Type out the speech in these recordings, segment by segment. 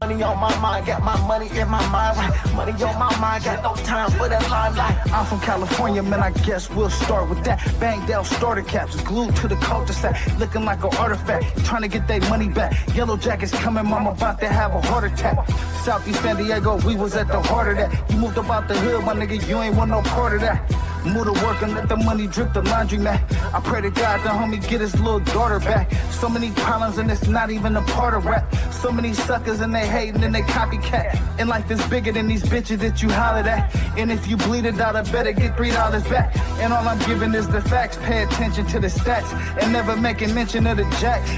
Money on my mind, got my money in my mind, right? Money on my mind, got no time for that limelight. I'm from California, man, I guess we'll start with that. Banged out starter caps, glued to the cul-de-sac, looking like an artifact, trying to get their money back. Yellow jackets coming, mom about to have a heart attack. Southeast San Diego, we was at the heart of that. You moved about the hood, my nigga, you ain't want no part of that. Move to work and let the money drip the laundromat. I pray to God the homie get his little daughter back. So many problems and it's not even a part of rap. So many suckers and they hating and they copycat. And life is bigger than these bitches that you hollered at. And if you bleed a dollar, better get $3 back. And all I'm giving is the facts. Pay attention to the stats and never making mention of the jacks.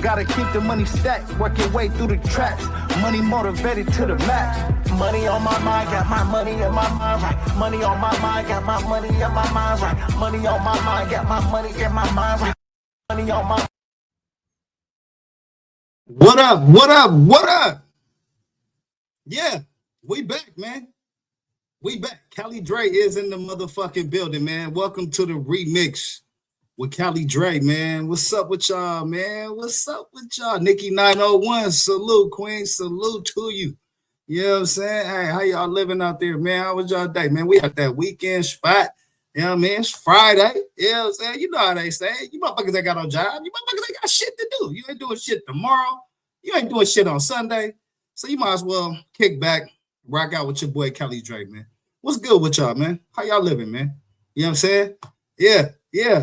Gotta keep the money stacked, work your way through the traps. Money motivated to the max. Money on my mind, got my money in my mind, right? Money on my mind, got my money in my mind, right? Money on my mind, got my money in my mind, right? Money on my. What up? What up? What up? Yeah, we back, man. We back. Cali Dre is in the motherfucking building, man. Welcome to the remix with Cali Dre, man. What's up with y'all, man? What's up with y'all? Nikki 901, salute, Queen. Salute to you. You know what I'm saying? Hey, how y'all living out there, man? How was y'all day, man? We at that weekend spot. You know what I mean? It's Friday. You know what I'm saying? You know how they say. You motherfuckers ain't got no job. You motherfuckers ain't got shit to do. You ain't doing shit tomorrow. You ain't doing shit on Sunday. So you might as well kick back, rock out with your boy Cali Dre, man. What's good with y'all, man? How y'all living, man? You know what I'm saying? Yeah.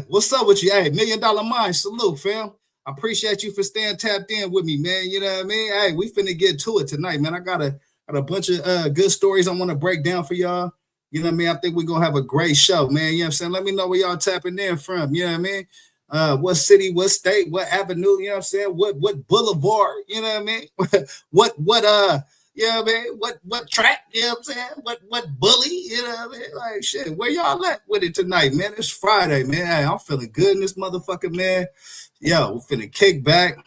What's up with you? Hey, $1 Million Mind, salute, fam. I appreciate you for staying tapped in with me, man. You know what I mean? Hey, we finna get to it tonight, man. I got a bunch of good stories I want to break down for y'all. You know what I mean? I think we're gonna have a great show, man. You know what I'm saying? Let me know where y'all tapping in from. You know what I mean? What city, what state, what avenue, you know what I'm saying? What boulevard, you know what I mean? what you know what I mean? What track, you know what I'm saying? What bully, you know what I mean? Like shit, where y'all at with it tonight, man? It's Friday, man. Hey, I'm feeling good in this motherfucker, man. Yo, we're finna kick back,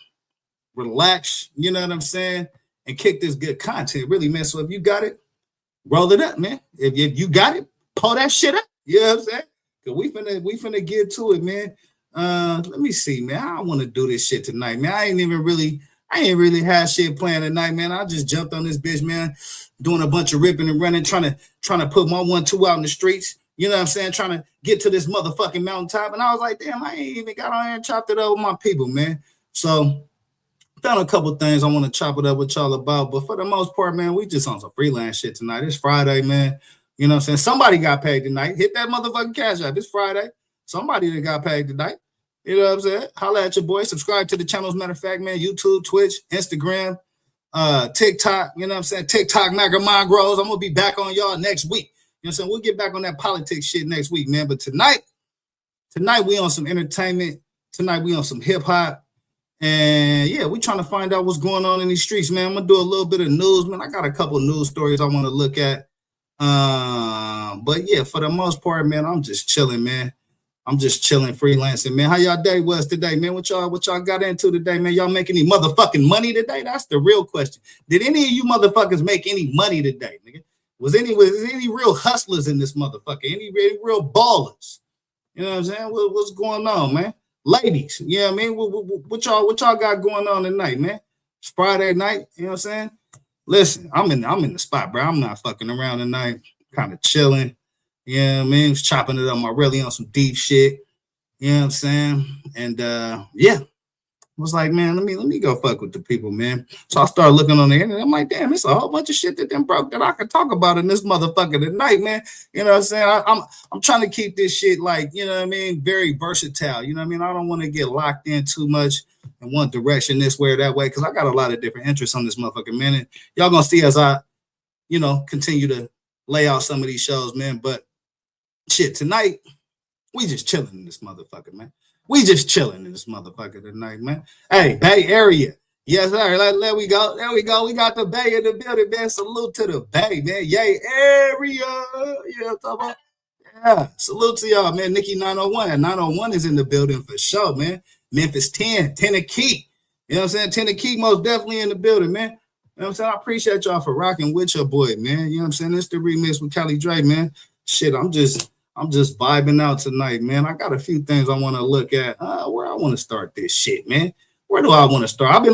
relax, you know what I'm saying? And kick this good content, really, man. So if you got it, roll it up, man. If you got it, pull that shit up. You know what I'm saying? Cause we finna get to it, man. Let me see, man. I don't want to do this shit tonight, man. I ain't really had shit planned tonight, man. I just jumped on this bitch, man, doing a bunch of ripping and running, trying to put my 1-2 out in the streets. You know what I'm saying? Trying to get to this motherfucking mountaintop. And I was like, damn, I ain't even got on here and chopped it up with my people, man. So found a couple things I want to chop it up with y'all about. But for the most part, man, we just on some freelance shit tonight. It's Friday, man. You know what I'm saying? Somebody got paid tonight. Hit that motherfucking cash app. It's Friday. Somebody that got paid tonight. You know what I'm saying? Holla at your boy. Subscribe to the channel. As a matter of fact, man, YouTube, Twitch, Instagram, TikTok. You know what I'm saying? TikTok, Mind grows. I'm going to be back on y'all next week. You know what I'm saying? We'll get back on that politics shit next week, man. But tonight we on some entertainment. Tonight we on some hip hop. And yeah, we trying to find out what's going on in these streets, man. I'm going to do a little bit of news, man. I got a couple of news stories I want to look at. But yeah, for the most part, man, I'm just chilling, man. I'm just chilling, freelancing, man. How y'all day was today, man? What y'all got into today, man? Y'all make any motherfucking money today? That's the real question. Did any of you motherfuckers make any money today, nigga? Was any real hustlers in this motherfucker? Any real ballers? You know what I'm saying? What's going on, man? Ladies, you know what I mean? What y'all got going on tonight, man? It's Friday night, you know what I'm saying? Listen, I'm in the spot, bro. I'm not fucking around tonight. Kind of chilling. You know what I mean? Just chopping it up. I'm really on some deep shit. You know what I'm saying? And yeah. I was like, man, let me go fuck with the people, man. So I started looking on the internet. I'm like, damn, it's a whole bunch of shit that them broke that I could talk about in this motherfucker tonight, man. You know what I'm saying? I'm trying to keep this shit like, you know what I mean, very versatile. You know what I mean? I don't want to get locked in too much in one direction, this way or that way, because I got a lot of different interests on this motherfucker, man. And y'all gonna see as I, you know, continue to lay out some of these shows, man. But shit, tonight, we just chilling in this motherfucker, man. We just chilling in this motherfucker tonight, man. Hey, Bay Area. Yes, sir. There we go. There we go. We got the Bay in the building, man. Salute to the Bay, man. Yay, area. You know what I'm talking about? Yeah. Salute to y'all, man. Nikki 901. 901 is in the building for sure, man. Memphis 10. Tennessee. You know what I'm saying? Tennessee most definitely in the building, man. You know what I'm saying? I appreciate y'all for rocking with your boy, man. You know what I'm saying? It's the remix with Cali Dre, man. Shit, I'm just vibing out tonight, man. I got a few things I want to look at. Where I want to start this shit, man. Where do I want to start?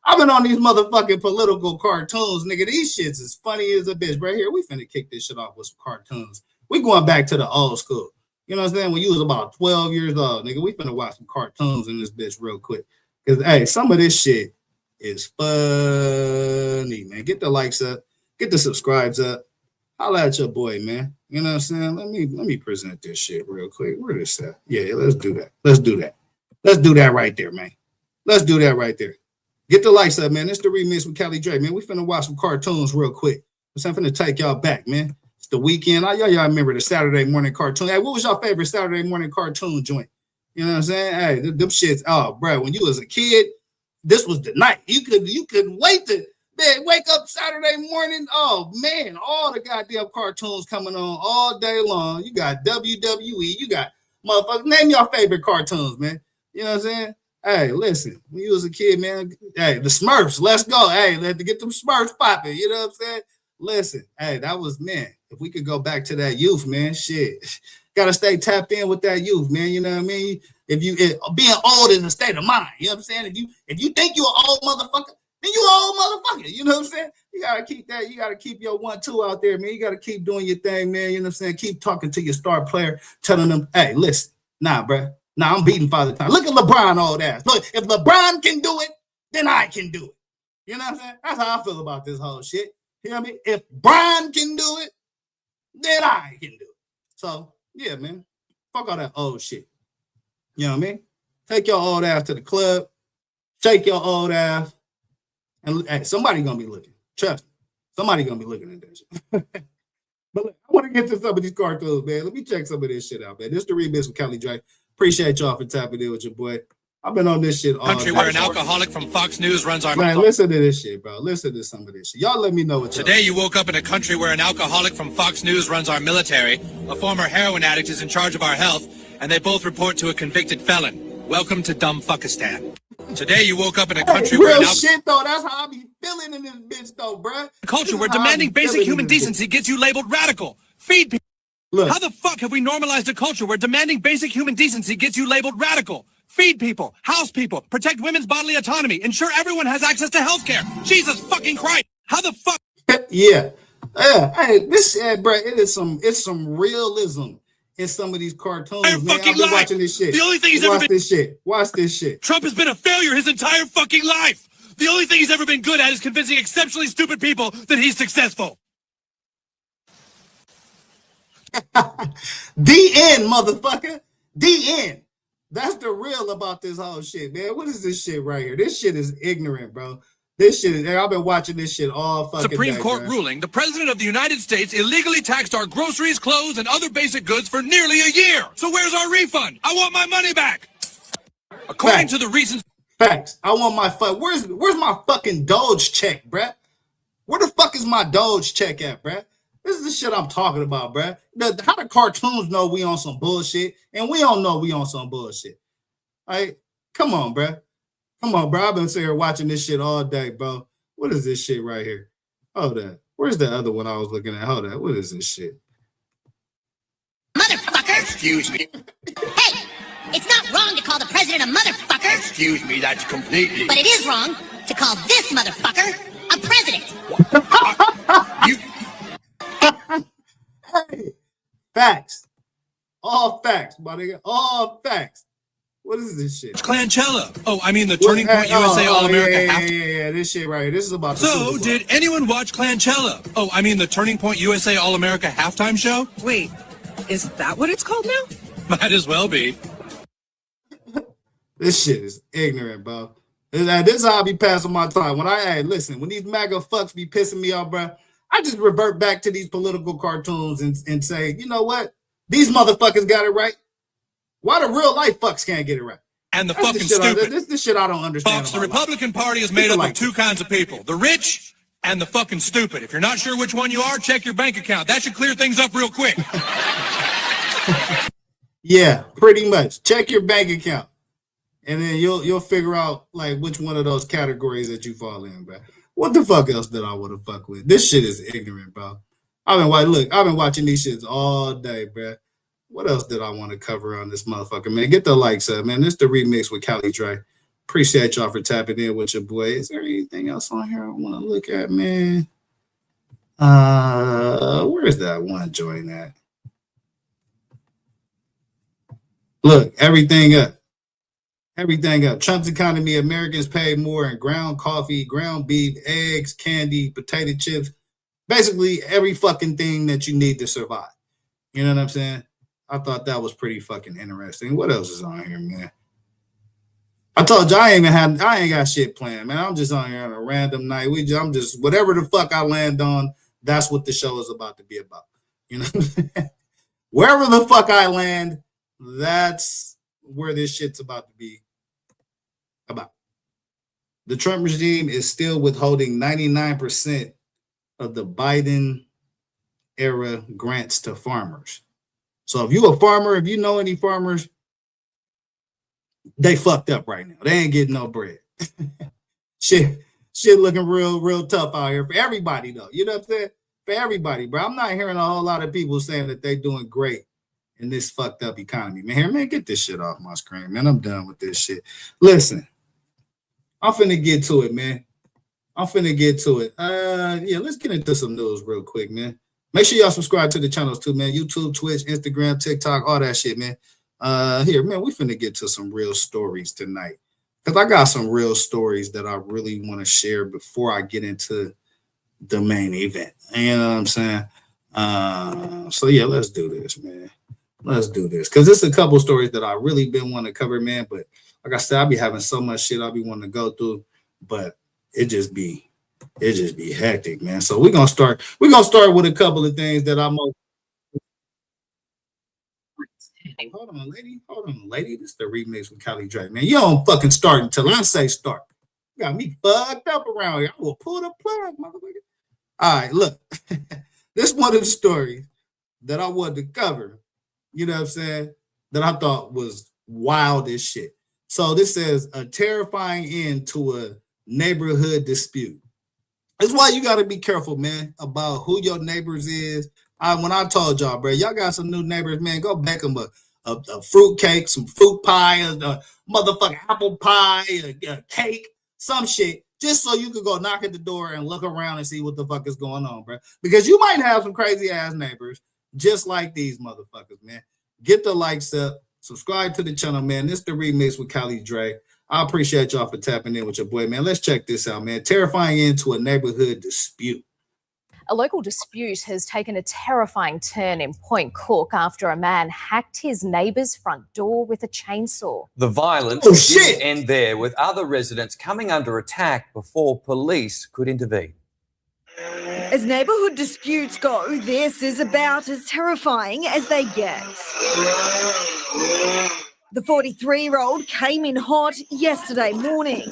I've been on these motherfucking political cartoons, nigga. These shits is funny as a bitch. Right here, we finna kick this shit off with some cartoons. We going back to the old school. You know what I'm saying? When you was about 12 years old, nigga, we finna watch some cartoons in this bitch real quick. Because, hey, some of this shit is funny, man. Get the likes up. Get the subscribes up. Holla at your boy, man. You know what I'm saying? Let me present this shit real quick. Where this at? Yeah, let's do that. Let's do that. Let's do that right there, man. Let's do that right there. Get the likes up, man. It's the remix with Cali Dre, man. We finna watch some cartoons real quick. I'm finna take y'all back, man. It's the weekend. Y'all remember the Saturday morning cartoon. Hey, what was your favorite Saturday morning cartoon joint? You know what I'm saying? Hey, them shits, oh, bro, when you was a kid, this was the night. You couldn't wait to wake up Saturday morning. Oh, man, all the goddamn cartoons coming on all day long. You got WWE. You got motherfuckers. Name your favorite cartoons, man. You know what I'm saying? Hey, listen, when you was a kid, man, hey, the Smurfs, let's go. Hey, let's get them Smurfs popping. You know what I'm saying? Listen, hey, that was, man, if we could go back to that youth, man, shit. Got to stay tapped in with that youth, man. You know what I mean? Being old is a state of mind. You know what I'm saying? If you think you're an old motherfucker, then you an old motherfucker. You know what I'm saying? You got to keep that. You got to keep your 1-2 out there, man. You got to keep doing your thing, man. You know what I'm saying? Keep talking to your star player, telling them, hey, listen, nah, bro. Nah, I'm beating Father Time. Look at LeBron, all that. Look, if LeBron can do it, then I can do it. You know what I'm saying? That's how I feel about this whole shit. You know what I mean? If Brian can do it, then I can do it. So, yeah, man. Fuck all that old shit. You know what I mean? Take your old ass to the club. Shake your old ass. And hey, somebody gonna be looking. Trust me. Somebody gonna be looking at that shit. But look, I want to get to some of these cartoons, man. Let me check some of this shit out, man. This is the remix with Cali Dre. Appreciate y'all for tapping in with your boy. I've been on this shit all country where an alcoholic from Fox News runs our... Man, listen to this shit, bro. Listen to some of this shit. Y'all let me know what Today you woke up in a country where an alcoholic from Fox News runs our military, a former heroin addict is in charge of our health, and they both report to a convicted felon. Welcome to dumb fuckistan. Today you woke up in a country where... Real shit, though. That's how I be feeling in this bitch, though, bro. A culture where demanding basic human decency gets you labeled radical. Feed people. Look. How the fuck have we normalized a culture where demanding basic human decency gets you labeled radical? Feed people, house people, protect women's bodily autonomy, ensure everyone has access to healthcare. Jesus fucking Christ! How the fuck? Yeah. Hey, this bro, it's some realism in some of these cartoons, man. I've been watching this shit. The only thing he's ever been... Watch this shit. Trump has been a failure his entire fucking life. The only thing he's ever been good at is convincing exceptionally stupid people that he's successful. The end, motherfucker. The end. That's the real about this whole shit, man. What is this shit right here? This shit is ignorant, bro. This shit is... I've been watching this shit all fucking Supreme day, Court ruling, the President of the United States illegally taxed our groceries, clothes, and other basic goods for nearly a year. So where's our refund? I want my money back. According to the recent... Facts. I want my... Where's my fucking Doge check, bruh? Where the fuck is my Doge check at, bruh? This is the shit I'm talking about, bruh. How the cartoons know we on some bullshit, and we don't know we on some bullshit. All right? Come on, bruh. Come on, bro. I've been sitting here watching this shit all day, bro. What is this shit right here? Hold on. Where's the other one I was looking at? Hold on. What is this shit? Motherfucker! Excuse me. Hey! It's not wrong to call the president a motherfucker. Excuse me, that's completely... But it is wrong to call this motherfucker a president. You... Hey, facts. All facts, my nigga. All facts. What is this shit? Clanchella. Oh, I mean the Turning Point USA All-America half... Yeah, this shit right here. This is about the So, did anyone watch Clanchella? Oh, I mean the Turning Point USA All-America halftime show? Wait, is that what it's called now? Might as well be. This shit is ignorant, bro. This is how I be passing my time. Listen, when these MAGA fucks be pissing me off, bro, I just revert back to these political cartoons and say, you know what? These motherfuckers got it right. Why the real life fucks can't get it right? And the That's fucking stupid. stupid. This shit I don't understand. Folks, the Republican Party is made up of two kinds of people. The rich and the fucking stupid. If you're not sure which one you are, check your bank account. That should clear things up real quick. Yeah, pretty much. Check your bank account. And then you'll figure out like which one of those categories that you fall in, bro. What the fuck else did I want to fuck with? This shit is ignorant, bro. I've been watching these shits all day, bro. What else did I want to cover on this motherfucker, man? Get the likes up, man. This is the remix with Cali Dre. Appreciate y'all for tapping in with your boy. Is there anything else on here I want to look at, man? Where's that one joint at? Look, everything up. Everything up. Trump's economy, Americans pay more in ground coffee, ground beef, eggs, candy, potato chips. Basically, every fucking thing that you need to survive. You know what I'm saying? I thought that was pretty fucking interesting. What else is on here, man? I told you I ain't got shit planned, man. I'm just on here on a random night. I'm just whatever the fuck I land on, that's what the show is about to be about. You know, wherever the fuck I land, that's where this shit's about to be about. The Trump regime is still withholding 99% of the Biden era grants to farmers. So if you a farmer, if you know any farmers, they fucked up right now. They ain't getting no bread. shit looking real tough out here for everybody though. You know what I'm saying? For everybody, bro. I'm not hearing a whole lot of people saying that they doing great in this fucked up economy. Man, get this shit off my screen, man. I'm done with this shit. Listen, I'm finna get to it, man. Yeah, let's get into some news real quick, man. Make sure y'all subscribe to the channels too, man. YouTube, Twitch, Instagram, TikTok, all that shit, man. Here, man, we finna get to some real stories tonight. Because I got some real stories that I really want to share before I get into the main event. You know what I'm saying? So yeah, let's do this, man. Let's do this. Because there's a couple stories that I really been wanting to cover, man. But like I said, I'll be having so much shit I'll be wanting to go through. But it just be hectic, man. So we're gonna start with a couple of things that I'm Hold on, lady. This is the remix with Kylie Drake, man. You don't fucking start until I say start. You got me fucked up around here. I will pull the plug, motherfucker. All right, look. This is one of the stories that I wanted to cover, you know what I'm saying, that I thought was wild as shit. So this says a terrifying end to a neighborhood dispute. That's why you got to be careful, man, about who your neighbors is. When I told y'all, bro, y'all got some new neighbors, man, go bake them a fruit cake, some fruit pie, a motherfucking apple pie, a cake, some shit, just so you could go knock at the door and look around and see what the fuck is going on, bro. Because you might have some crazy ass neighbors just like these motherfuckers, man. Get the likes up, subscribe to the channel, man. This is the remix with Kylie Drake. I appreciate y'all for tapping in with your boy, man. Let's check this out, man. Terrifying end to a neighborhood dispute. A local dispute has taken a terrifying turn in Point Cook after a man hacked his neighbour's front door with a chainsaw. The violence didn't end there, with other residents coming under attack before police could intervene. As neighbourhood disputes go, this is about as terrifying as they get. The 43-year-old came in hot yesterday morning.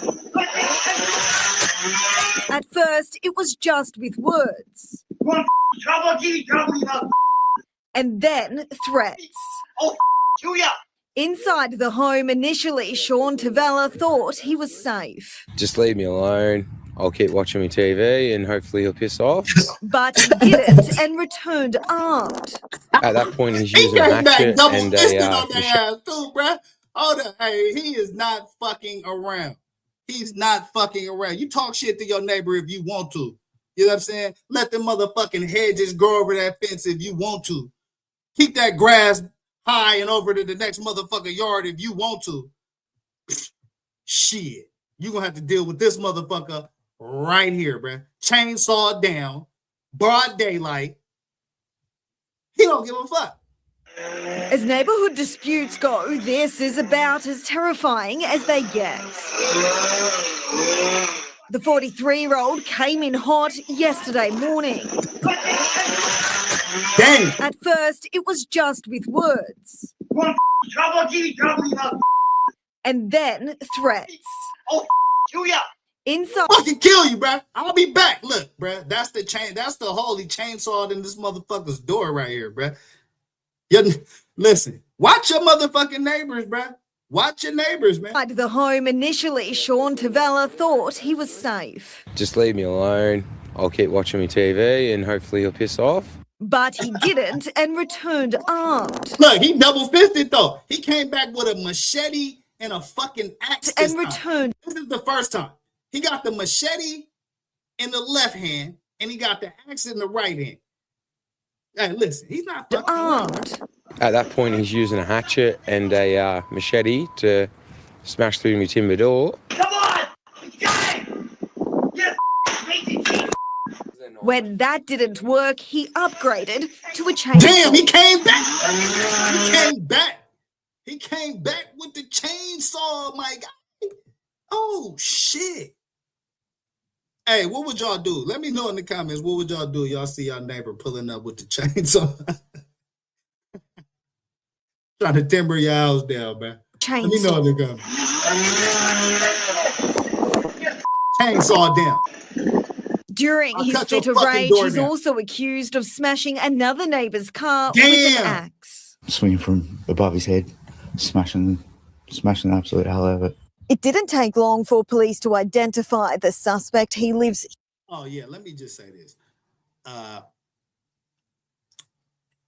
At first, it was just with words. And then threats. Inside the home, initially, Sean Tavella thought he was safe. Just leave me alone. I'll keep watching my TV and hopefully he'll piss off. But he didn't and returned armed. At that point, he's using a hatchet and Hold on. Hey, he is not fucking around. He's not fucking around. You talk shit to your neighbor if you want to. You know what I'm saying? Let the motherfucking hedges grow over that fence if you want to. Keep that grass high and over to the next motherfucking yard if you want to. Shit. You're going to have to deal with this motherfucker right here, bruh. Chainsaw down. Broad daylight. He don't give a fuck. As neighbourhood disputes go, this is about as terrifying as they get. The 43-year-old came in hot yesterday morning. Dang. At first, it was just with words. And then threats. Inside. Fucking kill you, bruh. I'll be back. Look, bruh. That's the chain. That's the holy chainsaw in this motherfucker's door right here, bruh. Listen, watch your motherfucking neighbors, bruh. Watch your neighbors, man. At the home, initially, Sean Tavella thought he was safe. Just leave me alone. I'll keep watching my TV and hopefully he'll piss off. But he didn't and returned armed. Look, he double-fisted, though. He came back with a machete and a fucking axe. And returned. This is the first time. He got the machete in the left hand, and he got the axe in the right hand. Hey, listen, he's not fucking armed. At that point, he's using a hatchet and a machete to smash through my timber door. Come on! Guy! Yes! When that didn't work, he upgraded to a chainsaw. Damn, he came back! He came back! He came back with the chainsaw, my guy! Oh, shit! Hey, what would y'all do? Let me know in the comments. What would y'all do? Y'all see your neighbor pulling up with the chainsaw. Trying to timber your house down, man. Chainsaw. Let me know in the comments. Chainsaw down. During I'll his cut your fit of fucking rage, door he's down. also accused of smashing another neighbour's car with an Damn. axe. Swinging from above his head, smashing the absolute hell out of it. It didn't take long for police to identify the suspect. He lives... Oh, yeah, let me just say this.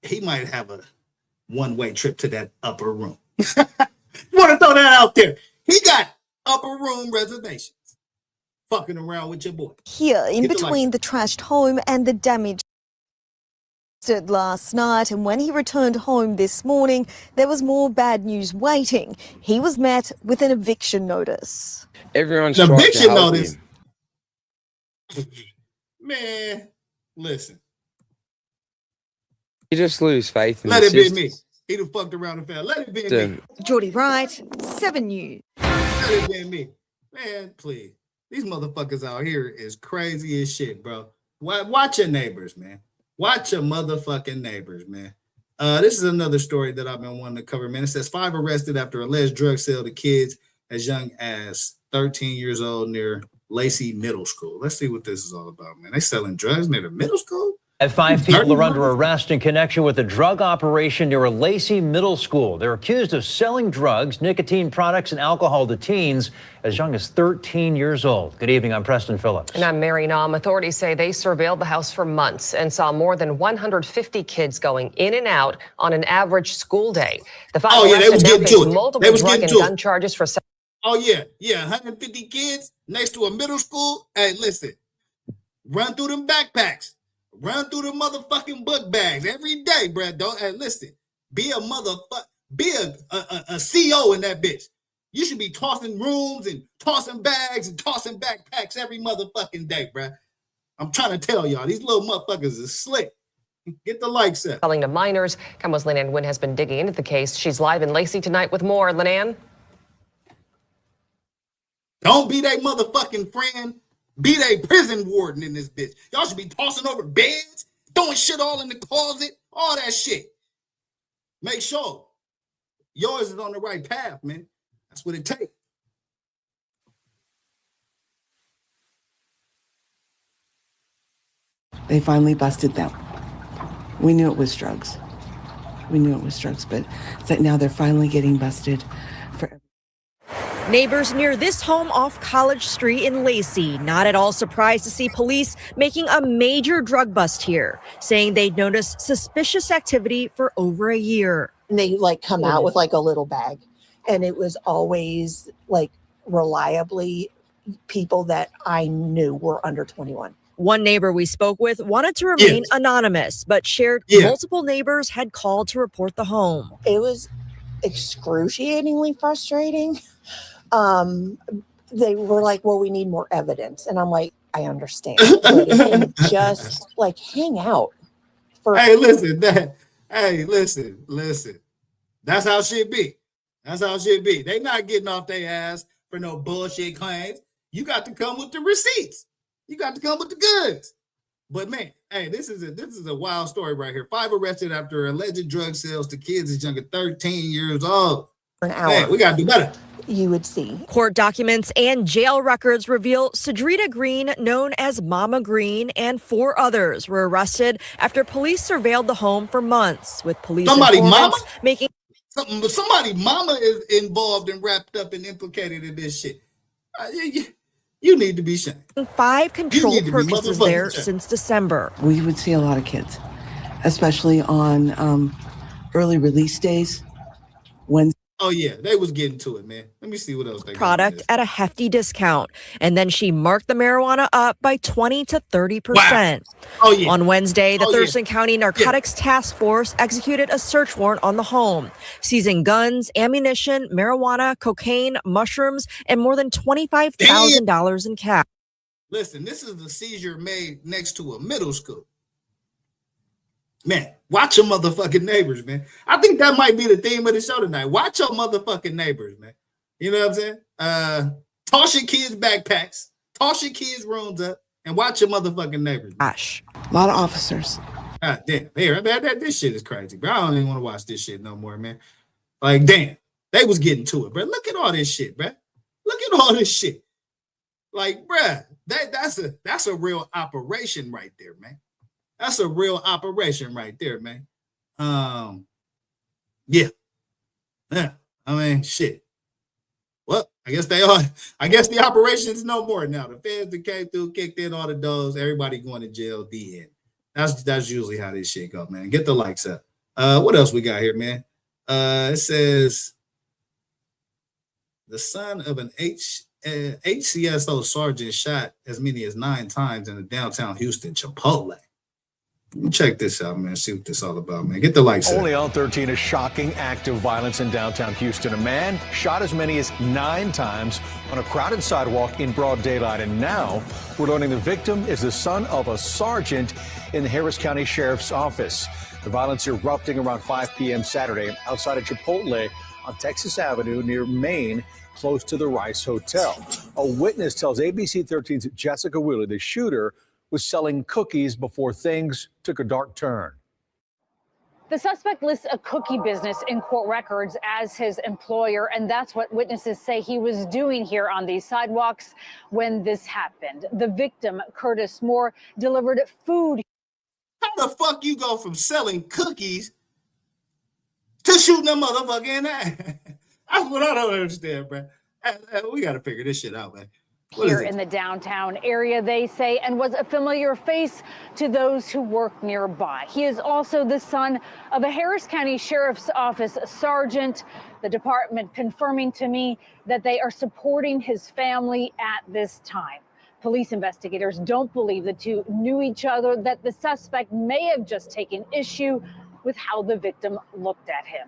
He might have a one-way trip to that upper room. Want to throw that out there. He got upper room reservations. Fucking around with your boy. here in Get the between the trashed home and the damage last night, and when he returned home this morning, there was more bad news waiting. He was met with an eviction notice. Everyone's The trying to eviction help notice. him. Man, listen. You just lose faith in Let the it be system. me. He done fucked around and fell. Let it be me. Geordie Wright, 7 News. Let it be me. Man, please. These motherfuckers out here is crazy as shit, bro. Watch your neighbors, man. Watch your motherfucking neighbors, man. This is another story that I've been wanting to cover, man. It says 5 arrested after alleged drug sale to kids as young as 13 years old near Lacey Middle School. Let's see what this is all about, man. They selling drugs near the middle school? 5 people are under arrest in connection with a drug operation near a Lacey Middle School. They're accused of selling drugs, nicotine products, and alcohol to teens as young as 13 years old. Good evening, I'm Preston Phillips. And I'm Mary Nam. Authorities say they surveilled the house for months and saw more than 150 kids going in and out on an average school day. The 5 they was getting to it. multiple They was drug getting and to gun charges for... Oh, yeah, 150 kids next to a middle school. Hey, listen, run through them backpacks. Run through the motherfucking book bags every day, bro. Don't listen. Be a motherfucker. Be a CO in that bitch. You should be tossing rooms and tossing bags and tossing backpacks every motherfucking day, bro. I'm trying to tell y'all, these little motherfuckers is slick. Get the likes up. Selling to minors. Camel's Lynanne Wynn has been digging into the case. She's live in Lacey tonight with more. Lynanne? Don't be that motherfucking friend. Be they prison warden in this bitch. Y'all should be tossing over beds, throwing shit all in the closet, all that shit. Make sure yours is on the right path, man. That's what it takes. They finally busted them. We knew it was drugs. But it's like now they're finally getting busted for... Neighbors near this home off College Street in Lacey not at all surprised to see police making a major drug bust here, saying they'd noticed suspicious activity for over a year. And they come out with a little bag, and it was always reliably people that I knew were under 21. One neighbor we spoke with wanted to remain anonymous, but shared multiple neighbors had called to report the home. It was excruciatingly frustrating. They were like, well, we need more evidence. And I'm like, I understand. But if you just hang out for... Hey, listen. That's how shit be. They not getting off their ass for no bullshit claims. You got to come with the receipts. You got to come with the goods. But man, hey, this is a wild story right here. 5 arrested after alleged drug sales to kids as young as 13 years old. An hour. Man, we got to do better. You would see. Court documents and jail records reveal Cedrita Green, known as Mama Green, and 4 others were arrested after police surveilled the home for months, with police Somebody mama is involved and wrapped up and implicated in this shit. You need to be shamed. 5 controlled purchases there since December. We would see a lot of kids, especially on early release days. Oh yeah, they was getting to it, man. Let me see what else they got on product this. at a hefty discount. And then she marked the marijuana up by 20 to 30%. Oh yeah. On Wednesday, the Oh, yeah. Thurston County Narcotics Task Force executed a search warrant on the home, seizing guns, ammunition, marijuana, cocaine, mushrooms, and more than $25,000 in cash. Listen, this is the seizure made next to a middle school. Man, watch your motherfucking neighbors, man. I think that might be the theme of the show tonight. Watch your motherfucking neighbors, man. You know what I'm saying? Toss your kids' backpacks, toss your kids' rooms up, and watch your motherfucking neighbors. Gosh, a lot of officers. God damn. Here, this shit is crazy, bro. I don't even want to watch this shit no more, man. Like, damn, they was getting to it, bro. Look at all this shit, bro. Look at all this shit. Like, bruh, that's a real operation right there, man. That's a real operation right there, man. Yeah. I mean, shit. Well, I guess they are. I guess the operation's no more now. The feds that came through, kicked in all the doors, everybody going to jail, the end. That's usually how this shit go, man. Get the likes up. What else we got here, man? It says the son of an HCSO sergeant shot as many as 9 times in the downtown Houston Chipotle. Let me check this out, man. See what this is all about, man. Get the likes up. Only on 13, a shocking act of violence in downtown Houston. A man shot as many as 9 times on a crowded sidewalk in broad daylight. And now we're learning the victim is the son of a sergeant in the Harris County Sheriff's Office. The violence erupting around 5 p.m. Saturday outside of Chipotle on Texas Avenue near Maine, close to the Rice Hotel. A witness tells ABC 13's Jessica Wheeler the shooter was selling cookies before things took a dark turn. The suspect lists a cookie business in court records as his employer, and that's what witnesses say he was doing here on these sidewalks when this happened. The victim, Curtis Moore, delivered food. How the fuck you go from selling cookies to shooting a motherfucker in that? That's what I don't understand, bro. We got to figure this shit out, man. Here in the downtown area, they say, and was a familiar face to those who work nearby. He is also the son of a Harris County Sheriff's Office sergeant. The department confirming to me that they are supporting his family at this time. Police investigators don't believe the two knew each other, that the suspect may have just taken issue with how the victim looked at him.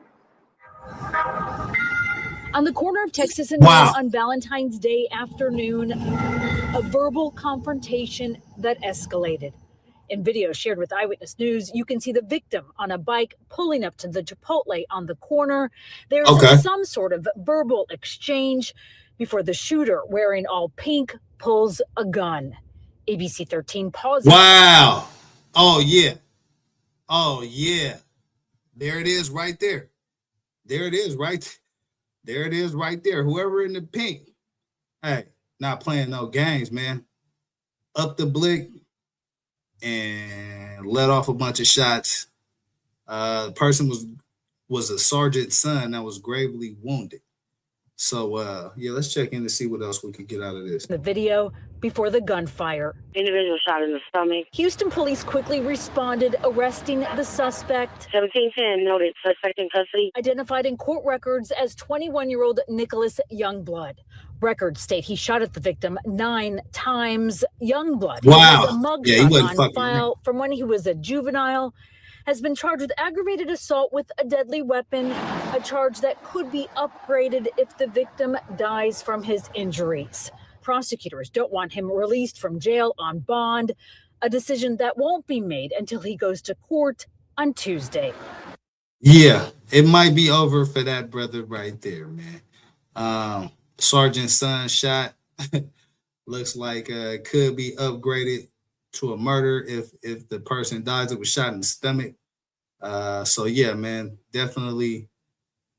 On the corner of Texas and Maine on Valentine's Day afternoon, a verbal confrontation that escalated. In video shared with Eyewitness News, you can see the victim on a bike pulling up to the Chipotle on the corner. There's some sort of verbal exchange before the shooter, wearing all pink, pulls a gun. ABC 13 pauses. Wow. Oh, yeah. Oh, yeah. There it is right there. There it is right there. It is right there. Whoever in the pink, hey, not playing no games, man. Up the blick and let off a bunch of shots. The person was a sergeant's son that was gravely wounded. So, yeah, let's check in to see what else we could get out of this. The video before the gunfire. Individual shot in the stomach. Houston police quickly responded, arresting the suspect. 1710 noted suspect in custody. Identified in court records as 21-year-old Nicholas Youngblood. Records state he shot at the victim 9 times. Youngblood has a mugshot on file from when he was a juvenile. Has been charged with aggravated assault with a deadly weapon, a charge that could be upgraded if the victim dies from his injuries. Prosecutors don't want him released from jail on bond, a decision that won't be made until he goes to court on Tuesday. Yeah, it might be over for that brother right there, man. Sergeant's son shot. Looks like it could be upgraded to a murder if the person dies. It was shot in the stomach. So yeah, man, definitely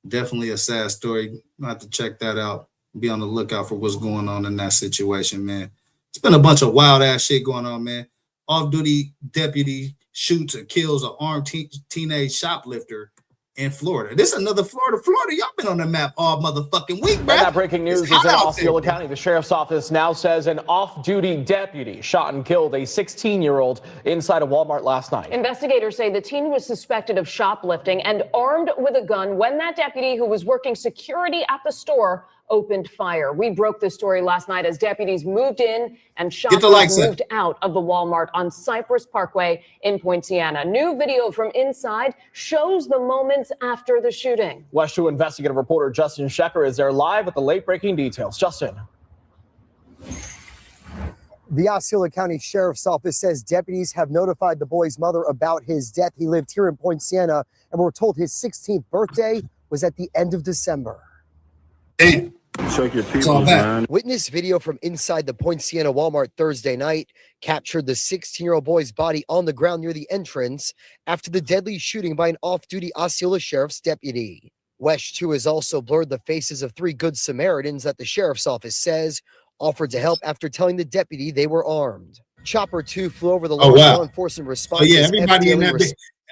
a sad story. I'll have to check that out. Be on the lookout for what's going on in that situation, man. It's been a bunch of wild ass shit going on, man. Off-duty deputy shoots or kills an armed teenage shoplifter in Florida. This is another Florida. Y'all been on the map all motherfucking week, bro. That breaking news is in Osceola County. The sheriff's office now says an off-duty deputy shot and killed a 16-year-old inside a Walmart last night. Investigators say the teen was suspected of shoplifting and armed with a gun when that deputy, who was working security at the store, opened fire. We broke this story last night as deputies moved in and shoppers moved out of the Walmart on Cypress Parkway in Poinciana. New video from inside shows the moments after the shooting. West 2 investigative reporter Justin Shecker is there live with the late-breaking details. Justin. The Osceola County Sheriff's Office says deputies have notified the boy's mother about his death. He lived here in Poinciana, and we're told his 16th birthday was at the end of December. Damn. Check your people, man. Witness video from inside the Poinciana Walmart Thursday night captured the 16-year-old boy's body on the ground near the entrance after the deadly shooting by an off-duty Osceola Sheriff's deputy. West 2 has also blurred the faces of 3 Good Samaritans that the Sheriff's Office says offered to help after telling the deputy they were armed. Chopper 2 flew over the law enforcement response. Oh, yeah, everybody in that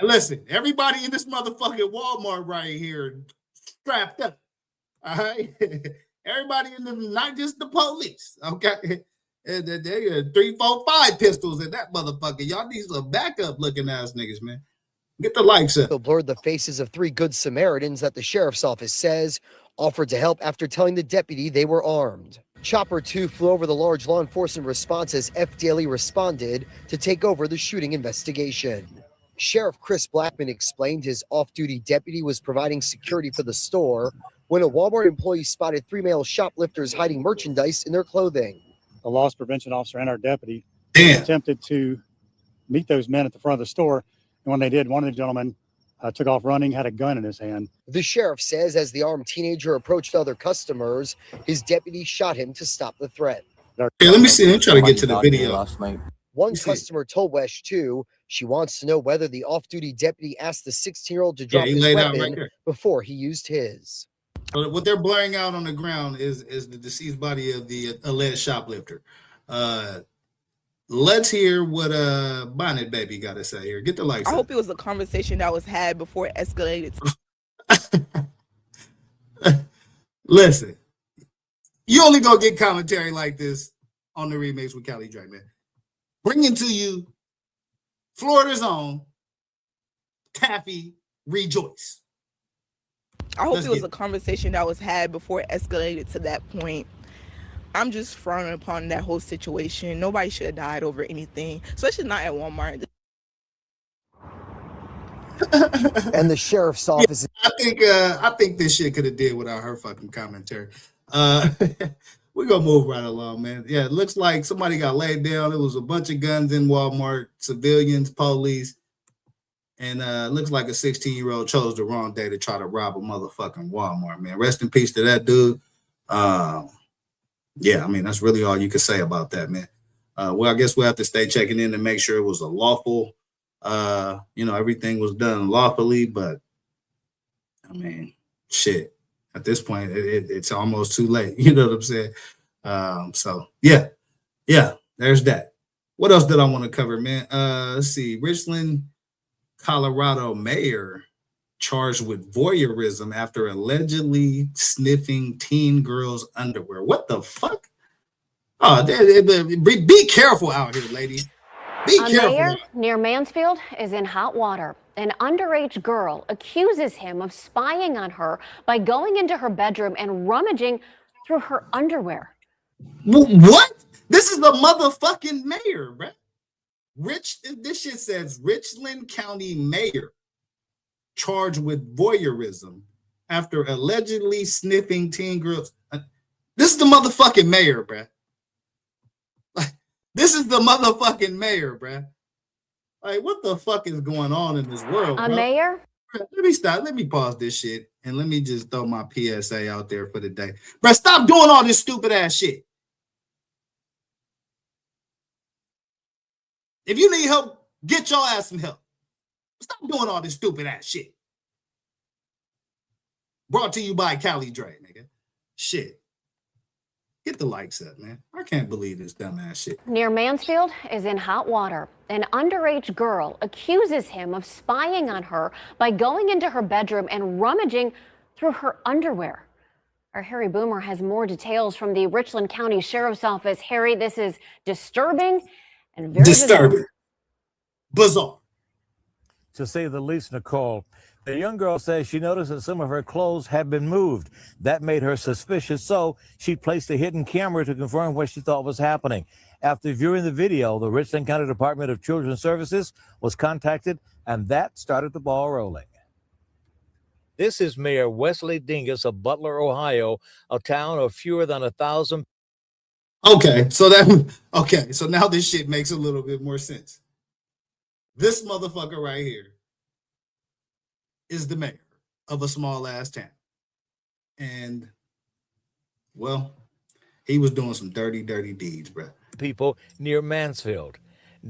and listen, everybody in this motherfucking Walmart right here strapped up. All right. Everybody in the, not just the police. Okay. And there are 3, 4, 5 pistols in that motherfucker. Y'all need some backup looking ass niggas, man. Get the likes up. Blurred the faces of 3 Good Samaritans that the sheriff's office says offered to help after telling the deputy they were armed. Chopper 2 flew over the large law enforcement response as F. Daly responded to take over the shooting investigation. Sheriff Chris Blackman explained his off-duty deputy was providing security for the store when a Walmart employee spotted 3 male shoplifters hiding merchandise in their clothing. The loss prevention officer and our deputy attempted to meet those men at the front of the store. And when they did, one of the gentlemen took off running, had a gun in his hand. The sheriff says as the armed teenager approached other customers, his deputy shot him to stop the threat. Hey, let me see. I'm trying to get to the video. One customer told West 2 she wants to know whether the off-duty deputy asked the 16-year-old to drop his weapon before he used his. So what they're blurring out on the ground is the deceased body of the alleged shoplifter. Let's hear what Bonnet Baby got to say here. Get the lights. I hope it was a conversation that was had before it escalated. Listen, you only gonna get commentary like this on the Remix with Callie Dre, man. Bringing to you Florida's own Taffy Rejoice. I hope it was a conversation that was had before it escalated to that point. I'm just frowning upon that whole situation. Nobody should have died over anything, especially not at Walmart. And the sheriff's office. Yeah, I think this shit could have did without her fucking commentary. We're gonna move right along, man. Yeah, it looks like somebody got laid down. It was a bunch of guns in Walmart, civilians, police, and looks like a 16-year-old chose the wrong day to try to rob a motherfucking Walmart, man. Rest in peace to that dude. Yeah, I mean, that's really all you can say about that, man. Well, I guess we'll have to stay checking in to make sure it was a lawful, everything was done lawfully, but I mean, shit, at this point, it's almost too late. You know what I'm saying? So yeah, there's that. What else did I want to cover, man? Let's see. Richland, Colorado mayor charged with voyeurism after allegedly sniffing teen girls' underwear. What the fuck? Oh, be careful out here, ladies. Be careful. A mayor near Mansfield is in hot water. An underage girl accuses him of spying on her by going into her bedroom and rummaging through her underwear. What? This is the motherfucking mayor, bro. This shit says Richland County mayor charged with voyeurism after allegedly sniffing teen girls. This is the motherfucking mayor, bruh. This is the motherfucking mayor, bruh. Like, what the fuck is going on in this world, A mayor? Let me stop. Let me pause this shit and let me just throw my PSA out there for the day. Bruh, stop doing all this stupid ass shit. If you need help, get your ass some help. Stop doing all this stupid ass shit. Brought to you by Callie Dre, nigga. Shit. Get the likes up, man. I can't believe this dumbass shit. Near Mansfield is in hot water. An underage girl accuses him of spying on her by going into her bedroom and rummaging through her underwear. Our Harry Boomer has more details from the Richland County Sheriff's Office. Harry, this is disturbing and very Disturbing. Bizarre. To say the least, Nicole. The young girl says she noticed that some of her clothes had been moved. That made her suspicious, so she placed a hidden camera to confirm what she thought was happening. After viewing the video, the Richland County Department of Children's Services was contacted, and that started the ball rolling. This is Mayor Wesley Dingus of Butler, Ohio, a town of fewer than 1,000. Okay, so now this shit makes a little bit more sense. This motherfucker right here is the mayor of a small ass town. And, well, he was doing some dirty, dirty deeds, bro. People near Mansfield.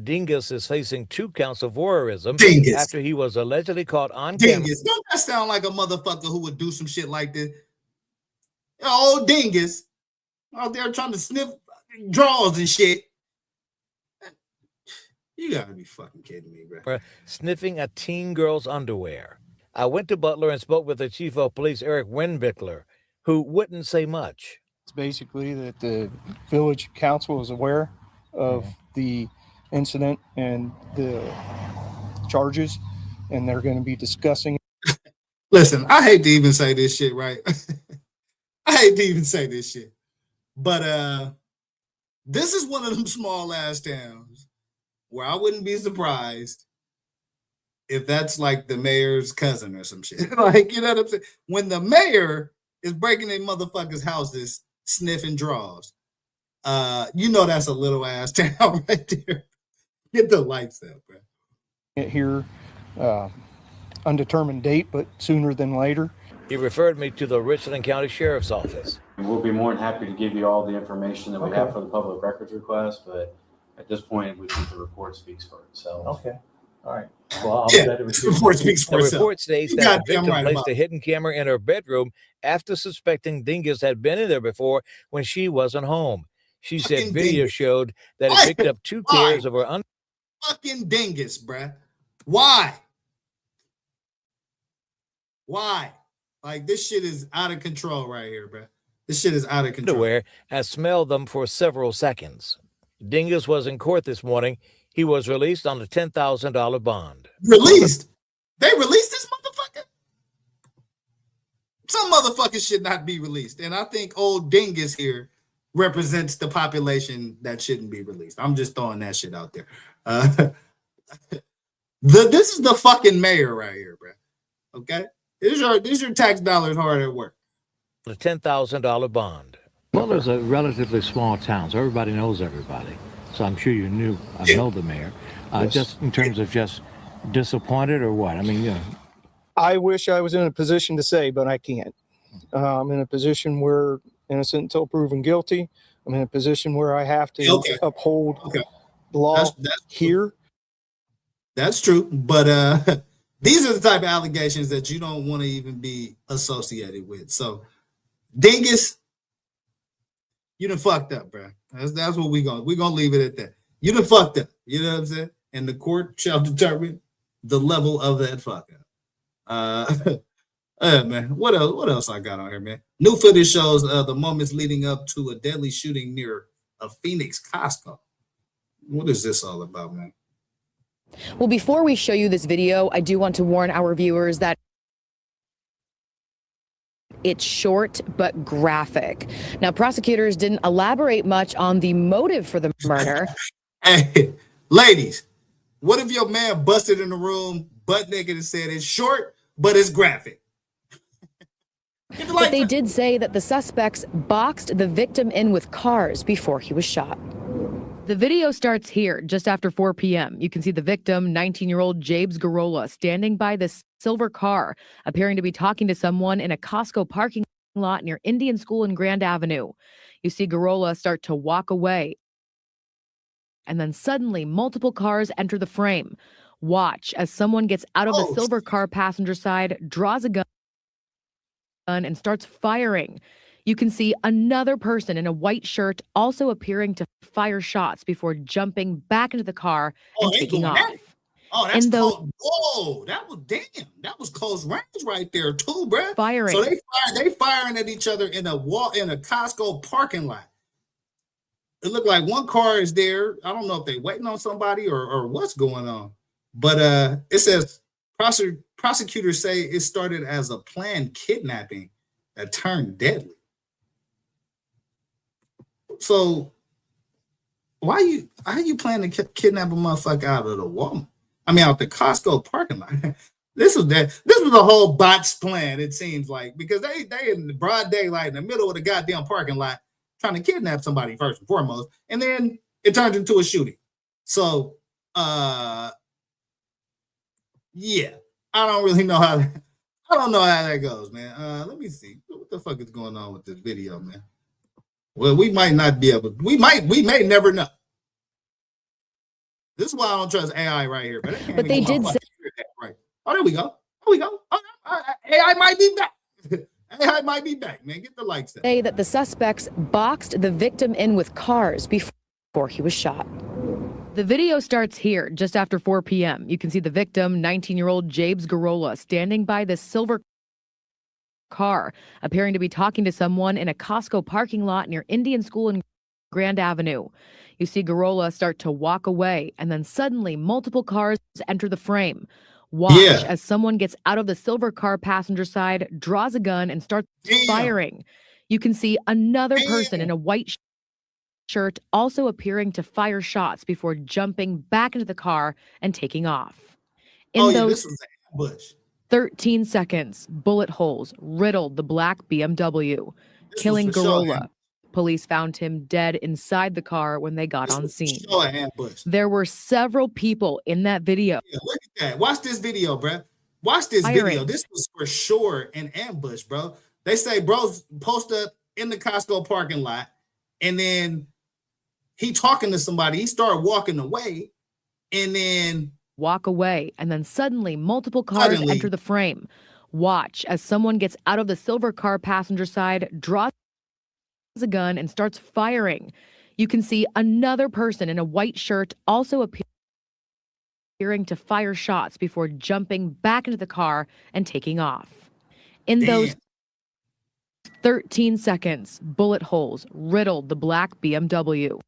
Dingus is facing 2 counts of voyeurism after he was allegedly caught on camera. Dingus, don't that sound like a motherfucker who would do some shit like this? Oh, Dingus out there trying to sniff drawers and shit. You gotta be fucking kidding me, bro. Sniffing a teen girl's underwear. I went to Butler and spoke with the chief of police, Eric Winbickler, who wouldn't say much. It's basically that the village council is aware of the incident and the charges, and they're going to be discussing. Listen, I hate to even say this shit, right? I hate to even say this shit. But this is one of them small ass towns where I wouldn't be surprised if that's like the mayor's cousin or some shit. Like, you know what I'm saying? When the mayor is breaking in motherfuckers' houses, sniffing drawers, you know that's a little ass town right there. Get the lights out, bro. Here, undetermined date, but sooner than later. He referred me to the Richland County Sheriff's Office. We'll be more than happy to give you all the information that we have for the public records request, but at this point, we think the report speaks for itself. Okay. All right. Well, the report speaks for The itself. report states that the victim placed a hidden camera in her bedroom after suspecting Dingus had been in there before when she wasn't home. She said video showed that it picked up 2 pairs of her fucking Dingus, bruh. Why? Why? Like, this shit is out of control right here, bruh. This shit is out of control. Underwear and smelled them for several seconds. Dingus was in court this morning. He was released on a $10,000 bond. Released? They released this motherfucker? Some motherfuckers should not be released. And I think old Dingus here represents the population that shouldn't be released. I'm just throwing that shit out there. This is the fucking mayor right here, bro. Okay? This is your tax dollars hard at work. A $10,000 bond. Butler's a relatively small town, so everybody knows everybody. So I'm sure you know the mayor. Just in terms of just disappointed or what? I mean, you know. I wish I was in a position to say, but I can't. I'm in a position where innocent until proven guilty. I'm in a position where I have to uphold the law here. That's true, but these are the type of allegations that you don't want to even be associated with. So, Dingus, you done fucked up, bro. That's what we're gonna leave it at that. You done fucked up. You know what I'm saying? And the court shall determine the level of that fuck up. Man, what else I got on here, man? New footage shows the moments leading up to a deadly shooting near a Phoenix Costco. What is this all about, man? Well, before we show you this video, I do want to warn our viewers that it's short but graphic. Now, prosecutors didn't elaborate much on the motive for the murder. Hey, ladies, what if your man busted in the room butt naked and said it's short, but it's graphic? But they did say that the suspects boxed the victim in with cars before he was shot. The video starts here, just after 4 p.m. You can see the victim, 19-year-old Jabes Garola, standing by this silver car, appearing to be talking to someone in a Costco parking lot near Indian School and Grand Avenue. You see Garola start to walk away. And then suddenly, multiple cars enter the frame. Watch as someone gets out of the silver car passenger side, draws a gun, and starts firing. You can see another person in a white shirt also appearing to fire shots before jumping back into the car and taking off. Oh, that's close. Whoa, that was close range right there too, bro. Firing. So they firing at each other in a Costco parking lot. It looked like one car is there. I don't know if they waiting on somebody or what's going on. But it says prosecutors say it started as a planned kidnapping that turned deadly. So how you planning to kidnap a motherfucker out of the Walmart? I mean, out the Costco parking lot. This was a whole botched plan, it seems like, because they in the broad daylight in the middle of the goddamn parking lot trying to kidnap somebody first and foremost, and then it turns into a shooting. So yeah, I don't really know how that goes, man. Let me see. What the fuck is going on with this video, man? Well, we might not be able. We may never know. This is why I don't trust AI right here. But they did say, right. Oh, there we go. Oh, AI might be back. AI might be back, man. Get the likes up. Say that the suspects boxed the victim in with cars before he was shot. The video starts here, just after 4 p.m. You can see the victim, 19-year-old James Garola, standing by the silver car, appearing to be talking to someone in a Costco parking lot near Indian School and Grand Avenue. You see Garola start to walk away, and then suddenly multiple cars enter the frame. Watch as someone gets out of the silver car passenger side, draws a gun, and starts firing. You can see another person in a white shirt also appearing to fire shots before jumping back into the car and taking off. In this was an ambush. 13 seconds, bullet holes riddled the black BMW, killing Garola. Police found him dead inside the car when they got on scene. There were several people in that video. Yeah, look at that. Watch this video, bro. Watch this video. This was for sure an ambush, bro. They say bros post up in the Costco parking lot, and then he talking to somebody. He started walking away, and then suddenly multiple cars enter the frame. Watch as someone gets out of the silver car passenger side, draws a gun, and starts firing. You can see another person in a white shirt also appearing to fire shots before jumping back into the car and taking off. In those 13 seconds, bullet holes riddled the black BMW,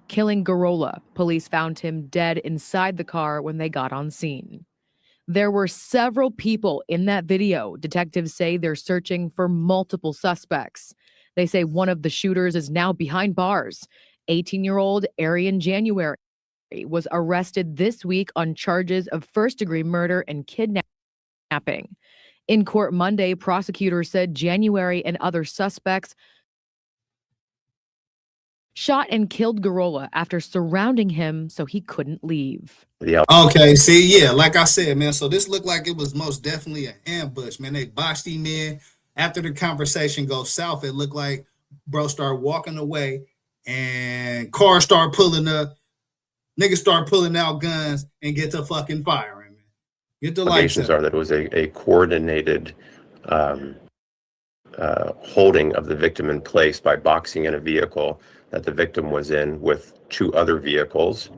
killing Garola. Police found him dead inside the car when they got on scene. There were several people in that video. Detectives say they're searching for multiple suspects. They say one of the shooters is now behind bars. 18-year-old Arian January was arrested this week on charges of first-degree murder and kidnapping. In court Monday, prosecutors said January and other suspects shot and killed Garola after surrounding him so he couldn't leave. Okay, see, yeah, like I said, man, so this looked like it was most definitely an ambush, man. They boxed him in. After the conversation goes south, it looked like bro started walking away and cars start pulling up. Niggas start pulling out guns and get to fucking firing, man. Get the lights up. Allegations are that it was a coordinated holding of the victim in place by boxing in a vehicle that the victim was in with 2 other vehicles.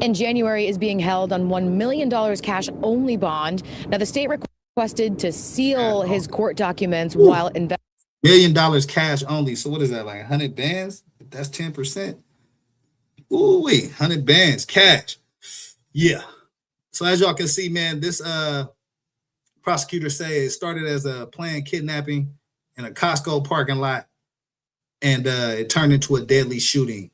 And January is being held on $1 million cash only bond. Now, the state requested to seal his court documents while investigating. $1 million cash only. So what is that, like 100 bands? That's 10%. Ooh, wait, 100 bands cash. Yeah. So as y'all can see, man, this prosecutor say it started as a planned kidnapping in a Costco parking lot, and it turned into a deadly shooting.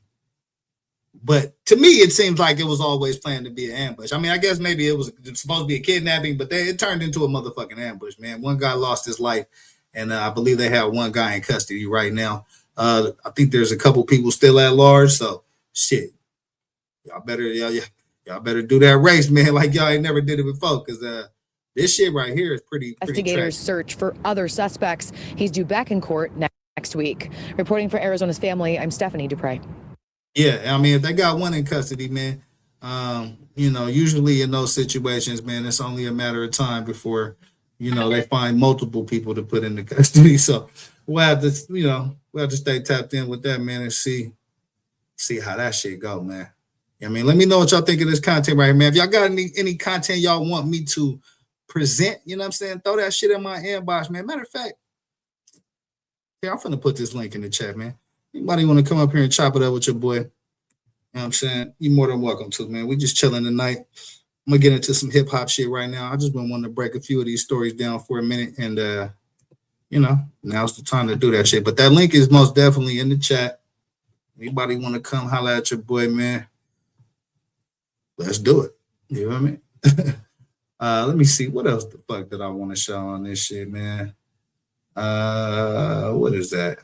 But to me, it seems like it was always planned to be an ambush. I mean, I guess maybe it was supposed to be a kidnapping, but it turned into a motherfucking ambush, man. One guy lost his life, and I believe they have one guy in custody right now. I think there's a couple people still at large, so shit. Y'all better do that race, man, like y'all ain't never did it before, because this shit right here is pretty Investigators search for other suspects. He's due back in court next week. Reporting for Arizona's Family, I'm Stephanie Dupre. Yeah, I mean, if they got one in custody, man, usually in those situations, man, it's only a matter of time before, they find multiple people to put into custody. So we'll have to stay tapped in with that, man, and see how that shit go, man. I mean, let me know what y'all think of this content right here, man. If y'all got any content y'all want me to present, you know what I'm saying? Throw that shit in my inbox, man. Matter of fact, yeah, I'm finna put this link in the chat, man. Anybody want to come up here and chop it up with your boy? You know what I'm saying? You're more than welcome to, man. We just chilling tonight. I'm gonna get into some hip hop shit right now. I just been wanting to break a few of these stories down for a minute, and now's the time to do that shit. But that link is most definitely in the chat. Anybody want to come holler at your boy, man? Let's do it. You know what I mean? Let me see. What else the fuck did I want to show on this shit, man? What is that?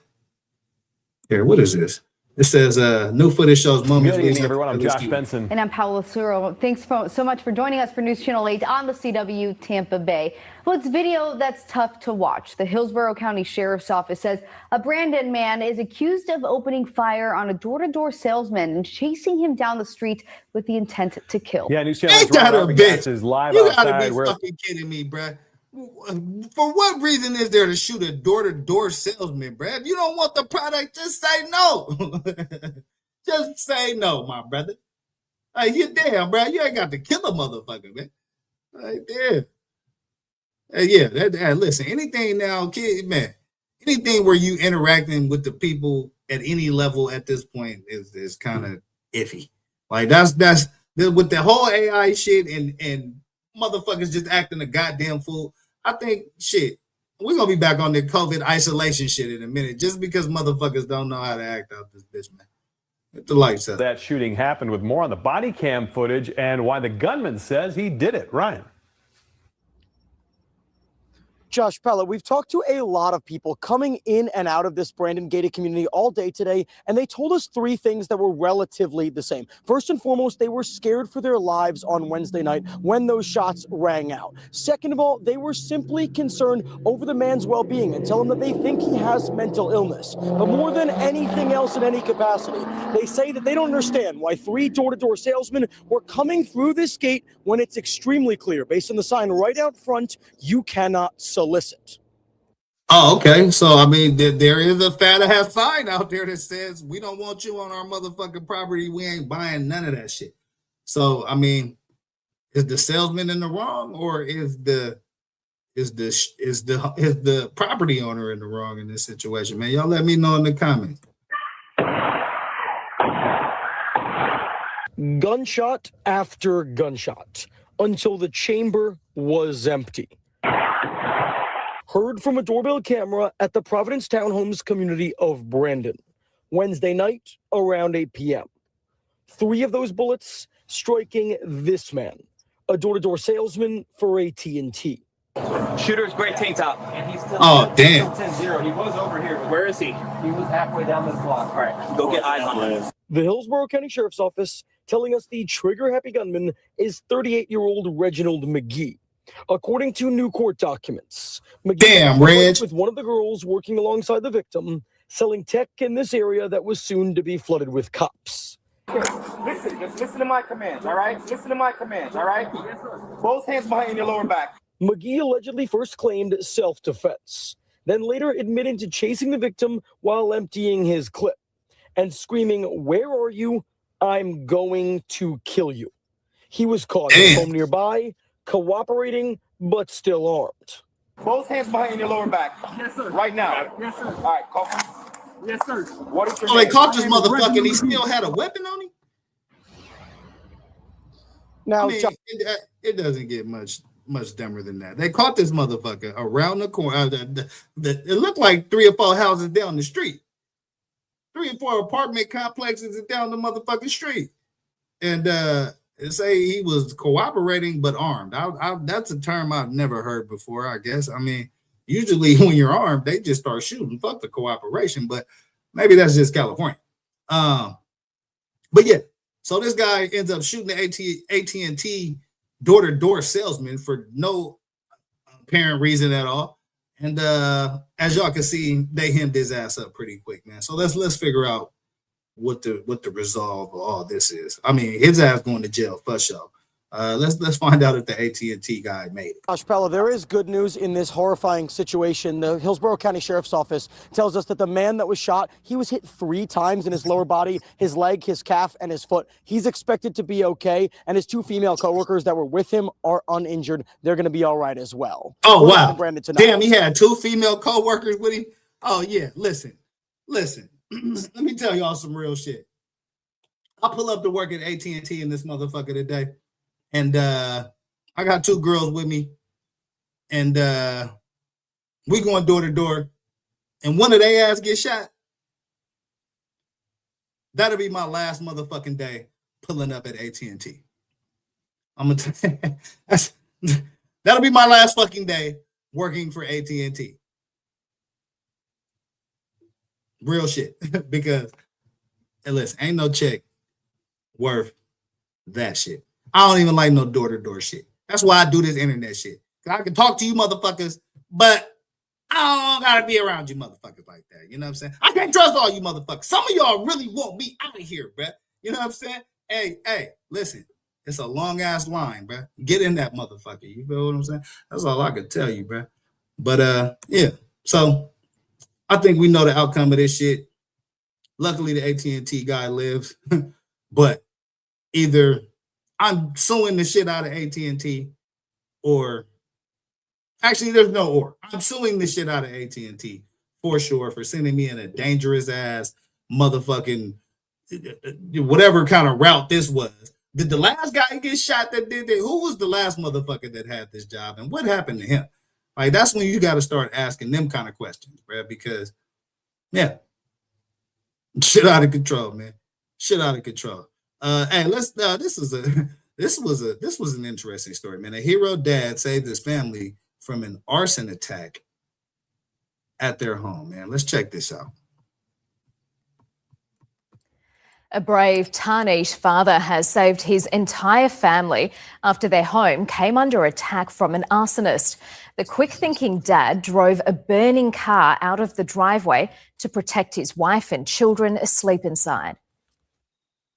Here, what is this? It says new footage shows moments. Good evening, everyone. I'm Josh Benson. And I'm Paola Suro. Thanks so much for joining us for News Channel 8 on the CW Tampa Bay. Well, it's video that's tough to watch. The Hillsborough County Sheriff's Office says a Brandon man is accused of opening fire on a door-to-door salesman and chasing him down the street with the intent to kill. Yeah, News Channel 8 is live you outside. You gotta be fucking kidding me, bruh. For what reason is there to shoot a door-to-door salesman, bruh? If you don't want the product, just say no. Just say no, my brother. Like, you damn, bruh. You ain't got to kill a motherfucker, man. Like, damn. Listen, anything now, kid, man, anything where you interacting with the people at any level at this point is kind of iffy. Like, that's with the whole AI shit and motherfuckers just acting a goddamn fool. I think shit, we're gonna be back on the COVID isolation shit in a minute, just because motherfuckers don't know how to act out this bitch, man. Get the lights up. That shooting happened, with more on the body cam footage and why the gunman says he did it. Ryan. Josh Pella, we've talked to a lot of people coming in and out of this Brandon gated community all day today, and they told us three things that were relatively the same. First and foremost, they were scared for their lives on Wednesday night when those shots rang out. Second of all, they were simply concerned over the man's well-being and tell him that they think he has mental illness. But more than anything else in any capacity, they say that they don't understand why three door-to-door salesmen were coming through this gate when it's extremely clear, based on the sign right out front, you cannot solicit. Oh, okay. So, I mean, there is a fat ass sign out there that says, we don't want you on our motherfucking property. We ain't buying none of that shit. So, I mean, is the salesman in the wrong, or is the property owner in the wrong in this situation, man? Y'all let me know in the comments. Gunshot after gunshot until the chamber was empty. Heard from a doorbell camera at the Providence Townhomes community of Brandon. Wednesday night around 8 p.m. Three of those bullets striking this man, a door-to-door salesman for AT&T. Shooter's gray tank top. And he's still damn. 10-0. He was over here. Where is he? He was halfway down this block. All right, go get eyes on him. The Hillsborough County Sheriff's Office telling us the trigger-happy gunman is 38-year-old Reginald McGee. According to new court documents, McGee was with one of the girls working alongside the victim, selling tech in this area that was soon to be flooded with cops. Listen, just listen to my commands, all right? Listen to my commands, all right? Both hands behind your lower back. McGee allegedly first claimed self-defense, then later admitting to chasing the victim while emptying his clip and screaming, "Where are you? I'm going to kill you." He was caught at a home nearby, cooperating, but still armed. Both hands behind your lower back. Yes, sir. Right now. Yes, sir. All right, call. Yes, sir. What is your they caught this motherfucker and he still had a weapon on him? Now, I mean, it doesn't get much dumber than that. They caught this motherfucker around the corner. It looked like 3 or 4 houses down the street. 3 or 4 apartment complexes down the motherfucking street. And say he was cooperating but armed. That's a term I've never heard before, I guess. I mean, usually when you're armed, they just start shooting. Fuck the cooperation, but maybe that's just California. But yeah, so this guy ends up shooting the AT&T door-to-door salesman for no apparent reason at all. And as y'all can see, they hemmed his ass up pretty quick, man. So let's figure out what the resolve of all this is. I mean, his ass going to jail for sure. Let's find out if the AT&T guy made it. Josh Pella, there is good news in this horrifying situation. The Hillsborough County Sheriff's Office tells us that the man that was shot, he was hit 3 times in his lower body, his leg, his calf, and his foot. He's expected to be okay, and his 2 female coworkers that were with him are uninjured. They're going to be all right as well. Oh, wow. Damn, he had 2 female coworkers with him? Oh, yeah. Listen. Let me tell y'all some real shit. I pull up to work at AT&T in this motherfucker today. And I got 2 girls with me, and we going door to door, and one of their ass get shot. That'll be my last motherfucking day pulling up at AT&T. I'm gonna that'll be my last fucking day working for AT&T. Real shit, because hey, listen, ain't no check worth that shit. I don't even like no door-to-door shit. That's why I do this internet shit. I can talk to you motherfuckers, but I don't gotta be around you motherfuckers like that. You know what I'm saying? I can't trust all you motherfuckers. Some of y'all really want me out of here, bruh. You know what I'm saying? Hey, listen. It's a long-ass line, bruh. Get in that motherfucker. You feel what I'm saying? That's all I could tell you, bruh. But, yeah. So, I think we know the outcome of this shit. Luckily, the AT&T guy lives. But either I'm suing the shit out of AT&T, or actually there's no or. I'm suing the shit out of AT&T for sure for sending me in a dangerous ass motherfucking whatever kind of route this was. Did the last guy get shot that did that? Who was the last motherfucker that had this job, and what happened to him? Like, that's when you got to start asking them kind of questions, bro, because yeah, shit out of control, man. Shit out of control. Hey, let's. This was an interesting story, man. A hero dad saved his family from an arson attack at their home, man. Let's check this out. A brave Tarnish father has saved his entire family after their home came under attack from an arsonist. The quick-thinking dad drove a burning car out of the driveway to protect his wife and children asleep inside.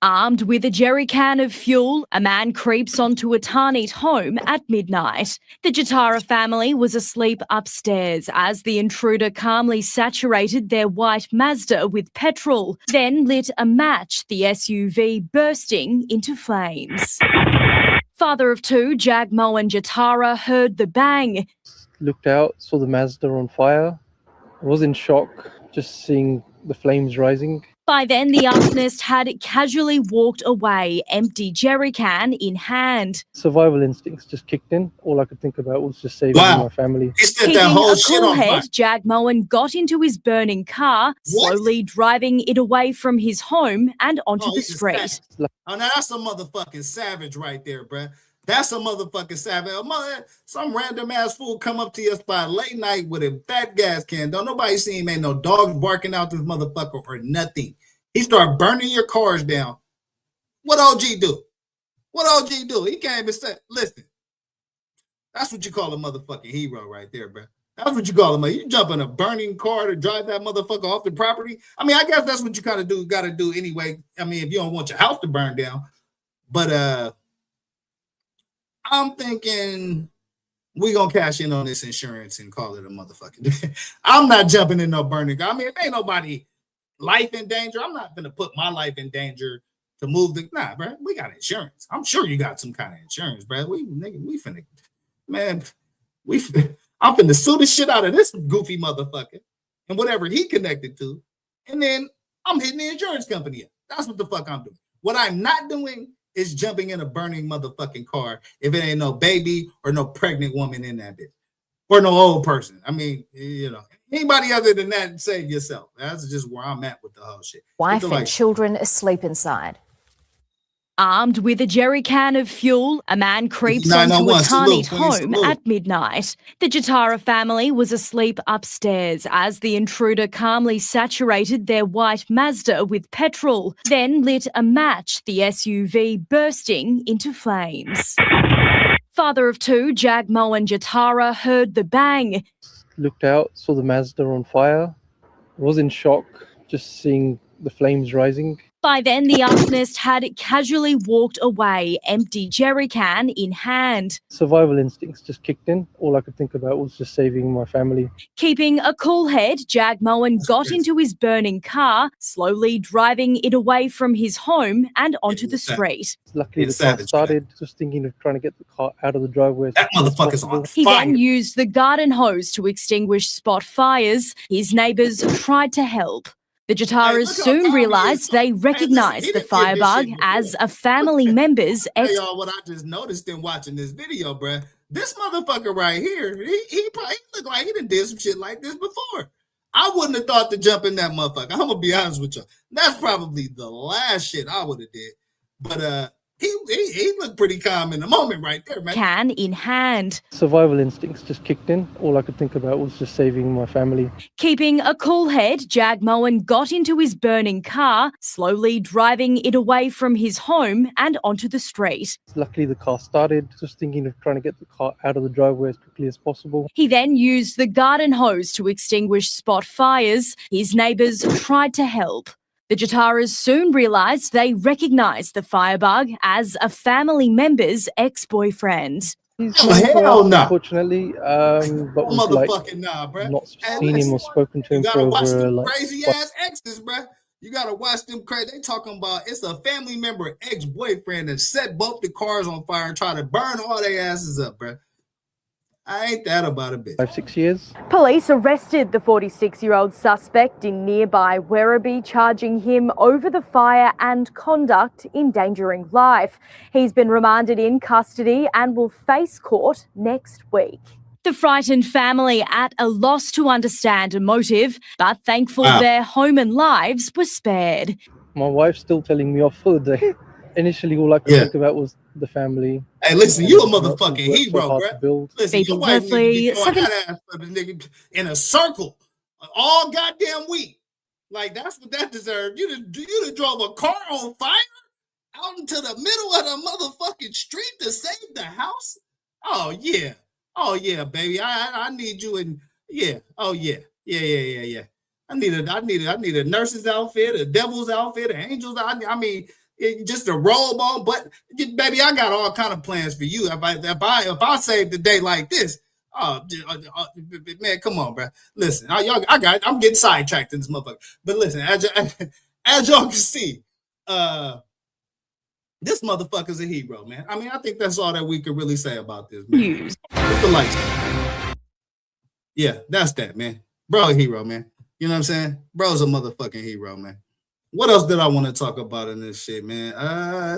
Armed with a jerry can of fuel, a man creeps onto a Tarnit home at midnight. The Jatara family was asleep upstairs as the intruder calmly saturated their white Mazda with petrol, then lit a match, the SUV bursting into flames. Father of 2, Jagmohan Jatara, heard the bang. Looked out, saw the Mazda on fire. I was in shock just seeing the flames rising. By then, the arsonist had casually walked away, empty jerry can in hand. Survival instincts just kicked in. All I could think about was just saving my family. Keeping a cool head, Jagmohan got into his burning car, slowly driving it away from his home and onto the street. Oh, now that's a motherfucking savage right there, bruh. That's a motherfucking savage. Some random ass fool come up to your spot late night with a fat gas can. Don't nobody see him, ain't no dogs barking out this motherfucker or nothing. He start burning your cars down. What OG do? What OG do? He can't even say, listen. That's what you call a motherfucking hero right there, bro. That's what you call him. You jump in a burning car to drive that motherfucker off the property. I mean, I guess that's what you kind of do. Got to do anyway. I mean, if you don't want your house to burn down, but I'm thinking we gonna cash in on this insurance and call it a motherfucking day. I'm not jumping in no burning car. I mean, if ain't nobody life in danger, I'm not gonna put my life in danger to move the bro. We got insurance. I'm sure you got some kind of insurance, bro. I'm finna sue the shit out of this goofy motherfucker and whatever he connected to, and then I'm hitting the insurance company up. That's what the fuck I'm doing. What I'm not doing is jumping in a burning motherfucking car if it ain't no baby or no pregnant woman in that bitch or no old person. I mean, you know, anybody other than that, save yourself. That's just where I'm at with the whole shit. Wife and children asleep inside. Armed with a jerry can of fuel, a man creeps onto a Tarnit home at midnight. The Jatara family was asleep upstairs as the intruder calmly saturated their white Mazda with petrol, then lit a match, the SUV bursting into flames. Father of 2, Jagmohan Jatara, heard the bang. Looked out, saw the Mazda on fire. I was in shock just seeing the flames rising. By then, the arsonist had casually walked away, empty jerry can in hand. Survival instincts just kicked in. All I could think about was just saving my family. Keeping a cool head, Jag Moen got into his burning car, slowly driving it away from his home and onto the street. Luckily, the car started. Just thinking of trying to get the car out of the driveway. That motherfucker's on He fire. then used the garden hose to extinguish spot fires. His neighbours tried to help. The Jataras soon realised they recognised the firebug as a family member's Hey, y'all, what I just noticed in watching this video, bruh, this motherfucker right here, he probably look like he done did some shit like this before. I wouldn't have thought to jump in that motherfucker. I'm gonna be honest with you. That's probably the last shit I would have did. But he looked pretty calm in the moment right there, man. Can in hand. Survival instincts just kicked in. All I could think about was just saving my family. Keeping a cool head, Jag Moen got into his burning car, slowly driving it away from his home and onto the street. Luckily, the car started. Just thinking of trying to get the car out of the driveway as quickly as possible. He then used the garden hose to extinguish spot fires. His neighbours tried to help. The Jataras soon realised they recognised the firebug as a family member's ex-boyfriend. He's hell no. Unfortunately, but was like not seen him or spoken to him for watch over them like. crazy ass exes, bruh. You gotta watch them crazy. They talking about it's a family member ex-boyfriend that set both the cars on fire and try to burn all their asses up, bruh. I ain't that about a bitch. 5-6 years. Police arrested the 46-year-old suspect in nearby Werribee, charging him over the fire and conduct endangering life. He's been remanded in custody and will face court next week. The frightened family at a loss to understand a motive, but thankful their home and lives were spared. My wife's still telling me off for the day. Initially, all I could think about was the family. Hey, listen, you a motherfucking hero, bro. Listen, your wife Leslie, need to be throwing that ass for the nigga in a circle all goddamn week. Like, that's what that deserved. You done drove a car on fire out into the middle of the motherfucking street to save the house? Oh, yeah. Oh, yeah, baby. I need you in, yeah. Oh, yeah. Yeah. I need a nurse's outfit, a devil's outfit, an angel's outfit. I mean, just a robe on, but baby, I got all kind of plans for you. If I save the day like this, man, come on, bro. Listen, I'm getting sidetracked in this motherfucker. But listen, as y'all can see, this motherfucker's a hero, man. I mean, I think that's all that we could really say about this, man. Put the lights on. Yeah, that's that, man. Bro, a hero, man. You know what I'm saying? Bro's a motherfucking hero, man. What else did I want to talk about in this shit, man?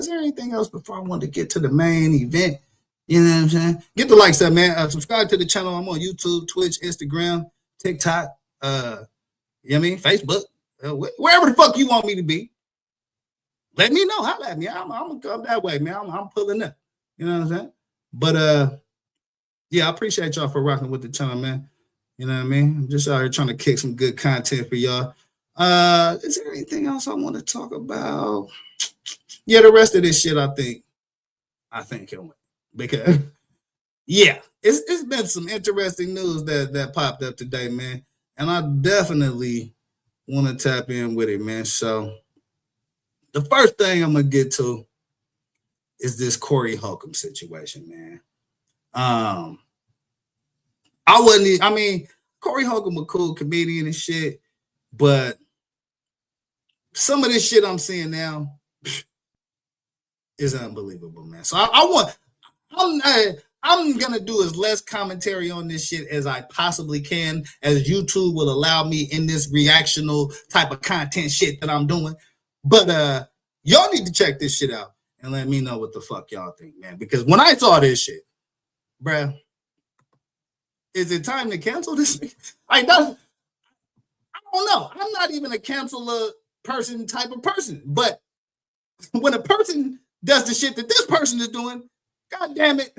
Is there anything else before I want to get to the main event? You know what I'm saying? Get the likes up, man. Subscribe to the channel. I'm on YouTube, Twitch, Instagram, TikTok, you know what I mean? Facebook, wherever the fuck you want me to be. Let me know. Holla at me. I'm gonna come that way, man. I'm pulling up. You know what I'm saying? But yeah, I appreciate y'all for rocking with the channel, man. You know what I mean? I'm just out here trying to kick some good content for y'all. Is there anything else I want to talk about? Yeah, the rest of this shit, I think it went because yeah, it's been some interesting news that popped up today, man, and I definitely want to tap in with it, man. So the first thing I'm gonna get to is this Cory Holcob situation, man. Cory Holcob a cool comedian and shit, but some of this shit I'm seeing now is unbelievable, man. So I'm gonna do as less commentary on this shit as I possibly can, as YouTube will allow me in this reactional type of content shit that I'm doing. But y'all need to check this shit out and let me know what the fuck y'all think, man. Because when I saw this shit, bruh, is it time to cancel this? I don't know. I'm not even a canceler person type of person, but when a person does the shit that this person is doing, god damn it,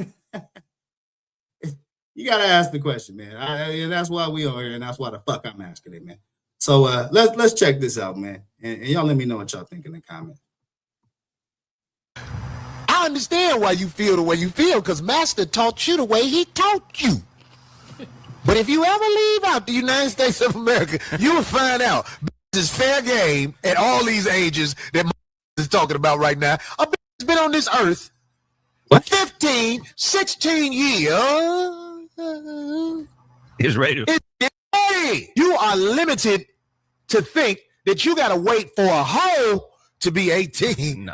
you gotta ask the question, man. And that's why we are here, and that's why the fuck I'm asking it, man. So let's check this out, man, and y'all let me know what y'all think in the comments. I understand why you feel the way you feel, because Master taught you the way he taught you. But if you ever leave out the United States of America, you will find out. is fair game at all these ages that is talking about right now. A bitch has been on this earth for 15, 16 years. It's ready. You are limited to think that you got to wait for a hoe to be 18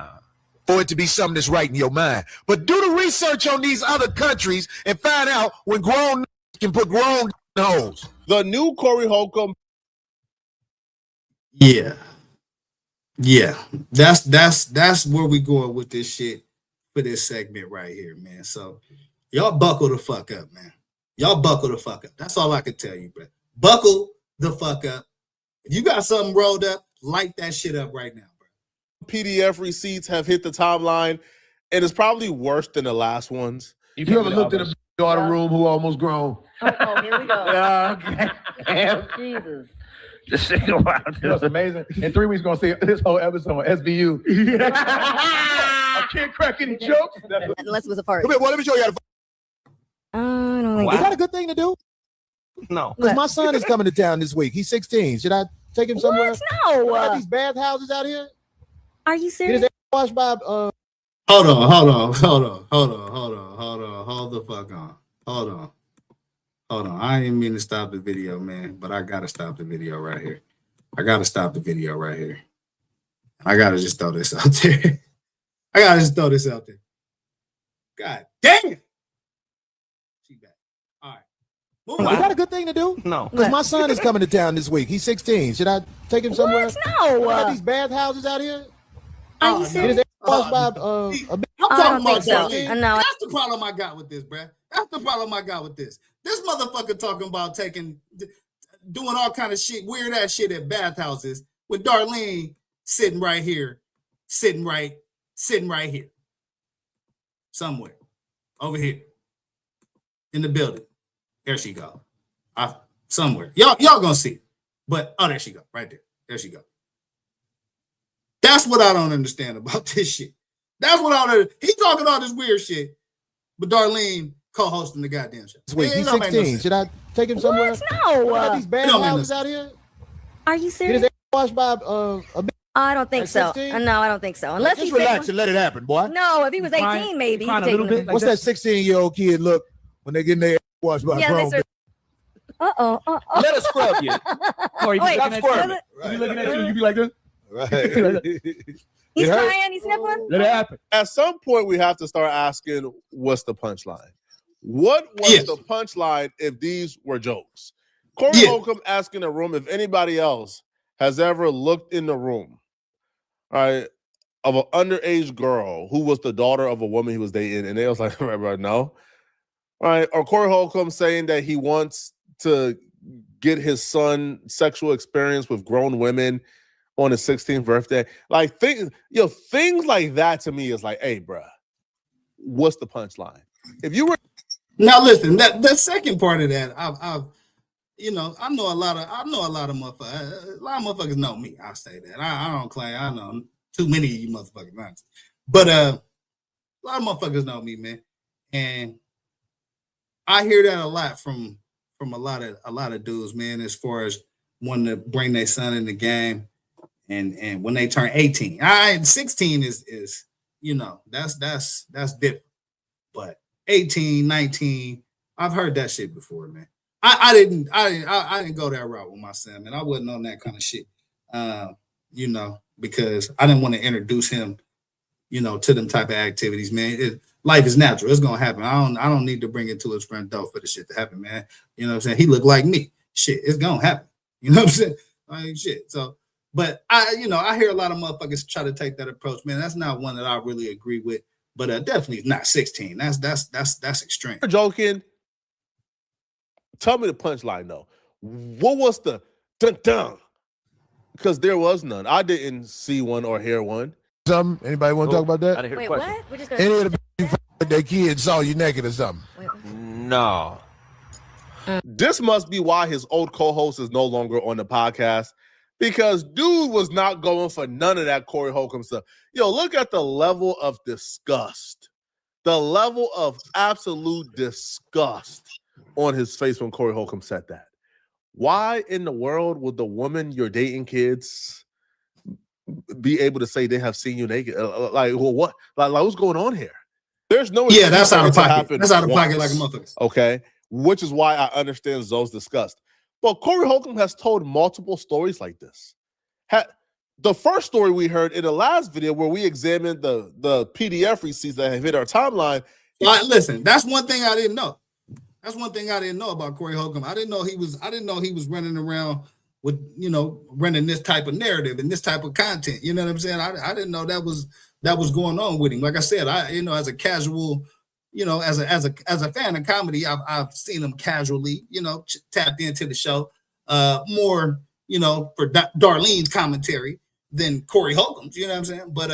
for it to be something that's right in your mind. But do the research on these other countries and find out when grown can put grown hoes. The new Cory Holcob. Yeah. That's where we going with this shit for this segment right here, man. So y'all buckle the fuck up, man. Y'all buckle the fuck up. That's all I can tell you, bro. Buckle the fuck up. If you got something rolled up, light that shit up right now, bro. PDF receipts have hit the timeline, and it's probably worse than the last ones. You ever looked at a daughter room who almost grown? Oh, here we go. Yeah, okay. Jesus. Just single out. That's amazing. In 3 weeks, we're going to see this whole episode on SVU. I can't crack any jokes. Unless it was a party. Come here, let me show you how to. I don't think Is that a good thing to do? No. Because my son is coming to town this week. He's 16. Should I take him somewhere? No. Got these bathhouses out here? Are you Get serious? his ass washed by Hold on. Hold the fuck on. Hold on. I didn't mean to stop the video, man, but I gotta stop the video right here. I gotta just throw this out there. God damn it. She back. All right. Is that a good thing to do? No. Because my son is coming to town this week. He's 16. Should I take him somewhere? No. Got these bathhouses out here? Are you Get serious? his ass washed by I'm I talking don't think about so. Darlene. No. That's the problem I got with this, bruh. That's the problem I got with this. This motherfucker talking about doing all kind of shit, weird ass shit at bathhouses with Darlene sitting right here, sitting right here, somewhere over here in the building. There she go. Somewhere. Y'all gonna see it. But there she go, right there. There she go. That's what I don't understand about this shit. That's what he talking all this weird shit, but Darlene co-hosting the goddamn show. This week. He's 16. Should I take him somewhere? No. Got these bathhouses out here? Are you Get serious? his ass washed by a I don't think At so. 16? No, I don't think so. Unless just he's relax and let it happen, boy. No, if he was 18, maybe. Crying a little bit. What's that 16-year-old kid look when they get their ass washed by a grown bitch? Let us scrub you. Or you stop squirming. You looking at you be like this. He's crying, he's sniffling. Let it happen. At some point, we have to start asking, what's the punchline? What was the punchline if these were jokes? Cory Holcob asking the room if anybody else has ever looked in the room, right, of an underage girl who was the daughter of a woman he was dating, and they was like, right, no. Right? Or Cory Holcob saying that he wants to get his son sexual experience with grown women on his 16th birthday. Like things like that to me is like, hey, bruh, what's the punchline? If you were now listen, that second part of that, I know a lot of motherfuckers. A lot of motherfuckers know me. I say that. I don't claim I know too many of you motherfuckers, honestly. But a lot of motherfuckers know me, man, and I hear that a lot from a lot of dudes, man, as far as wanting to bring their son in the game, and when they turn 18, 16 is that's different, but 18, 19, I've heard that shit before, man. I didn't go that route with my son, man. I wasn't on that kind of shit, because I didn't want to introduce him, to them type of activities, man. Life is natural. It's gonna happen. I don't need to bring it to his front door for the shit to happen, man. You know what I'm saying? He looked like me. Shit, it's gonna happen. You know what I'm saying? Like shit. So, but I hear a lot of motherfuckers try to take that approach, man. That's not one that I really agree with. But definitely not 16. That's extreme. You're joking. Tell me the punchline though. What was the dun-dun? Because there was none. I didn't see one or hear one. Something? Anybody want to talk about that? I didn't hear Wait, the question. what? Any of their kids saw you naked or something? No. This must be why his old co-host is no longer on the podcast, because dude was not going for none of that Cory Holcob stuff. Yo, look at the level of disgust, the level of absolute disgust on his face when Cory Holcob said that. why in the world would the woman you're dating kids be able to say they have seen you naked? Like, well, what? Like, what's going on here? There's no. Yeah, that's out of pocket. That's out of pocket like a motherfucker. Okay, which is why I understand Zoe's disgust. But Cory Holcob has told multiple stories like this. The first story we heard in the last video where we examined the PDF receipts that have hit our timeline. Listen, that's one thing I didn't know. That's one thing I didn't know about Cory Holcob. I didn't know he was running around with, running this type of narrative and this type of content. You know what I'm saying? I didn't know that was going on with him. Like I said, as a casual, as a fan of comedy, I've seen him casually, tapped into the show more, for Darlene's commentary than Cory Holcomb's. You know what I'm saying? But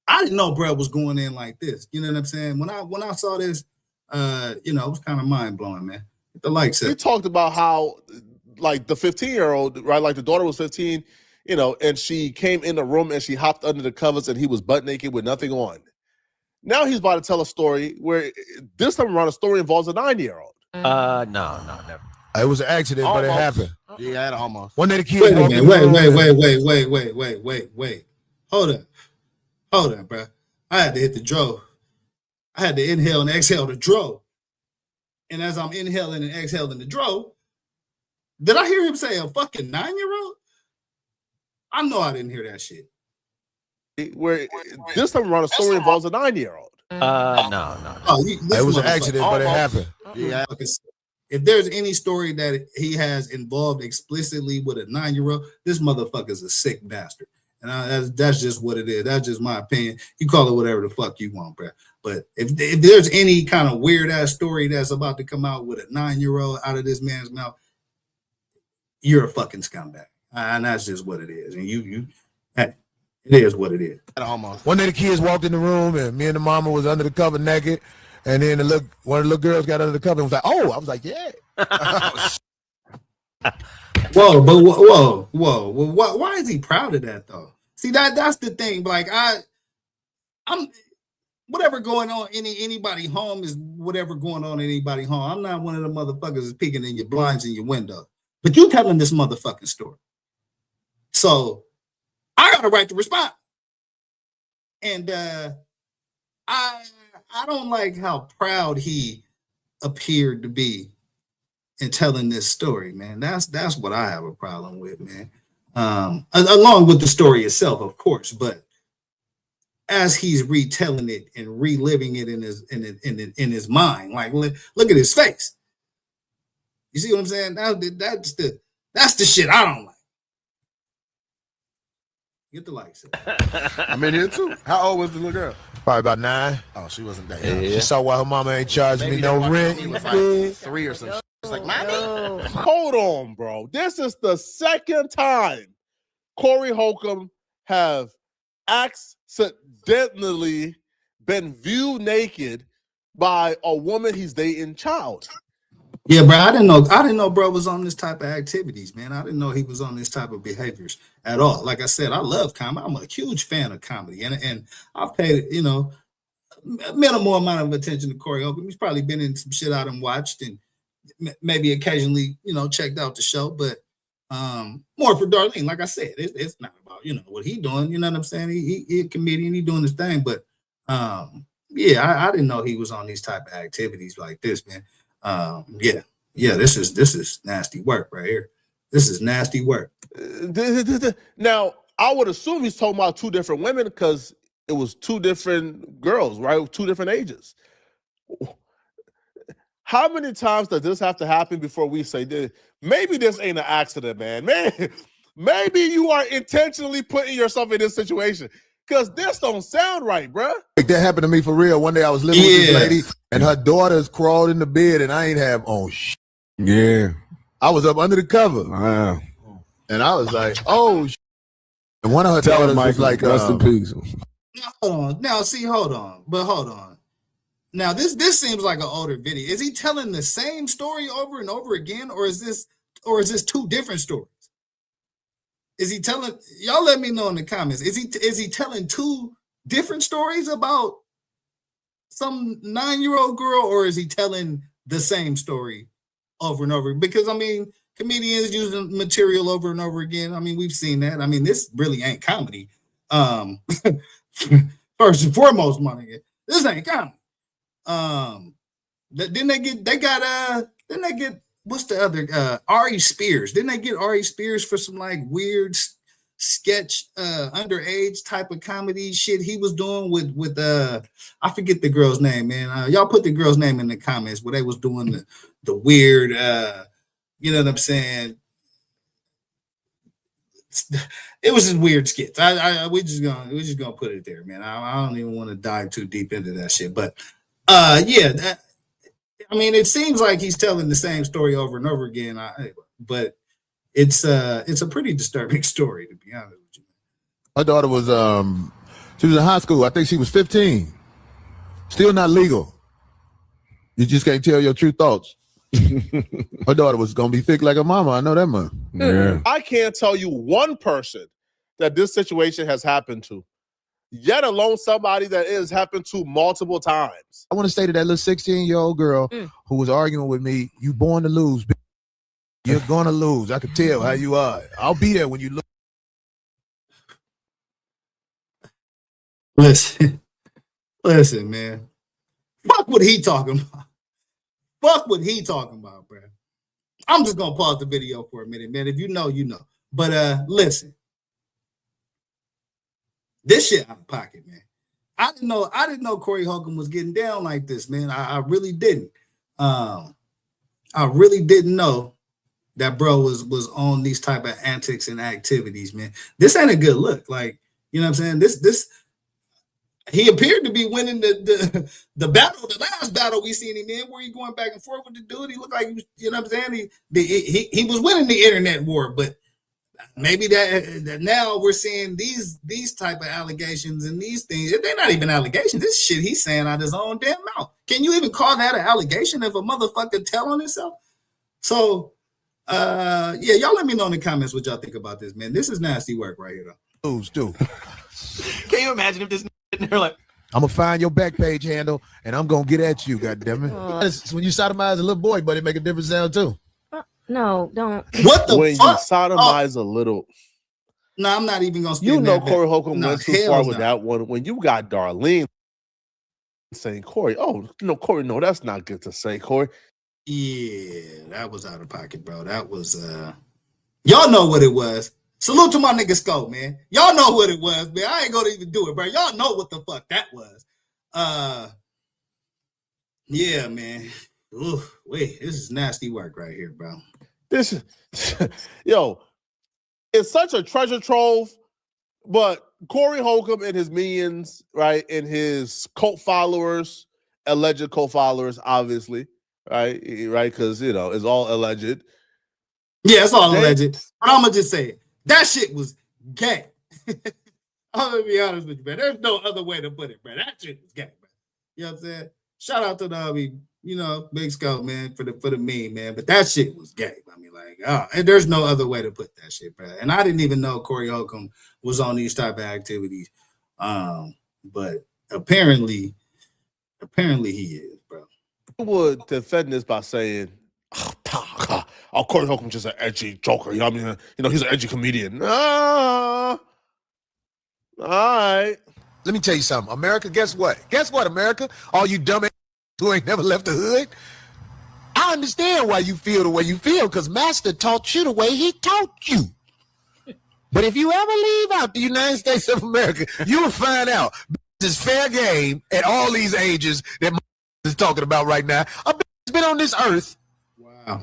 I didn't know bro was going in like this. You know what I'm saying? When I saw this, it was kind of mind blowing, man. The likes we talked about how like the 15-year-old, right? Like the daughter was 15, and she came in the room and she hopped under the covers and he was butt naked with nothing on. Now he's about to tell a story where this time around the story involves a 9-year-old. No, never. It was an accident, but it happened. Yeah, almost. One day the kids. Wait. Hold on, bro. I had to hit the draw. I had to inhale and exhale the draw. And as I'm inhaling and exhaling the draw, did I hear him say a fucking 9-year-old? I know I didn't hear that shit. Where this time around the story involves a 9-year-old. No. It was an accident, but it happened. Yeah. If there's any story that he has involved explicitly with a 9-year-old, this motherfucker's a sick bastard. And that's just what it is. That's just my opinion. You call it whatever the fuck you want, bro. But if there's any kind of weird ass story that's about to come out with a 9-year-old out of this man's mouth, you're a fucking scumbag. And that's just what it is. And it is what it is. One day the kids walked in the room and me and the mama was under the cover naked. And then one of the little girls got under the cover and was like, oh, I was like, yeah. Whoa. Why is he proud of that though? See, that's the thing. Like I'm whatever going on anybody home is whatever going on in anybody home. I'm not one of the motherfuckers that's peeking in your blinds in your window. But you telling this motherfucking story. So I got a right to respond. And I don't like how proud he appeared to be in telling this story, man. That's what I have a problem with, man. Along with the story itself, of course, but as he's retelling it and reliving it in his mind, like look at his face. You see what I'm saying? That's the shit I don't like. Get the likes. I'm in here too. How old was the little girl? Probably about 9. Oh, she wasn't that young. She saw why her mama ain't charging me no rent. She was like 3 or something. She's like, mommy. Hold on, bro. This is the second time Cory Holcob have accidentally been viewed naked by a woman he's dating child. Yeah, bro. I didn't know bro was on this type of activities, man. I didn't know he was on this type of behaviors at all. Like I said, I love comedy. I'm a huge fan of comedy. And I've paid, minimal amount of attention to Cory Holcob. He's probably been in some shit I done watched and maybe occasionally, checked out the show, but more for Darlene. Like I said, it's not about, what he doing. You know what I'm saying? He a comedian, he doing his thing. But yeah, I didn't know he was on these type of activities like this, man. This is nasty work right here. This is nasty work. Now, I would assume he's talking about 2 different women because it was 2 different girls, right? 2 different ages. How many times does this have to happen before we say, maybe this ain't an accident, man? Maybe you are intentionally putting yourself in this situation. Because this don't sound right, bro. Like that happened to me for real. One day I was living with this lady and her daughters crawled in the bed and I ain't have on shit. Yeah. I was up under the cover. Wow. And I was like, oh shit. And one of her daughters was like, rest in peace. Hold on. Now, see, hold on. Now, this seems like an older video. Is he telling the same story over and over again? Or is this 2 different stories? Is he telling y'all? Let me know in the comments. Is he telling 2 different stories about some 9-year-old girl, or is he telling the same story over and over? Because I mean, comedians using material over and over again. I mean, we've seen that. I mean, this really ain't comedy. First and foremost, money. This ain't comedy. Didn't they get what's the other Ari Spears? Didn't they get Ari Spears for some like weird sketch underage type of comedy shit he was doing with I forget the girl's name, man. Y'all put the girl's name in the comments where they was doing the weird you know what I'm saying? It was just weird skits. We just gonna put it there, man. I don't even want to dive too deep into that shit, but yeah, I mean, it seems like he's telling the same story over and over again. But it's a pretty disturbing story, to be honest with you. My daughter was she was in high school. I think she was 15. Still not legal. You just can't tell your true thoughts. Her daughter was gonna be thick like her mama. I know that much. Yeah. I can't tell you one person that this situation has happened to, yet alone somebody that it has happened to multiple times. I want to say to that little 16-year-old girl who was arguing with me, you born to lose. You're gonna lose. I can tell how you are. I'll be there when you lose. Listen, man. Fuck what he talking about. Fuck what he talking about, bro. I'm just gonna pause the video for a minute, man. If you know, you know. But listen. This shit out of pocket, man. I didn't know Cory Holcob was getting down like this, man. I really didn't. I really didn't know that bro was on these type of antics and activities, man. This ain't a good look. Like, you know what I'm saying? This he appeared to be winning the battle, the last battle we seen him in, where he going back and forth with the dude. He looked like he was, you know what I'm saying? He was winning the internet war, but maybe that now we're seeing these type of allegations and these things. They're not even allegations. This shit he's saying out his own damn mouth. Can you even call that an allegation if a motherfucker tell on himself? So yeah, y'all let me know in the comments what y'all think about this, man. This is nasty work right here, though. Lose too. Can you imagine if this they're like, I'm gonna find your back page handle and I'm gonna get at you, goddammit. When you sodomize a little boy, but it make a different sound too. No, don't. What the when fuck? You sodomize a little. No, I'm not even gonna. You know, Cory Holcob went too far with that one. When you got Darlene saying, Cory, oh no, Cory, no, that's not good to say, Cory. Yeah, that was out of pocket, bro. That was y'all know what it was. Salute to my nigga Scope, man. Y'all know what it was, man. I ain't gonna even do it, bro. Y'all know what the fuck that was. Yeah, man. Ooh, wait, this is nasty work right here, bro. This is yo, it's such a treasure trove, but Cory Holcob and his minions, right, and his cult followers, alleged cult followers, obviously, right, because you know it's all alleged. Yeah, it's all alleged. But I'm gonna just say it. That shit was gay. I'm gonna be honest with you, man. There's no other way to put it, bro. That shit was gay, bro. You know what I'm saying? Shout out to the you know, Big Scope, man, for the meme, man. But that shit was gay. I mean, like, and there's no other way to put that shit, bro. And I didn't even know Cory Holcob was on these type of activities. But apparently he is, bro. I would defend this by saying, oh, Cory Holcob's just an edgy joker. You know what I mean? You know, he's an edgy comedian. All right. Let me tell you something. America, guess what? Guess what, America? All you dumb who ain't never left the hood. I understand why you feel the way you feel, because Master taught you the way he taught you. But if you ever leave out the United States of America, you will find out this is fair game at all these ages that is talking about right now. A bitch has been on this earth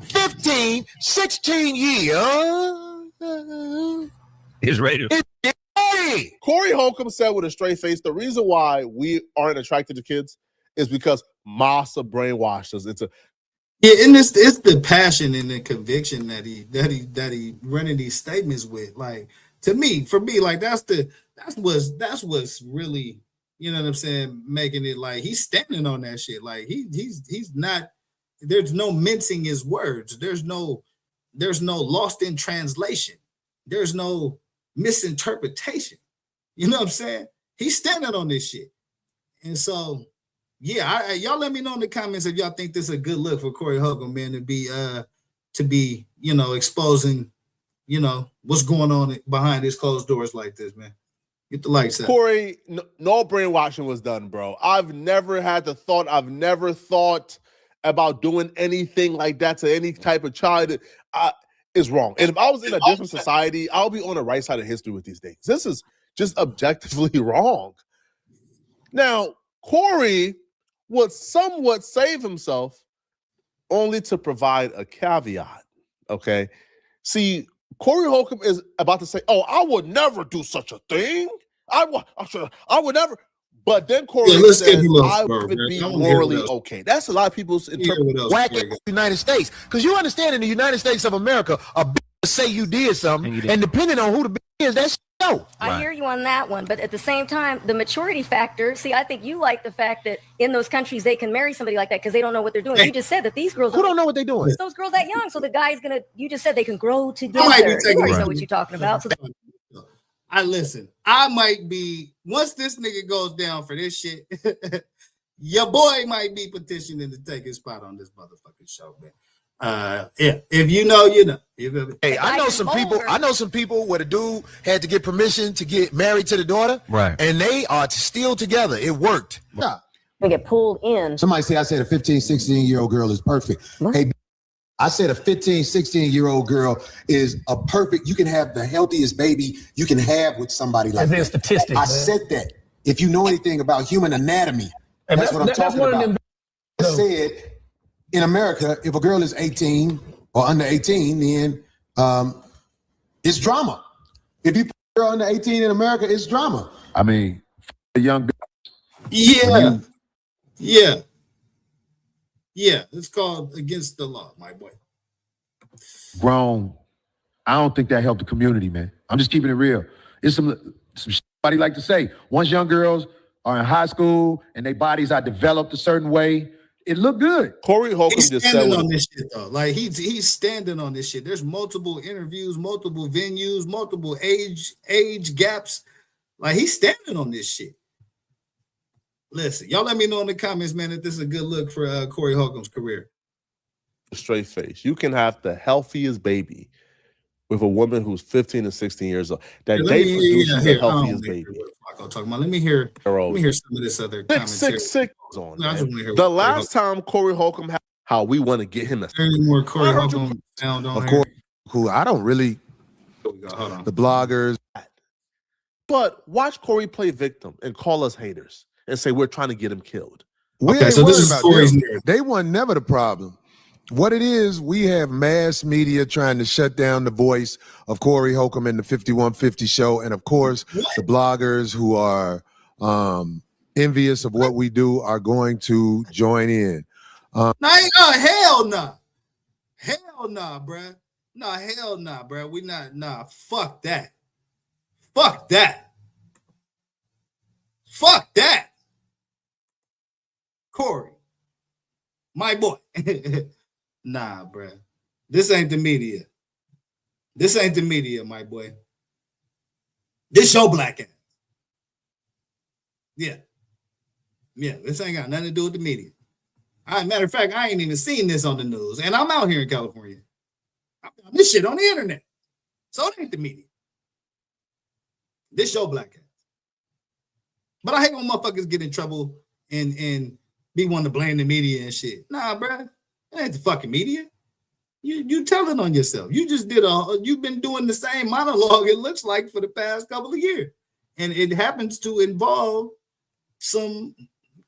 15, 16 years. He's ready. Cory Holcob said with a straight face, the reason why we aren't attracted to kids is because Massa brainwashed us. And it's the passion and the conviction that he running these statements with. Like, for me, like that's what's really, you know what I'm saying, making it like he's standing on that shit. Like he's not. There's no mincing his words. There's no lost in translation. There's no misinterpretation. You know what I'm saying? He's standing on this shit. And so, yeah, y'all let me know in the comments if y'all think this is a good look for Cory Holcob, man, to be exposing, what's going on behind these closed doors like this, man. Get the lights out. Cory, no brainwashing was done, bro. I've never thought about doing anything like that to any type of child. Is wrong. And if I was in a different society, I'll be on the right side of history with these things. This is just objectively wrong. Now, Cory would somewhat save himself only to provide a caveat, okay? See, Cory Holcob is about to say, oh, I would never do such a thing. I would never. But then Cory says, I would be morally okay. That's a lot of people's interpretation. Whack in the United States. Because you understand in the United States of America, a bitch say you did something, and depending on who the bitch is, that's no. I hear you on that one, but at the same time, the maturity factor, see, I think you like the fact that in those countries they can marry somebody like that because they don't know what they're doing. You just said that these girls don't know what they're doing. Those girls that young, so the guy's gonna, you just said they can grow together. You already know what you're talking about. So I might be, once this nigga goes down for this shit, your boy might be petitioning to take his spot on this motherfucking show, man. Yeah, if you know, you know. Hey, I know some people. I know some people where the dude had to get permission to get married to the daughter, right? And they are still together. It worked. Yeah. They get pulled in. Somebody say I said a 15, 16-year-old girl is perfect. What? Hey, I said a 15, 16-year-old girl is a perfect. You can have the healthiest baby you can have with somebody like that. Statistics. I said that. If you know anything about human anatomy, that's what I'm talking about. I said, in America, if a girl is 18 or under 18, then it's drama. If you put a girl under 18 in America, it's drama. I mean, a young girl. Yeah. Yeah, it's called against the law, my boy. Grown. I don't think that helped the community, man. I'm just keeping it real. It's some shit somebody like to say. Once young girls are in high school and their bodies are developed a certain way, it look good. Cory Holcob he's just standing said on this shit though. Like he's standing on this shit. There's multiple interviews, multiple venues, multiple age gaps. Like he's standing on this shit. Listen, y'all let me know in the comments, man, if this is a good look for Cory Holcob's career. Straight face. You can have the healthiest baby with a woman who's 15 and 16 years old. That they produce the healthiest baby. Let me hear some of this other commentary. On, the last time Cory Holcob had how we want to get him more Cory Holcob sound on here. Cool. I don't really the bloggers. But watch Cory play victim and call us haters and say we're trying to get him killed. Okay, so this is Cory's narrative. They were never the problem. What it is, we have mass media trying to shut down the voice of Cory Holcob in the 5150 show. And of course, the bloggers who are envious of what we do are going to join in. Hell no. Hell nah, bruh. No, hell nah, bruh. We not, fuck that. Fuck that. Fuck that. Cory, my boy. Nah, bruh. This ain't the media. This ain't the media, my boy. This your black ass. Yeah. Yeah, this ain't got nothing to do with the media. Matter of fact, I ain't even seen this on the news. And I'm out here in California. I found this shit on the internet. So it ain't the media. This your black ass. But I hate when motherfuckers get in trouble and be wanting to blame the media and shit. Nah, bruh. It ain't the fucking media. You telling on yourself. You just you've been doing the same monologue, it looks like, for the past couple of years. And it happens to involve some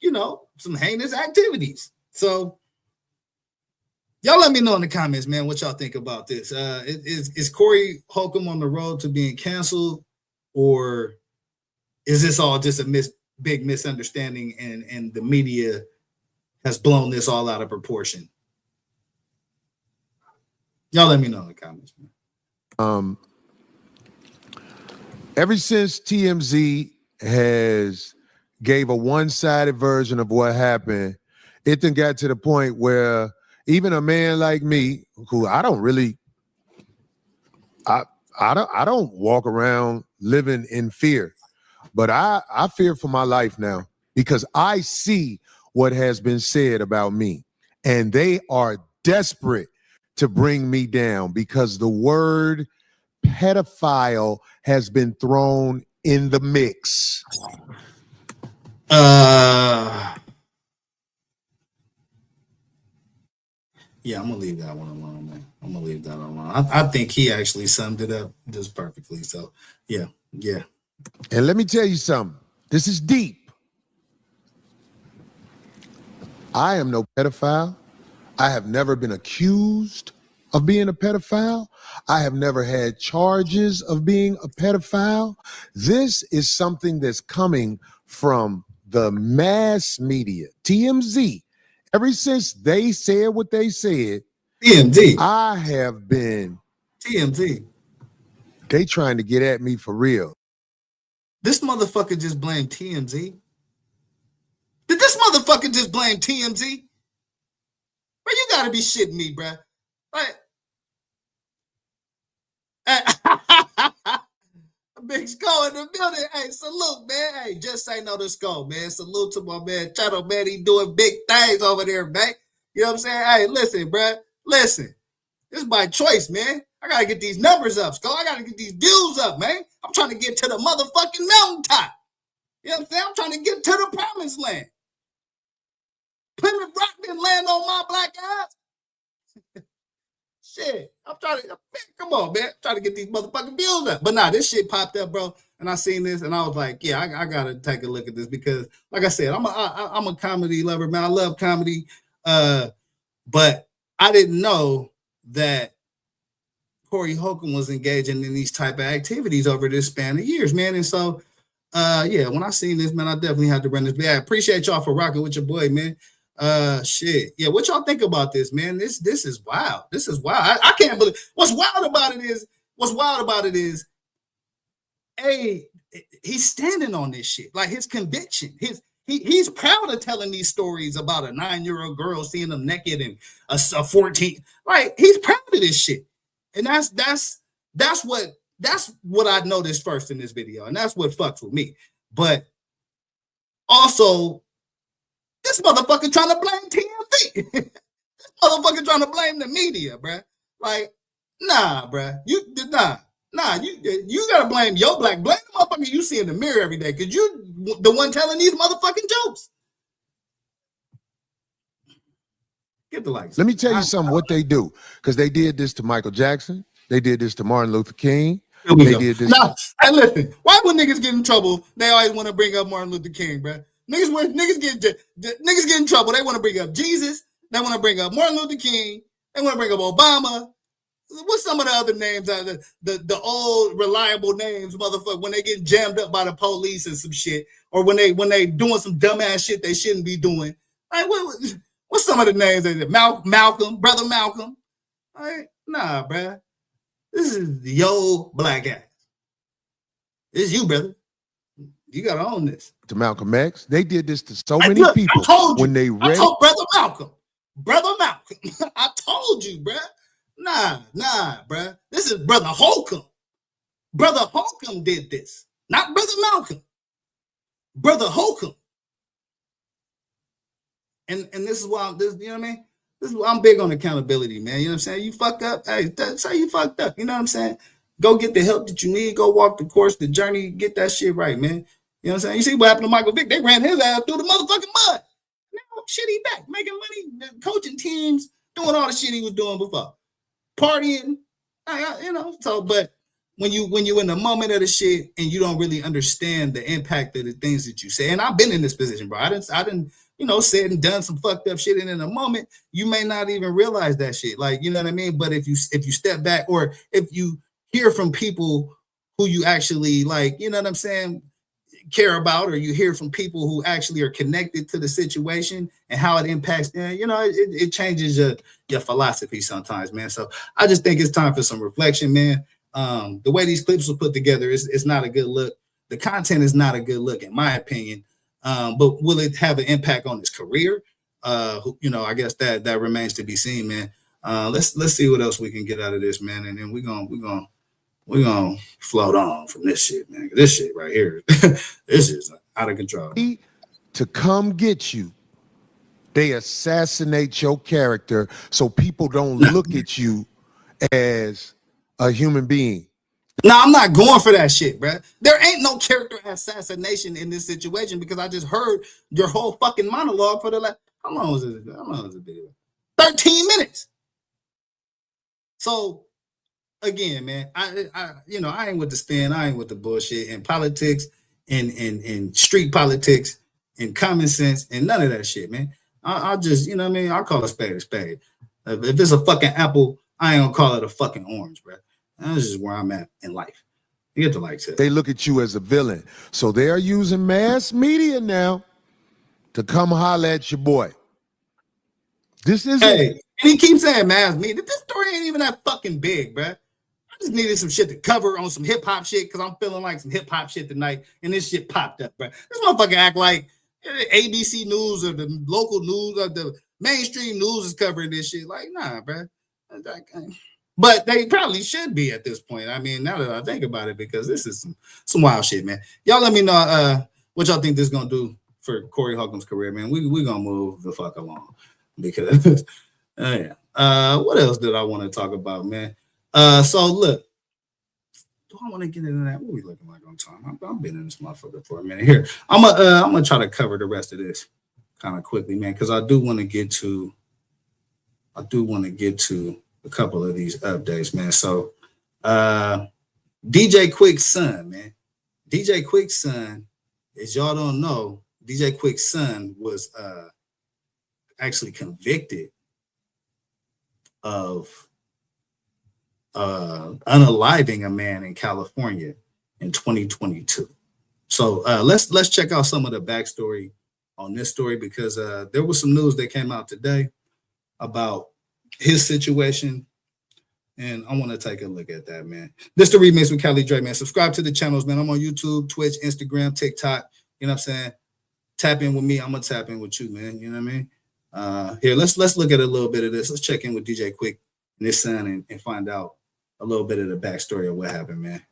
heinous activities. So y'all let me know in the comments, man, what y'all think about this. Is Cory Holcob on the road to being canceled, or is this all just a big misunderstanding and the media has blown this all out of proportion? Y'all let me know in the comments, man. Ever since TMZ has gave a one-sided version of what happened, it then got to the point where even a man like me, who I don't walk around living in fear, but I fear for my life now because I see what has been said about me, and they are desperate to bring me down because the word pedophile has been thrown in the mix. Yeah, I'm gonna leave that one alone, man. I'm gonna leave that alone. I think he actually summed it up just perfectly. So yeah. And let me tell you something. This is deep. I am no pedophile. I have never been accused of being a pedophile. I have never had charges of being a pedophile. This is something that's coming from the mass media, TMZ. Ever since they said what they said, TMZ. I have been TMZ. They trying to get at me for real. This motherfucker just blamed TMZ. Did this motherfucker just blame TMZ? Bro, you gotta be shitting me, bro. Like, Big Skull in the building. Hey, salute, man. Hey, just say no to Skull, man. Salute to my man Channel, man. He doing big things over there, man. You know what I'm saying? Hey, listen, bro. Listen. This is my choice, man. I gotta get these numbers up, Skull. I gotta get these views up, man. I'm trying to get to the motherfucking mountaintop. You know what I'm saying? I'm trying to get to the promised land. Plymouth Rock didn't land on my black ass. Shit. I'm trying to, man, come on, man. I'm trying to get these motherfucking views up. But nah, this shit popped up, bro. And I seen this and I was like, yeah, I gotta take a look at this because, like I said, I'm a comedy lover, man. I love comedy. But I didn't know that Cory Holcob was engaging in these type of activities over this span of years, man. And so, yeah, when I seen this, man, I definitely had to run this. But I appreciate y'all for rocking with your boy, man. Shit. Yeah, what y'all think about this, man? This is wild. This is wild. I can't believe what's wild about it is, hey, he's standing on this shit. Like his conviction, he's proud of telling these stories about a 9-year-old girl seeing him naked and a 14. Like he's proud of this shit. And that's what I noticed first in this video. And that's what fucks with me. But also, this motherfucker trying to blame TMZ. This motherfucker trying to blame the media, bruh. Like, nah, bruh. You gotta blame your blame the motherfucker you see in the mirror every day, because you the one telling these motherfucking jokes. Get the likes. Let me tell you something what they do, because they did this to Michael Jackson. They did this to Martin Luther King. They did this. Now, hey, listen, why when niggas get in trouble, they always want to bring up Martin Luther King, bruh? Niggas get in trouble. They want to bring up Jesus. They want to bring up Martin Luther King. They want to bring up Obama. What's some of the other names? The old reliable names, motherfucker. When they get jammed up by the police and some shit, or when they doing some dumbass shit they shouldn't be doing. Like what's some of the names? Malcolm, brother Malcolm. All right, nah, bruh. This is your black ass. This is you, brother. You gotta own this. To Malcolm X, they did this to so many people. I told you, when they read. I told brother Malcolm. I told you, bruh. Nah, bruh. This is brother Holcomb. Brother Holcomb did this, not brother Malcolm. Brother Holcomb. And this is why you know what I mean? This is why I'm big on accountability, man. You know what I'm saying? You fucked up. Hey, say you fucked up. You know what I'm saying? Go get the help that you need. Go walk the course, the journey. Get that shit right, man. You know what I'm saying? You see what happened to Michael Vick? They ran his ass through the motherfucking mud. Now, shit, he back making money, coaching teams, doing all the shit he was doing before, partying. You know. So, but when you in the moment of the shit and you don't really understand the impact of the things that you say, and I've been in this position, bro. I didn't. You know, said and done some fucked up shit, and in a moment, you may not even realize that shit. Like, you know what I mean? But if you step back, or if you hear from people who you actually like, you know what I'm saying, care about, or you hear from people who actually are connected to the situation and how it impacts, you know, it changes your philosophy sometimes, man. So I just think it's time for some reflection, man. The way these clips were put together, it's not a good look. The content is not a good look, in my opinion. But will it have an impact on his career? You know, I guess that remains to be seen, man. Let's see what else we can get out of this, man. And then we're gonna float on from this shit, man. This shit right here, this is out of control. To come get you They assassinate your character so people don't look at you as a human being. No, I'm not going for that shit, bro. There ain't no character assassination in this situation because I just heard your whole fucking monologue for the last. How long was this? How long was the video? 13 minutes. So again, man, I ain't with the spin, I ain't with the bullshit and politics and street politics and common sense and none of that shit, man. I just, you know what I mean? I'll call a spade a spade. If it's a fucking apple, I ain't gonna call it a fucking orange, bro. That's just where I'm at in life. You get the likes of it. They look at you as a villain. So they are using mass media now to come holler at your boy. This is and he keeps saying mass media. This story ain't even that fucking big, bro. I just needed some shit to cover on some hip hop shit because I'm feeling like some hip hop shit tonight, and this shit popped up, bro. This motherfucker act like ABC News or the local news or the mainstream news is covering this shit. Like, nah, bro. But they probably should be at this point. I mean, now that I think about it, because this is some wild shit, man. Y'all let me know what y'all think this is gonna do for Cory Holcob's career, man. We gonna move the fuck along because yeah. What else did I want to talk about, man? So look, do I want to get into that? What we looking like on time? I've been in this motherfucker for a minute here. I'm gonna try to cover the rest of this kind of quickly, man, because I do want to get to a couple of these updates, man. So DJ Quik'S son, man. DJ Quik'S son, as y'all don't know, DJ Quik'S son was actually convicted of unaliving a man in California in 2022. So let's check out some of the backstory on this story, because there was some news that came out today about his situation, and I want to take a look at that, man. This the remix with Cali Dre, man. Subscribe to the channels, man. I'm on YouTube, Twitch, Instagram, TikTok. You know what I'm saying? Tap in with me. I'm gonna tap in with you, man. You know what I mean? Here, let's look at a little bit of this. Let's check in with DJ Quik and his son and find out a little bit of the backstory of what happened, man.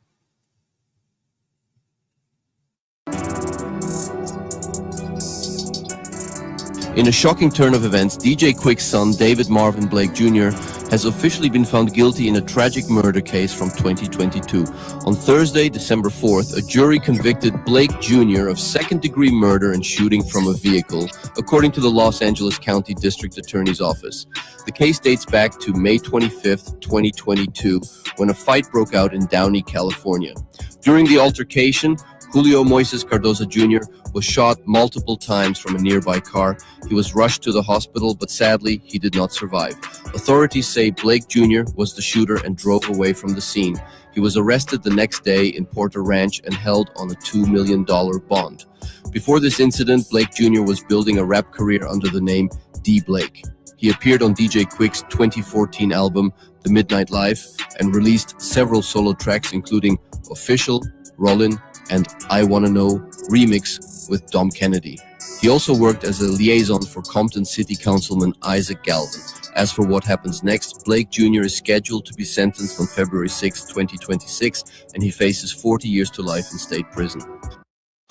In a shocking turn of events, DJ Quik's son, David Marvin Blake Jr., has officially been found guilty in a tragic murder case from 2022. On Thursday, December 4th, a jury convicted Blake Jr. of second-degree murder and shooting from a vehicle, according to the Los Angeles County District Attorney's Office. The case dates back to May 25th, 2022, when a fight broke out in Downey, California. During the altercation, Julio Moises Cardoza Jr. was shot multiple times from a nearby car. He was rushed to the hospital, but sadly, he did not survive. Authorities say Blake Jr. was the shooter and drove away from the scene. He was arrested the next day in Porter Ranch and held on a $2 million bond. Before this incident, Blake Jr. was building a rap career under the name D. Blake. He appeared on DJ Quik's 2014 album, The Midnight Life, and released several solo tracks, including Official, Rollin', and I Wanna Know remix with Dom Kennedy. He also worked as a liaison for Compton City Councilman Isaac Galvin. As for what happens next, Blake Jr. is scheduled to be sentenced on February 6, 2026, and he faces 40 years to life in state prison.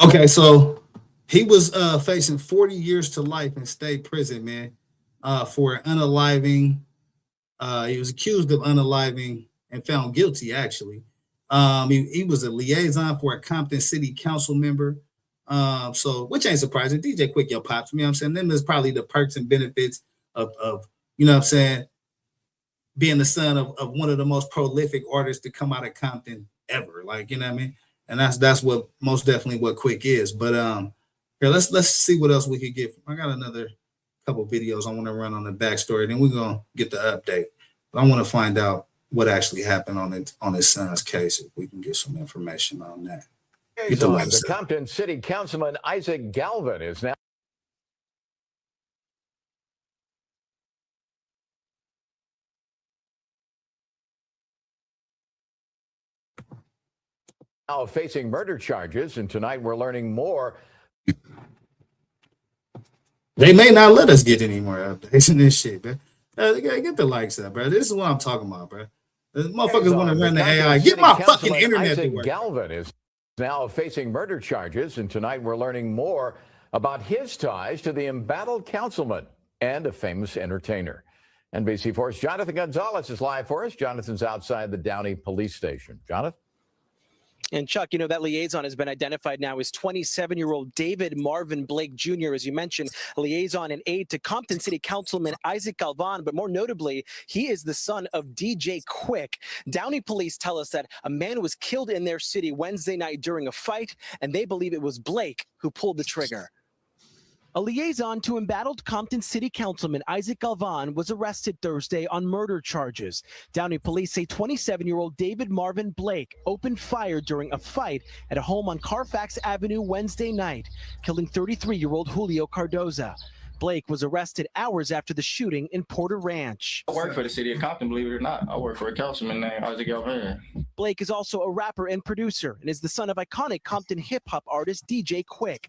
Okay, so he was facing 40 years to life in state prison, man, for unaliving. He was accused of unaliving and found guilty, actually. He was a liaison for a Compton City Council member. So which ain't surprising. DJ Quik, your pops, you know what I'm saying? Then there's probably the perks and benefits of you know what I'm saying, being the son of one of the most prolific artists to come out of Compton ever. Like, you know what I mean? And that's what most definitely what Quik is. But here, let's see what else we could get. I got another couple videos I want to run on the backstory, then we're gonna get the update. But I want to find out what actually happened on his son's case, if we can get some information on that. The Compton City Councilman Isaac Galvin is now facing murder charges, and tonight we're learning more. They may not let us get any more updates in this shit, man. Get the likes up, bro. This is what I'm talking about, bro. The motherfuckers want to run the AI. Get my fucking internet to work. Galvin is now facing murder charges, and tonight we're learning more about his ties to the embattled councilman. and a famous entertainer. NBC4's Jonathan Gonzalez is live for us. Jonathan's outside the Downey Police Station. Jonathan? And Chuck, you know, that liaison has been identified now as 27-year-old David Marvin Blake Jr., as you mentioned, a liaison and aide to Compton City Councilman Isaac Galvan. But more notably, he is the son of DJ Quik. Downey police tell us that a man was killed in their city Wednesday night during a fight, and they believe it was Blake who pulled the trigger. A liaison to embattled Compton City Councilman Isaac Galvan was arrested Thursday on murder charges. Downey police say 27-year-old David Marvin Blake opened fire during a fight at a home on Carfax Avenue Wednesday night, killing 33-year-old Julio Cardoza. Blake was arrested hours after the shooting in Porter Ranch. I work for the city of Compton, believe it or not. I work for a councilman named Isaac Galvan. Blake is also a rapper and producer and is the son of iconic Compton hip-hop artist DJ Quik.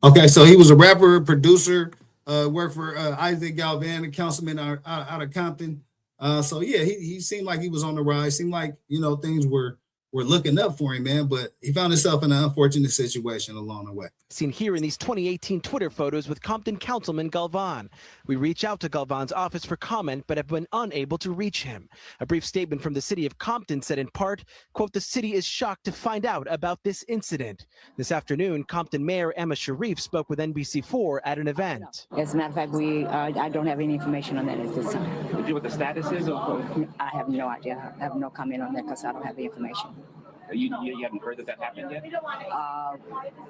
Okay, so he was a rapper, producer, worked for Isaac Galvan, a councilman out of Compton. So yeah, he seemed like he was on the rise. Seemed like, you know, things were looking up for him, man, but he found himself in an unfortunate situation along the way. Seen here in these 2018 Twitter photos with Compton Councilman Galvan. We reach out to Galvan's office for comment, but have been unable to reach him. A brief statement from the city of Compton said in part, quote, "The city is shocked to find out about this incident." This afternoon, Compton Mayor Emma Sharif spoke with NBC4 at an event. As a matter of fact, I don't have any information on that at this time. Would you what the status is? I have no idea. I have no comment on that because I don't have the information. You haven't heard that happened yet?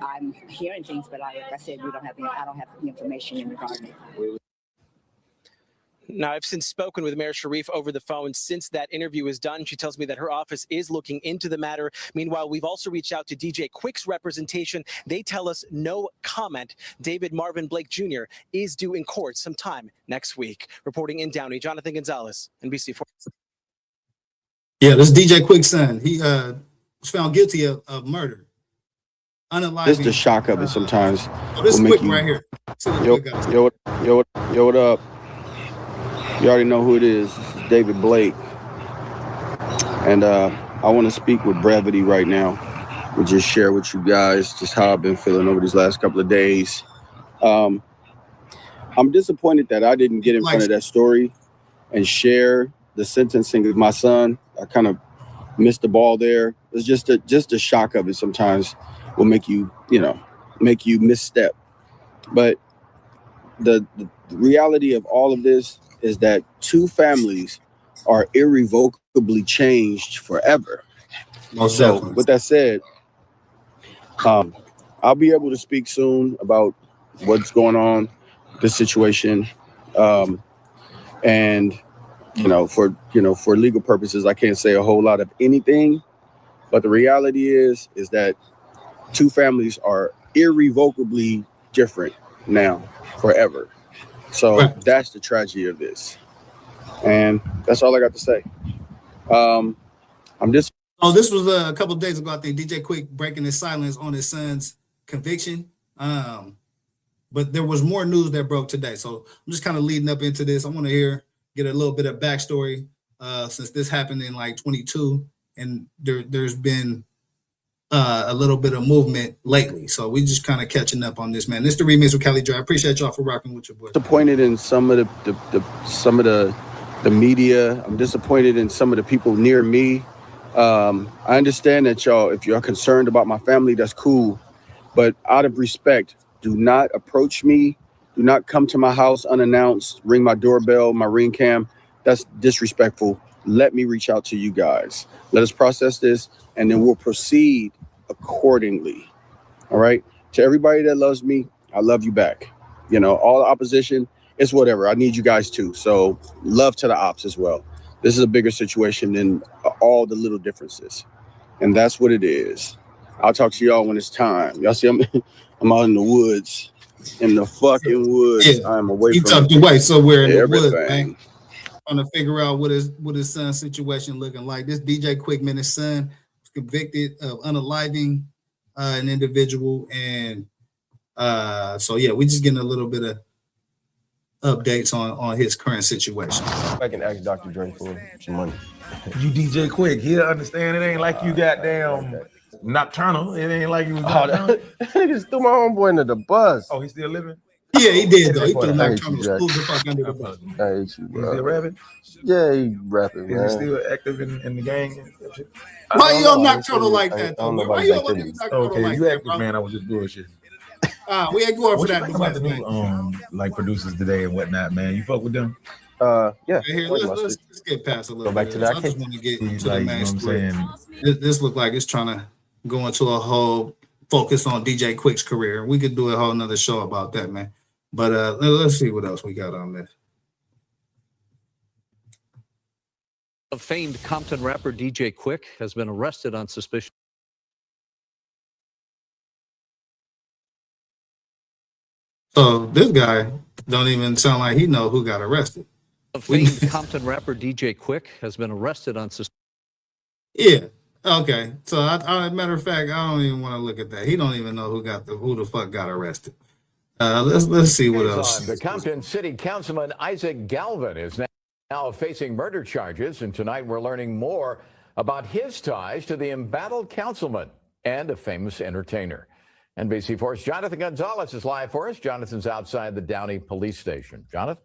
I'm hearing things, but like I said, I don't have the information in regard to it. Now, I've since spoken with Mayor Sharif over the phone since that interview is done. She tells me that her office is looking into the matter. Meanwhile, we've also reached out to DJ Quik's representation. They tell us no comment. David Marvin Blake Jr. is due in court sometime next week. Reporting in Downey, Jonathan Gonzalez, NBC4. Yeah, this DJ Quik's son. He was found guilty of murder. This is the shock of it sometimes. This is Quik right here. Yo, what up? You already know who it is. This is David Blake. And I want to speak with brevity right now. We'll just share with you guys just how I've been feeling over these last couple of days. I'm disappointed that I didn't get in front of that story and share the sentencing of my son. I kind of missed the ball there. It's just a shock of it sometimes will make you misstep. But the reality of all of this is that two families are irrevocably changed forever. So with that said, I'll be able to speak soon about what's going on, the situation, and for legal purposes, I can't say a whole lot of anything. But the reality is that two families are irrevocably different now, forever. So that's the tragedy of this. And that's all I got to say. This was a couple of days ago, I think, DJ Quik breaking his silence on his son's conviction. But there was more news that broke today. So I'm just kind of leading up into this. I want to get a little bit of backstory since this happened in like 22. And there's been a little bit of movement lately. So we just kind of catching up on this, man. This is the remix with Cali Dre. I appreciate y'all for rocking with your boy. Disappointed in some of the media. I'm disappointed in some of the people near me. I understand that if y'all concerned about my family, that's cool. But out of respect, do not approach me. Do not come to my house unannounced, ring my doorbell, my Ring cam. That's disrespectful. Let me reach out to you guys. Let us process this, and then we'll proceed accordingly. All right? To everybody that loves me, I love you back. All the opposition, it's whatever. I need you guys too. So love to the ops as well. This is a bigger situation than all the little differences. And that's what it is. I'll talk to y'all when it's time. Y'all see, I'm out in the woods. In the fucking woods. Yeah. I'm away from tucked away somewhere in the woods, man. Trying to figure out what his son's situation looking like. This DJ Quik, man, his son was convicted of unaliving an individual. And so yeah, we just getting a little bit of updates on his current situation. I can ask Dr. Dre for some money. You DJ Quik, he'll understand. It ain't like you goddamn nocturnal. It ain't like you was nocturnal. He just threw my homeboy into the bus. Oh, he's still living? Yeah, he did though. He threw Nocturnal smooth the fuck under the bus. Hey, you still rapping? Yeah, he rapping, man. Is he still active in the gang? Why you on Nocturnal like that though? Why you on Nocturnal okay, like you that, active, bro? man. I was just bullshitting. We ain't going for What you that. think about the new like producers today and whatnot, man? You fuck with them? Yeah. Here, let's get past a little Go back bit. to that. I just want to get to the like, main you know what story. I'm This look like it's trying to go into a whole focus on DJ Quik's career. We could do a whole nother show about that, man. But let's see what else we got on this. A famed Compton rapper DJ Quik has been arrested on suspicion. So this guy don't even sound like he know who got arrested. A famed Compton rapper DJ Quik has been arrested on suspicion. Yeah. Okay. So matter of fact, I don't even want to look at that. He don't even know who the fuck got arrested. Let's see what else. The Compton City Councilman Isaac Galvin is now facing murder charges, and tonight we're learning more about his ties to the embattled councilman and a famous entertainer. NBC4's Jonathan Gonzalez is live for us. Jonathan's outside the Downey police station. Jonathan?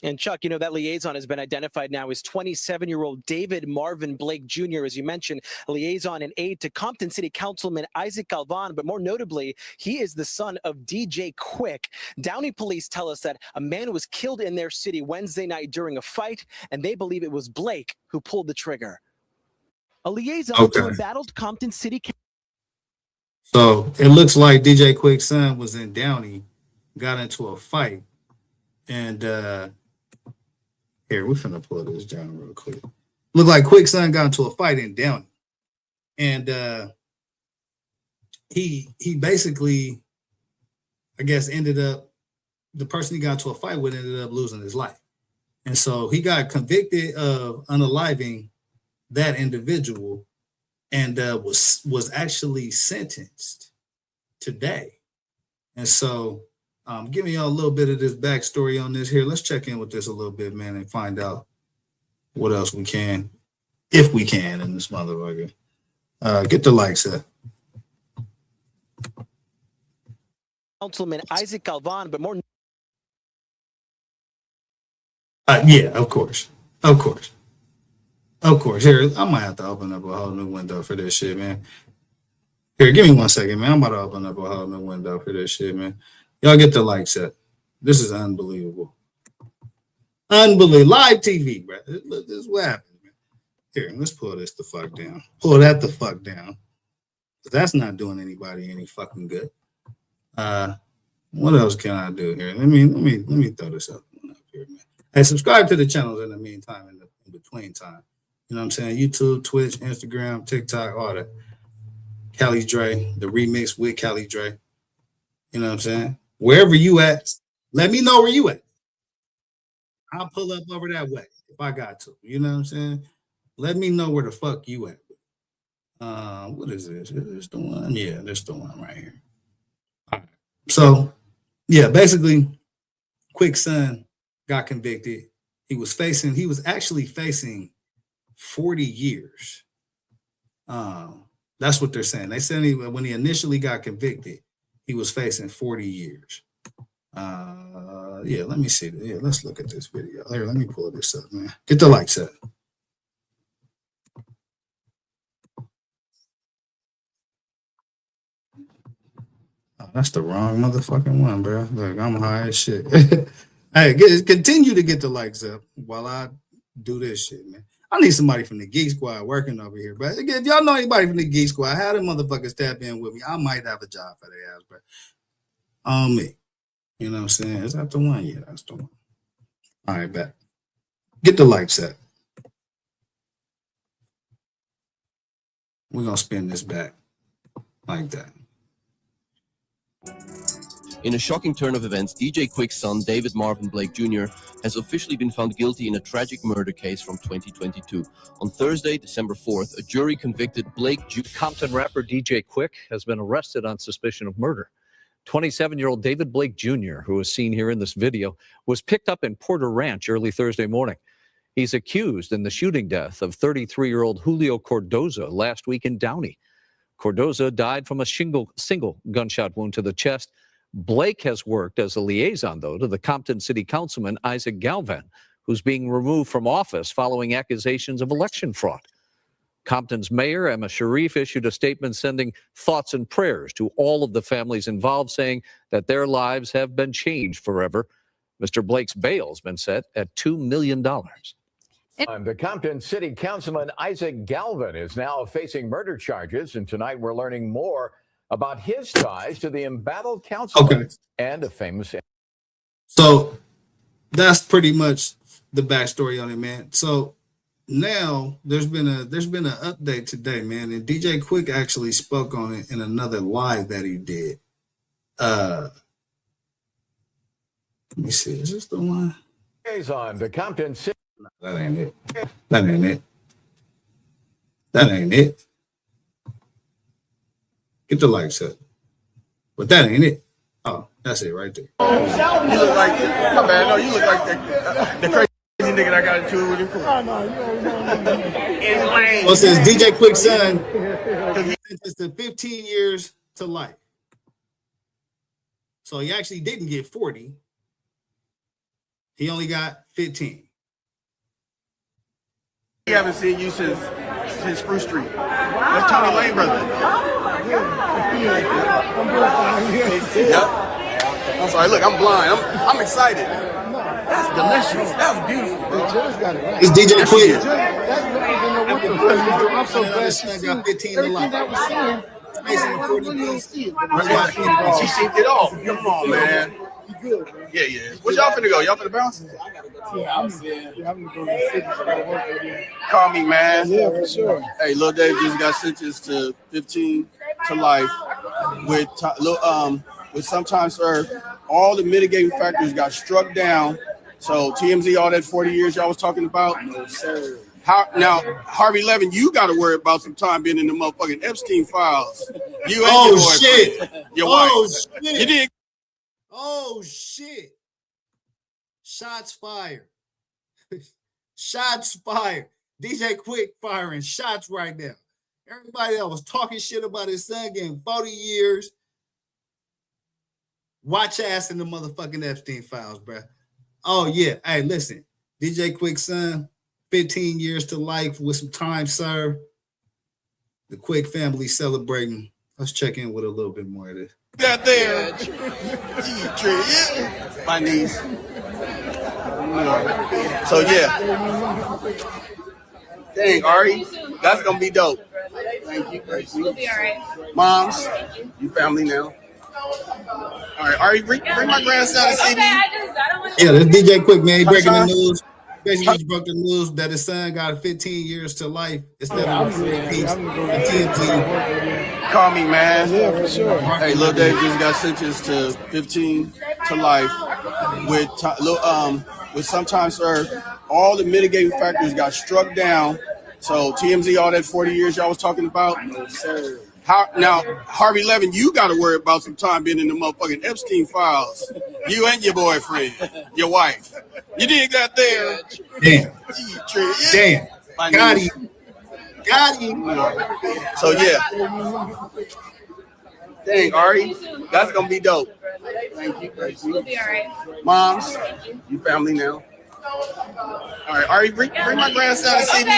And Chuck, you know, that liaison has been identified now as 27-year-old David Marvin Blake Jr., as you mentioned, a liaison and aide to Compton City Councilman Isaac Galvin. But more notably, he is the son of DJ Quik. Downey police tell us that a man was killed in their city Wednesday night during a fight, and they believe it was Blake who pulled the trigger. A liaison to embattled Compton City. So it looks like DJ Quik's son was in Downey, got into a fight, and here we're finna pull this down real quick. Look like Quik's son got into a fight in Downey, and he basically, I guess, ended up, the person he got into a fight with ended up losing his life, and so he got convicted of unaliving that individual, and was actually sentenced today. And so give me a little bit of this backstory on this here. Let's check in with this a little bit, man, and find out what else we can, if we can, in this motherfucker. Get the likes up. Councilman Isaac Galvin, but more. Yeah, of course. Of course. Of course. Here, I might have to open up a whole new window for this shit, man. Here, give me 1 second, man. I'm about to open up a whole new window for this shit, man. Y'all get the likes up. This is unbelievable. Unbelievable. Live TV, bro. This is what happened, man. Here, let's pull this the fuck down. Pull that the fuck down. That's not doing anybody any fucking good. What else can I do here? Let me throw this up here, man. Hey, subscribe to the channels in the meantime, in between time. You know what I'm saying? YouTube, Twitch, Instagram, TikTok, all that. Cali Dre, the remix with Cali Dre. You know what I'm saying? Wherever you at, let me know where you at. I'll pull up over that way if I got to. You know what I'm saying? Let me know where the fuck you at. What is this? Is this the one? Yeah, this the one right here. All right. So, yeah, basically, Quik's son got convicted. He was actually facing 40 years. That's what they're saying. They said when he initially got convicted, he was facing 40 years. Yeah, let me see. Yeah, let's look at this video. Here, let me pull this up, man. Get the likes up. Oh, that's the wrong motherfucking one, bro. Look, I'm high as shit. Hey, continue to get the likes up while I do this shit, man. I need somebody from the Geek Squad working over here, bro. Again, if y'all know anybody from the Geek Squad, how them motherfuckers tap in with me, I might have a job for their ass, bro. On me. You know what I'm saying? Is that the one? Yeah, that's the one. All right, back. Get the likes up. We're going to spin this back like that. In a shocking turn of events, DJ Quik's son, David Marvin Blake Jr., has officially been found guilty in a tragic murder case from 2022. On Thursday, December 4th, a jury convicted Blake Jr. Compton rapper DJ Quik has been arrested on suspicion of murder. 27-year-old David Blake Jr., who is seen here in this video, was picked up in Porter Ranch early Thursday morning. He's accused in the shooting death of 33-year-old Julio Cardoza last week in Downey. Cardoza died from a single gunshot wound to the chest. Blake has worked as a liaison, though, to the Compton City Councilman Isaac Galvan, who's being removed from office following accusations of election fraud. Compton's mayor, Emma Sharif, issued a statement sending thoughts and prayers to all of the families involved, saying that their lives have been changed forever. Mr. Blake's bail has been set at $2 million. The Compton City Councilman Isaac Galvan is now facing murder charges, and tonight we're learning more about his ties to the embattled councilman and a famous. So that's pretty much the backstory on it, man. So now there's been an update today, man, and DJ Quik actually spoke on it in another live that he did. Let me see, is this the one? On the Compton City. That ain't it. That ain't it. That ain't it. Get the lights up. But that ain't it. Oh, that's it right there. You look like, my bad, no, you look like the crazy nigga that got into it with him. Oh, no, Well, it says DJ Quik's son sentenced to 15 years to life. So he actually didn't get 40. He only got 15. We haven't seen you since Spruce Street. That's Tony Lane, brother. Yep. I'm sorry. Look, I'm blind. I'm excited. That's delicious. That was beautiful, bro. It's DJ Quik. I'm so glad she got 15 to life. She synced it off. Come on, man. Yeah. Where y'all finna go? Y'all finna bounce? Yeah, I'm gonna go to the city. I gotta work with you. Call me, man. Yeah, for sure. Hey, Lil Dave just got sentenced to 15 to life with sometime served. All the mitigating factors got struck down. So TMZ, all that 40 years y'all was talking about. No, sir. Now, Harvey Levin, you got to worry about some time being in the motherfucking Epstein files. You and your boyfriend, shit. Your wife. Shit. You did. Oh, shit. Shots fired. Shots fired. DJ Quik firing shots right now. Everybody that was talking shit about his son getting 40 years. Watch ass in the motherfucking Epstein files, bro. Oh, yeah. Hey, listen. DJ Quik's son, 15 years to life with some time served. The Quik family celebrating. Let's check in with a little bit more of this. Got there. My niece. So yeah. Dang, Ari, that's gonna be dope. Thank you. We'll be all right. Moms, you family now. All right, Ari, bring my grandson to see me. Yeah, this DJ Quik, man. He breaking the news. Basically, he broke the news that his son got 15 years to life instead of 40 piece. Call me, man. Yeah, for sure. Hey, Lil Dave just got sentenced to 15 to life with sometime served. All the mitigating factors got struck down. So TMZ, all that 40 years y'all was talking about. No, sir. Now, Harvey Levin, you got to worry about some time being in the motherfucking Epstein files. You and your boyfriend, your wife. You did that there. Damn. Got him. So, yeah. Dang, Ari, that's going to be dope. Thank you. We'll be all right. Moms, you family now. All right, Ari, bring my grandson to see me.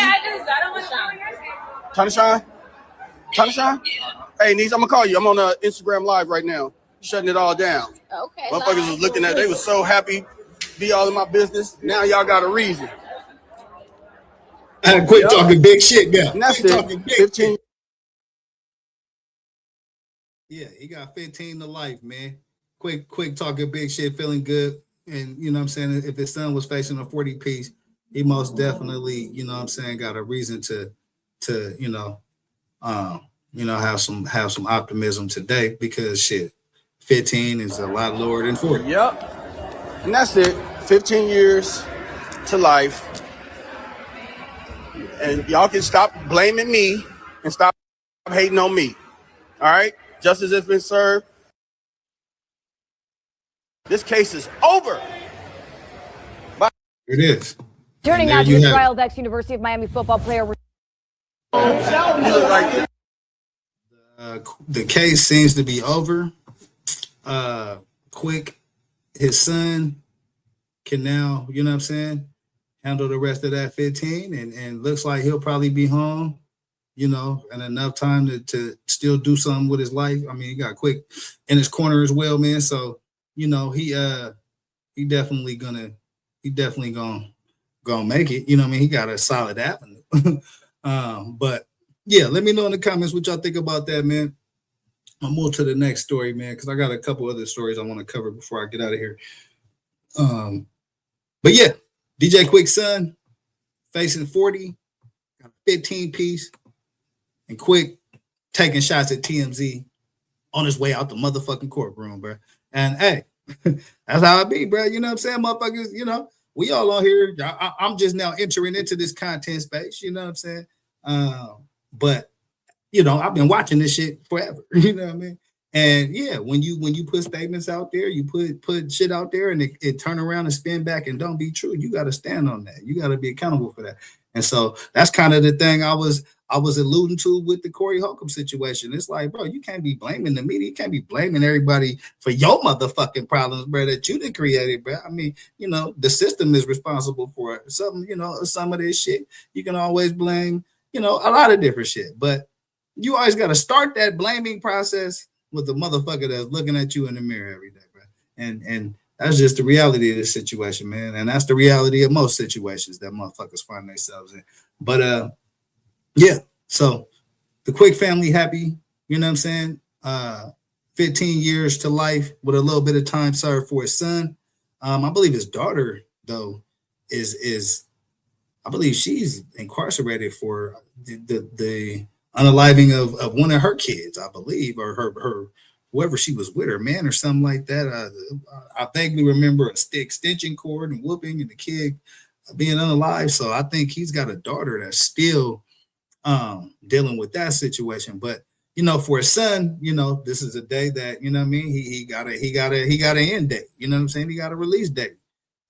Tanisha? Hey, niece, I'm gonna call you. I'm on Instagram Live right now, shutting it all down. Okay. Motherfuckers was looking at, they was so happy, be all in my business. Now y'all got a reason. Quit talking big shit, guy. And that's it. 15. Yeah, he got 15 to life, man. Quik talking big shit, feeling good. And you know what I'm saying? If his son was facing a 40 piece, he most definitely, you know what I'm saying, got a reason to have some optimism today because shit, 15 is a lot lower than 40. Yep. And that's it. 15 years to life. And y'all can stop blaming me and stop hating on me. All right? Justice has been served. This case is over. Bye. It is. Turning now to Israel, ex-University of Miami football player. The case seems to be over. Quick, his son, can now, you know what I'm saying, handle the rest of that 15, and looks like he'll probably be home, you know, and enough time to still do something with his life. I mean, he got Quick in his corner as well, man. So, you know, he definitely gonna make it. You know what I mean? He got a solid avenue. But yeah, let me know in the comments what y'all think about that, man. I'll move to the next story, man, because I got a couple other stories I want to cover before I get out of here. But yeah, DJ Quik's son facing 40, got a 15 piece, and Quick taking shots at TMZ on his way out the motherfucking courtroom, bro. And hey, that's how it be, bro. You know what I'm saying, motherfuckers? You know, we all on here. I'm just now entering into this content space. You know what I'm saying? But you know, I've been watching this shit forever. You know what I mean? And yeah, when you put statements out there, you put shit out there, and it turn around and spin back and don't be true. You got to stand on that. You got to be accountable for that. And so that's kind of the thing I was alluding to with the Cory Holcob situation. It's like, bro, you can't be blaming the media. You can't be blaming everybody for your motherfucking problems, bro, that you done created, bro. I mean, you know, the system is responsible for something, you know, some of this shit. You can always blame, you know, a lot of different shit. But you always got to start that blaming process with the motherfucker that's looking at you in the mirror every day, bro. And that's just the reality of this situation, man. And that's the reality of most situations that motherfuckers find themselves in. But yeah, so the Quick family happy, you know what I'm saying? 15 years to life with a little bit of time served for his son. I believe his daughter, though, is I believe she's incarcerated for the unaliving of one of her kids, I believe, or her whoever she was with, her man or something like that. I vaguely remember a extension cord and whooping and the kid being unalive. So I think he's got a daughter that's still dealing with that situation. But you know, for his son, you know, this is a day that, you know what I mean, he got an end date. You know what I'm saying? He got a release date.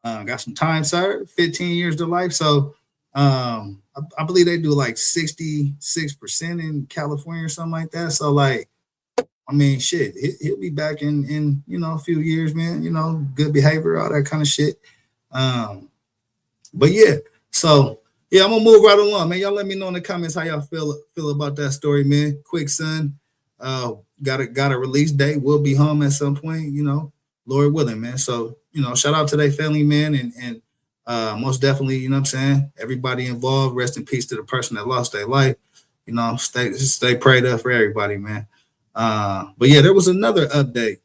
Got some time served, 15 years to life. So I believe they do like 66% in California or something like that. So like, I mean, shit, he'll be back in you know, a few years, man. You know, good behavior, all that kind of shit. But yeah, so yeah, I'm gonna move right along, man. Y'all let me know in the comments how y'all feel about that story, man. Quick son, got a release date. We'll be home at some point, you know, Lord willing, man. So you know, shout out to their family, man, and most definitely, you know what I'm saying, everybody involved. Rest in peace to the person that lost their life. You know, stay prayed up for everybody, man. But yeah, there was another update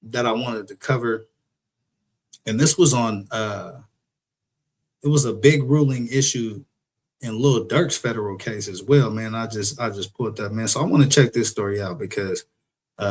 that I wanted to cover, and this was on it was a big ruling issue in Lil Durk's federal case as well, man. I just pulled that, man. So I want to check this story out because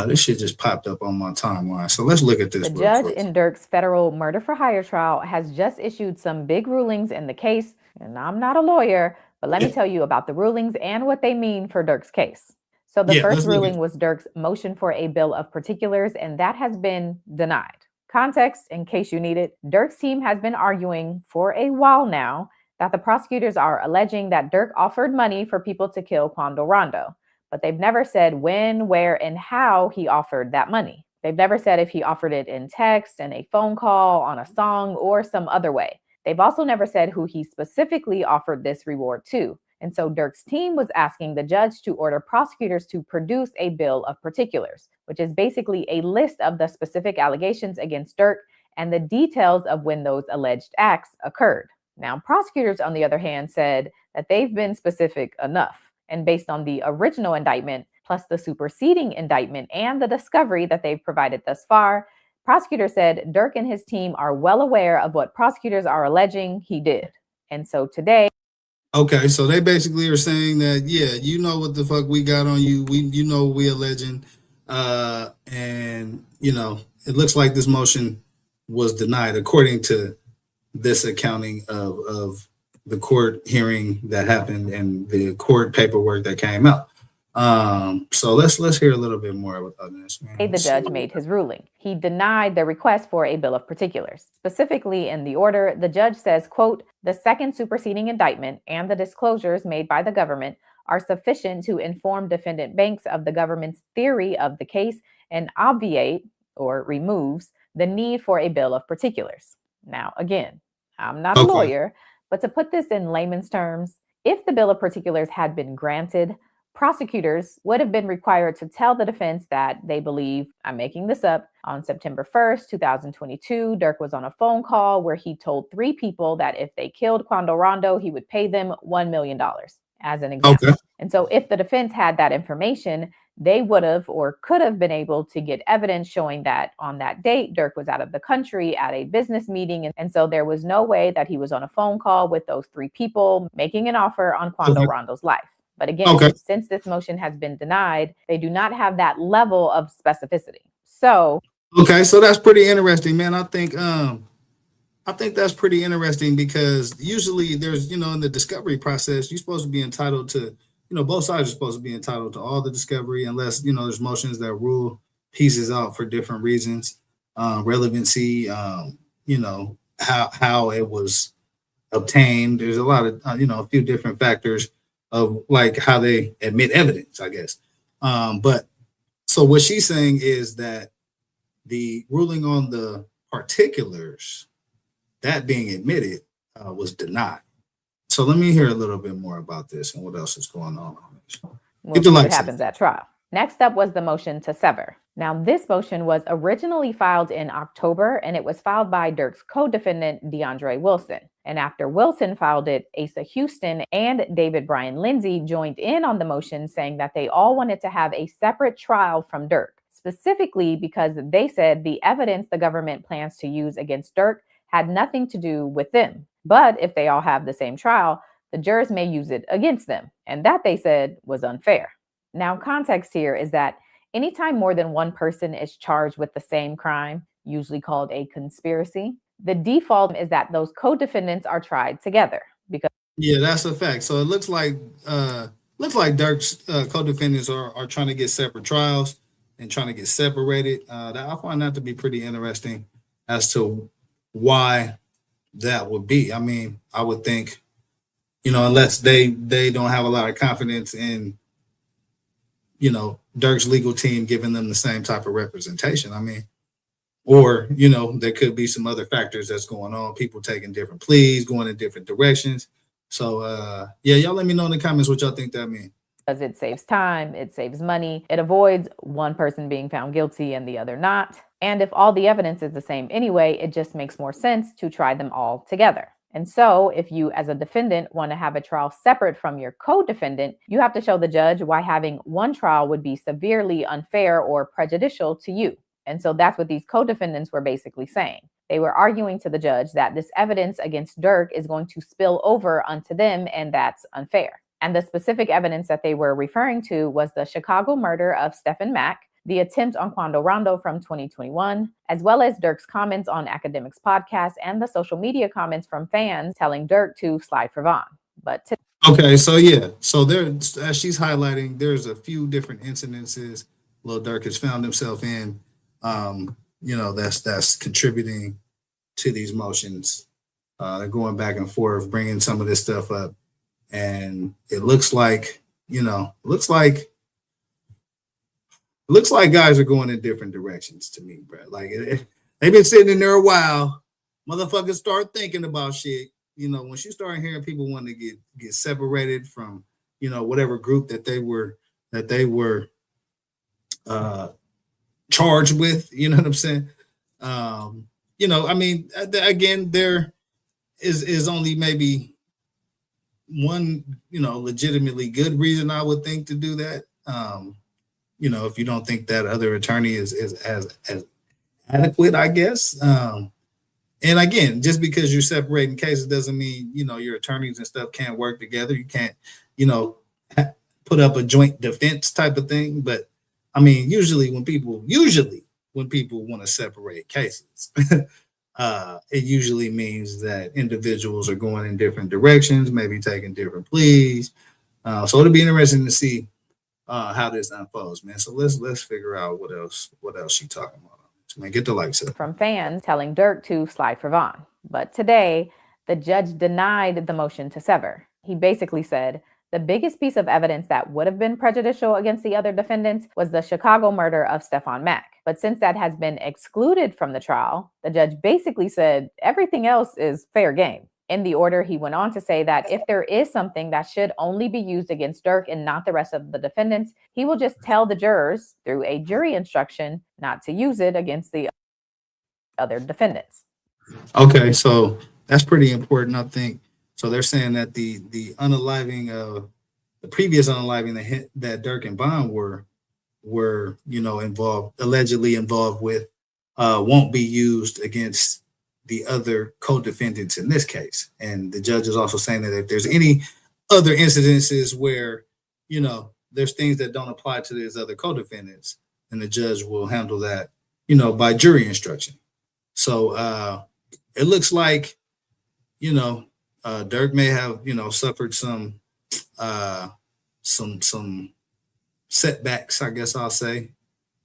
this shit just popped up on my timeline. So let's look at this. The judge in Durk's federal murder for hire trial has just issued some big rulings in the case. And I'm not a lawyer, but let me tell you about the rulings and what they mean for Durk's case. So the first ruling was Durk's motion for a bill of particulars, and that has been denied. Context, in case you need it, Durk's team has been arguing for a while now that the prosecutors are alleging that Durk offered money for people to kill Quando Rondo, but they've never said when, where, and how he offered that money. They've never said if he offered it in text, in a phone call, on a song, or some other way. They've also never said who he specifically offered this reward to. And so Durk's team was asking the judge to order prosecutors to produce a bill of particulars, which is basically a list of the specific allegations against Durk and the details of when those alleged acts occurred. Now, prosecutors, on the other hand, said that they've been specific enough. And based on the original indictment, plus the superseding indictment and the discovery that they've provided thus far, prosecutors said Durk and his team are well aware of what prosecutors are alleging he did. And so today... Okay, so they basically are saying that, yeah, you know what the fuck we got on you. You know we alleging. And, you know, it looks like this motion was denied according to this accounting of the court hearing that happened and the court paperwork that came out. So let's hear a little bit more about this, man. The judge made his ruling. He denied the request for a bill of particulars. Specifically in the order, the judge says, quote, the second superseding indictment and the disclosures made by the government are sufficient to inform defendant Banks of the government's theory of the case and obviate or removes the need for a bill of particulars. Now, again, I'm not a lawyer, but to put this in layman's terms, if the bill of particulars had been granted, prosecutors would have been required to tell the defense that they believe, I'm making this up, on September 1st, 2022, Dirk was on a phone call where he told 3 people that if they killed Quando Rondo, he would pay them $1 million, as an example. And so if the defense had that information, they would have or could have been able to get evidence showing that on that date, Dirk was out of the country at a business meeting. And so there was no way that he was on a phone call with those 3 people making an offer on Quando Rondo's life. But again, since this motion has been denied, they do not have that level of specificity. So so that's pretty interesting, man. I think that's pretty interesting because usually there's, in the discovery process, you're supposed to be entitled to, both sides are supposed to be entitled to all the discovery unless, there's motions that rule pieces out for different reasons, relevancy, how it was obtained. There's a lot of, a few different factors of like how they admit evidence, I guess. But so what she's saying is that the ruling on the particulars, that being admitted, was denied. So let me hear a little bit more about this and what else is going on this. We'll see what happens at trial. Next up was the motion to sever. Now, this motion was originally filed in October, and it was filed by Dirk's co-defendant, DeAndre Wilson. And after Wilson filed it, Asa Houston and David Brian Lindsay joined in on the motion, saying that they all wanted to have a separate trial from Dirk, specifically because they said the evidence the government plans to use against Dirk had nothing to do with them. But if they all have the same trial, the jurors may use it against them. And that, they said, was unfair. Now, context here is that anytime more than one person is charged with the same crime, usually called a conspiracy, the default is that those co-defendants are tried together. Because that's a fact. So it looks like Dirk's co-defendants are trying to get separate trials and trying to get separated. I find that to be pretty interesting as to why that would be. I mean, I would think, unless they don't have a lot of confidence in, Dirk's legal team giving them the same type of representation. I mean, or, there could be some other factors that's going on, people taking different pleas, going in different directions. So, y'all let me know in the comments what y'all think that means. Because it saves time, it saves money, it avoids one person being found guilty and the other not. And if all the evidence is the same anyway, it just makes more sense to try them all together. And so if you as a defendant want to have a trial separate from your co-defendant, you have to show the judge why having one trial would be severely unfair or prejudicial to you. And so that's what these co-defendants were basically saying. They were arguing to the judge that this evidence against Dirk is going to spill over onto them, and that's unfair. And the specific evidence that they were referring to was the Chicago murder of Stephen Mack, the attempt on Quando Rondo from 2021, as well as Dirk's comments on Academics podcast and the social media comments from fans telling Dirk to slide for Vaughn. So there, as she's highlighting, there's a few different incidences Lil Dirk has found himself in, that's contributing to these motions. They're going back and forth, bringing some of this stuff up. And it looks like guys are going in different directions to me, bro. Like they've been sitting in there a while. Motherfuckers start thinking about shit. When you start hearing people want to get separated from, whatever group that they were charged with, you know what I'm saying? Again, there is only maybe one, legitimately good reason I would think to do that. If you don't think that other attorney is as adequate, I guess. And again, just because you're separating cases doesn't mean, your attorneys and stuff can't work together. You can't, put up a joint defense type of thing. But I mean, usually when people want to separate cases, it usually means that individuals are going in different directions, maybe taking different pleas. So it'll be interesting to see how this unfolds, man. So let's figure out what else she talking about. Man, get the likes up. From fans telling Dirk to slide for Vaughn. But today, the judge denied the motion to sever. He basically said, The biggest piece of evidence that would have been prejudicial against the other defendants was the Chicago murder of Stephon Mack. But since that has been excluded from the trial, the judge basically said everything else is fair game. In the order, he went on to say that if there is something that should only be used against Dirk and not the rest of the defendants, he will just tell the jurors through a jury instruction not to use it against the other defendants. Okay, so that's pretty important, I think. So they're saying that the unaliving the previous unaliving that Dirk and Von were allegedly involved with won't be used against the other co-defendants in this case. And the judge is also saying that if there's any other incidences where there's things that don't apply to these other co-defendants, then the judge will handle that by jury instruction. So it looks like Dirk may have suffered some setbacks, I guess I'll say,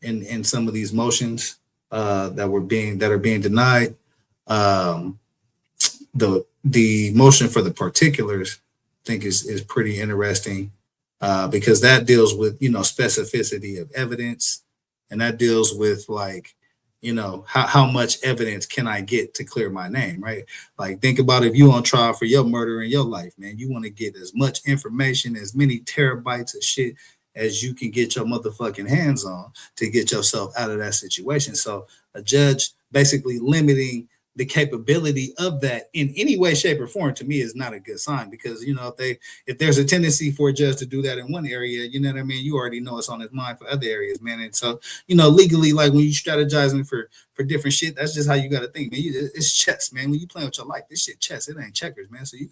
in some of these motions that are being denied. The motion for the particulars, I think, is pretty interesting because that deals with specificity of evidence, and that deals with how much evidence can I get to clear my name, right? Like, think about if you on trial for your murder in your life, man. You want to get as much information, as many terabytes of shit as you can get your motherfucking hands on to get yourself out of that situation. So a judge basically limiting the capability of that in any way, shape, or form, to me, is not a good sign, because if there's a tendency for a judge to do that in one area, you already know it's on his mind for other areas, man. And so legally, like when you strategizing for different shit, that's just how you got to think, man. It's chess, man. When you playing with your life, this shit chess, it ain't checkers, man. So you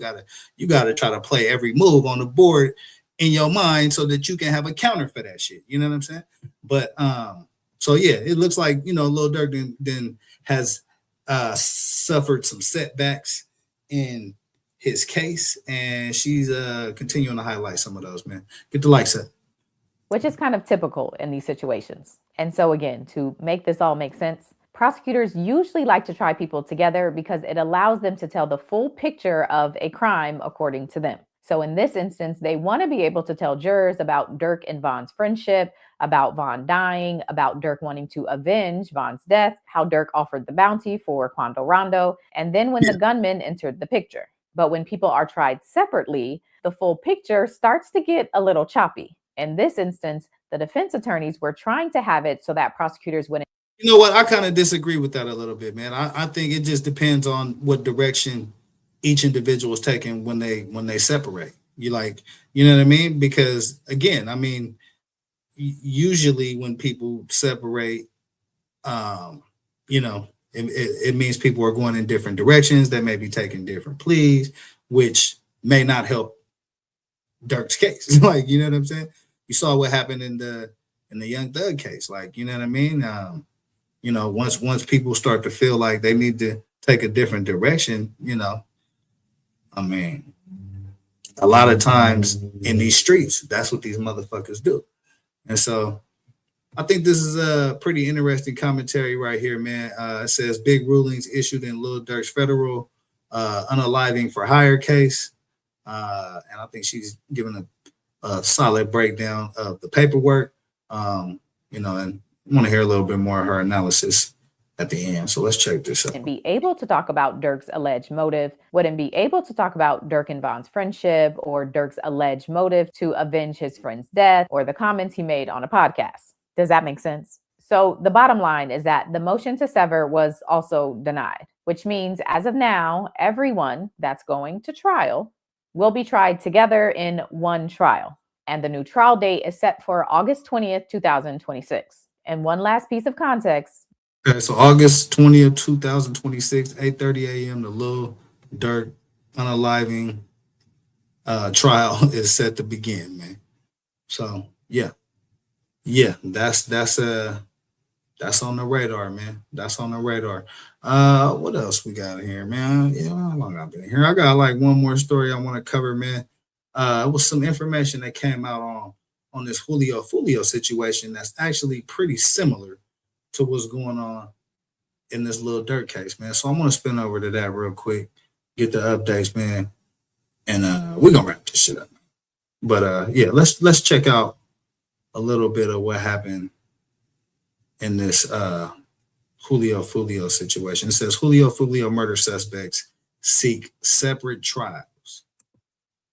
gotta try to play every move on the board in your mind so that you can have a counter for that shit. You know what I'm saying? But so yeah, it looks like Lil Durk then has suffered some setbacks in his case, and she's continuing to highlight some of those, man. Get the lights up. Which is kind of typical in these situations. And so again, to make this all make sense, prosecutors usually like to try people together because it allows them to tell the full picture of a crime according to them. So in this instance, they want to be able to tell jurors about Dirk and Von's friendship, about Von dying, about Dirk wanting to avenge Von's death, how Dirk offered the bounty for Quando Rondo, and then when the gunman entered the picture. But when people are tried separately, the full picture starts to get a little choppy. In this instance, the defense attorneys were trying to have it so that prosecutors wouldn't. You know what? I kind of disagree with that a little bit, man. I think it just depends on what direction each individual is taking when they separate. You know what I mean? Because again, usually when people separate, it means people are going in different directions. They may be taking different pleas, which may not help Dirk's case. You know what I'm saying? You saw what happened in the Young Thug case. You know what I mean? Once people start to feel like they need to take a different direction, a lot of times in these streets, that's what these motherfuckers do. And so I think this is a pretty interesting commentary right here, man. It says big rulings issued in Lil Durk's federal unaliving for hire case. And I think she's given a solid breakdown of the paperwork, and I want to hear a little bit more of her analysis at the end. So let's check this out. And be able to talk about Dirk's alleged motive, wouldn't be able to talk about Dirk and Von's friendship or Dirk's alleged motive to avenge his friend's death or the comments he made on a podcast. Does that make sense? So the bottom line is that the motion to sever was also denied, which means as of now, everyone that's going to trial will be tried together in one trial. And the new trial date is set for August 20th, 2026. And one last piece of context. Okay, so August 20th, 2026, 8:30 a.m., the Lil Durk unaliving trial is set to begin, man. So yeah, that's on the radar, man. That's on the radar. What else we got here, man? Yeah, how long I've been here? I got one more story I want to cover, man. It was some information that came out on this Julio Fulio situation that's actually pretty similar to what's going on in this Lil Durk case, man. So I'm going to spin over to that real quick, get the updates, man. And we're going to wrap this shit up. But yeah, let's check out a little bit of what happened in this Julio Fulio situation. It says Julio Fulio murder suspects seek separate trials.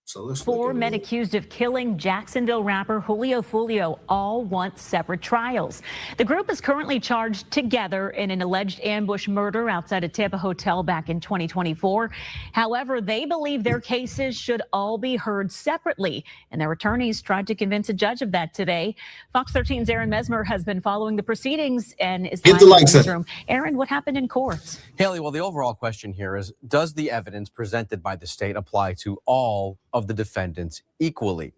So let's 4 men accused of killing Jacksonville rapper Julio Fulio all want separate trials. The group is currently charged together in an alleged ambush murder outside a Tampa hotel back in 2024. However, they believe their cases should all be heard separately, and their attorneys tried to convince a judge of that today. Fox 13's Aaron Mesmer has been following the proceedings and is live in the newsroom. Aaron, what happened in court? Haley, well, the overall question here is, does the evidence presented by the state apply to all of the defendants equally?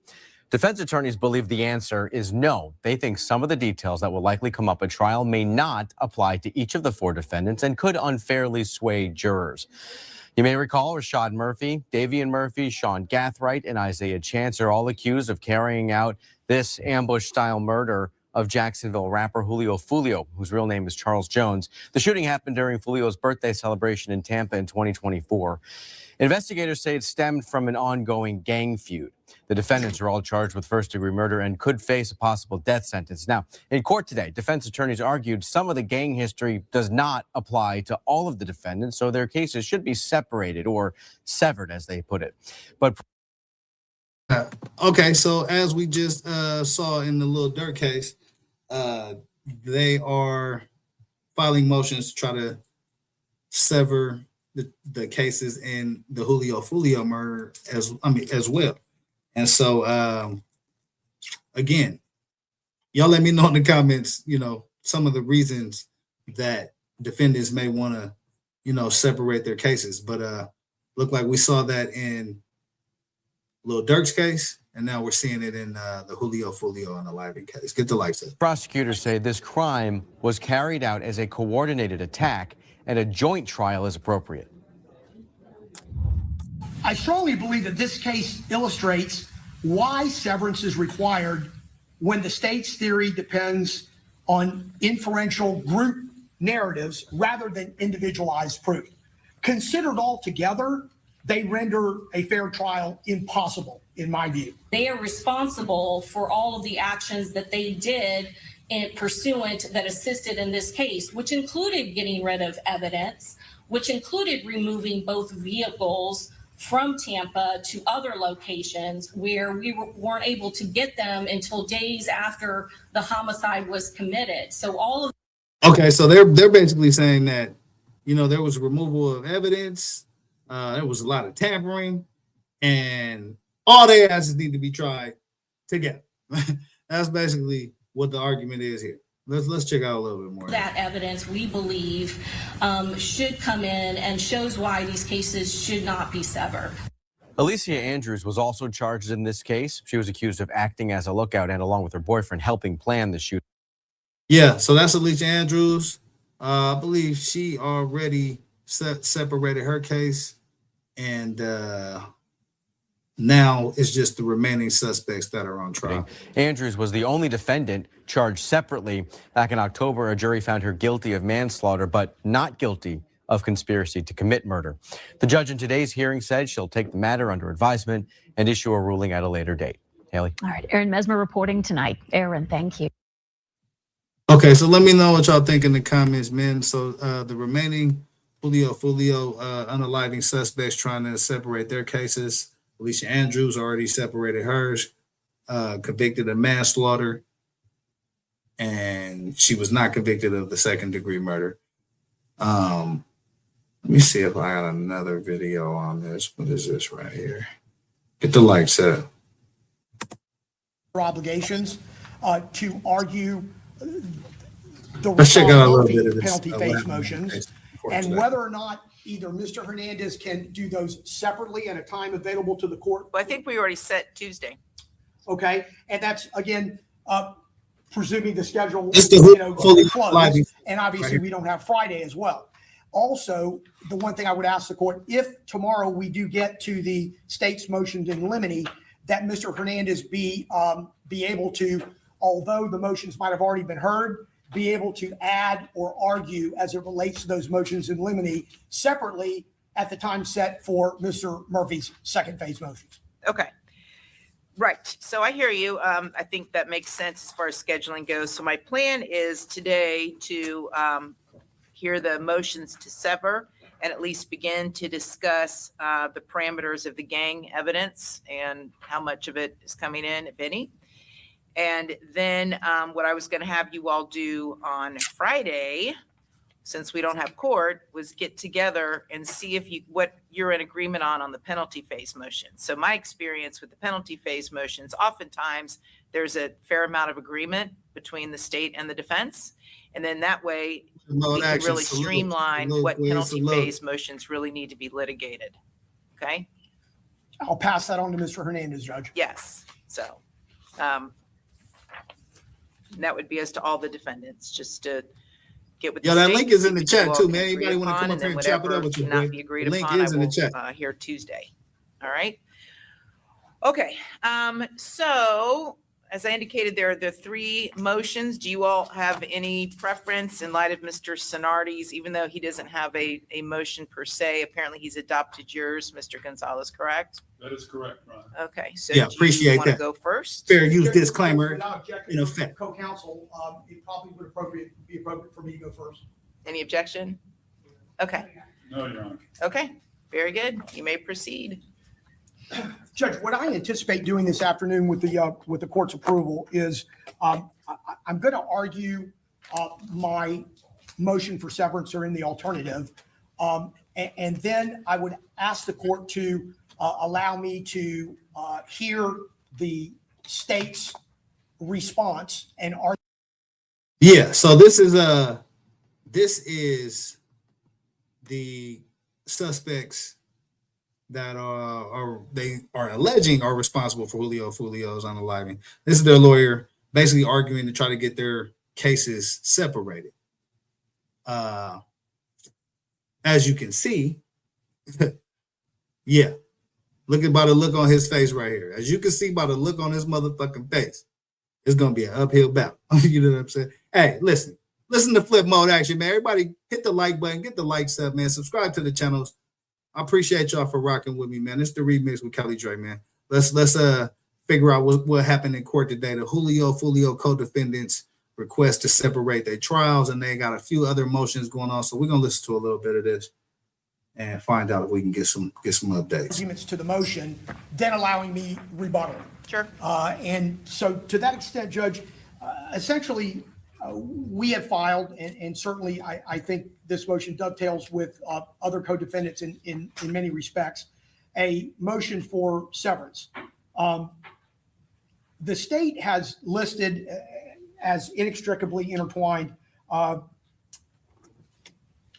Defense attorneys believe the answer is no. They think some of the details that will likely come up at trial may not apply to each of the 4 defendants and could unfairly sway jurors. You may recall Rashad Murphy, Davian Murphy, Sean Gathright, and Isaiah Chance are all accused of carrying out this ambush-style murder of Jacksonville rapper Julio Fulio, whose real name is Charles Jones. The shooting happened during Fulio's birthday celebration in Tampa in 2024. Investigators say it stemmed from an ongoing gang feud. The defendants are all charged with first-degree murder and could face a possible death sentence. Now, in court today, defense attorneys argued some of the gang history does not apply to all of the defendants, so their cases should be separated or severed, as they put it. But okay, so as we just saw in the Lil Durk case, they are filing motions to try to sever the cases in the Julio Fulio murder as well. And so again, y'all let me know in the comments, some of the reasons that defendants may want to, separate their cases. But look like we saw that in Lil Durk's case, and now we're seeing it in the Julio Fulio and Aliving case. Get the lights up. Prosecutors say this crime was carried out as a coordinated attack and a joint trial is appropriate. I strongly believe that this case illustrates why severance is required when the state's theory depends on inferential group narratives rather than individualized proof. Considered all together, they render a fair trial impossible, in my view. They are responsible for all of the actions that they did in pursuant that assisted in this case, which included getting rid of evidence, which included removing both vehicles from Tampa to other locations where we weren't able to get them until days after the homicide was committed. So all of Okay, so they're basically saying that, there was removal of evidence, there was a lot of tampering, and all their asses need to be tried together. That's basically what the argument is here. Let's check out a little bit more. that evidence, we believe, should come in and shows why these cases should not be severed. Alicia Andrews was also charged in this case. She was accused of acting as a lookout and, along with her boyfriend, helping plan the shooting. Yeah, so that's Alicia Andrews. I believe she already separated her case, and now it's just the remaining suspects that are on trial. Andrews was the only defendant charged separately. Back in October, a jury found her guilty of manslaughter, but not guilty of conspiracy to commit murder. The judge in today's hearing said she'll take the matter under advisement and issue a ruling at a later date. Haley. All right, Aaron Mesmer reporting tonight. Aaron, thank you. Okay, so let me know what y'all think in the comments, man. So the remaining Julio Fulio unaliving suspects trying to separate their cases. Alicia Andrews already separated hers, convicted of manslaughter, and she was not convicted of the second-degree murder. Let me see if I got another video on this. What is this right here? Get the lights up. Obligations to argue the Let's check out a little bit of this penalty phase motions, and whether or not either Mr. Hernandez can do those separately at a time available to the court. Well, I think we already set Tuesday. Okay, and that's again presuming the schedule fully flows, and obviously we don't have Friday as well. Also, the one thing I would ask the court, if tomorrow we do get to the state's motions in limine, that Mr. Hernandez be able to, although the motions might have already been heard, be able to add or argue as it relates to those motions in limine separately at the time set for Mr. Murphy's second phase motions. Okay. Right. So I hear you. I think that makes sense as far as scheduling goes. So my plan is today to hear the motions to sever and at least begin to discuss the parameters of the gang evidence and how much of it is coming in, if any. And then what I was going to have you all do on Friday, since we don't have court, was get together and see if what you're in agreement on the penalty phase motion. So my experience with the penalty phase motions, oftentimes there's a fair amount of agreement between the state and the defense. And then that way we can really streamline what penalty phase motions really need to be litigated. Okay. I'll pass that on to Mr. Hernandez, Judge. Yes. So that would be as to all the defendants, just to get with the that state, link is in the see chat what too, you all man. can agree Anybody want to upon, come up and here then and chop it whatever up with you, cannot boy? be agreed The link upon, is in the I chat. will hear Tuesday. All right. Okay. So as I indicated, there are the three motions. Do you all have any preference in light of Mr. Sonardi's, even though he doesn't have a motion per se? Apparently he's adopted yours, Mr. Gonzalez, correct? That is correct, Ron. Okay. So Yeah, do you appreciate want to that. go first? Fair use disclaimer Without objection in from effect. Co-counsel, it probably would be appropriate for me to go first. Any objection? Okay. No, Your Honor. Okay. Very good. You may proceed. Judge, what I anticipate doing this afternoon with the court's approval is I'm going to argue my motion for severance or in the alternative, and then I would ask the court to allow me to hear the state's response and argue. Yeah. So this is the suspects that they are alleging are responsible for Julio Fulio's unaliving. This is their lawyer basically arguing to try to get their cases separated. As you can see, yeah, look by the look on his face right here. As you can see by the look on his motherfucking face, it's gonna be an uphill battle. You know what I'm saying? Hey, listen to Flip Mode Action, man. Everybody hit the like button, get the likes up, man. Subscribe to the channels. I appreciate y'all for rocking with me, man. It's the remix with Kelly Dre, man. Let's figure out what happened in court today. The Julio Fulio co-defendants request to separate their trials, and they got a few other motions going on. So we're gonna listen to a little bit of this and find out if we can get some updates. Arguments to the motion, then allowing me rebuttal. Sure. And so to that extent, Judge, essentially we have filed, and certainly I think this motion dovetails with other co-defendants in many respects, a motion for severance. The state has listed as inextricably intertwined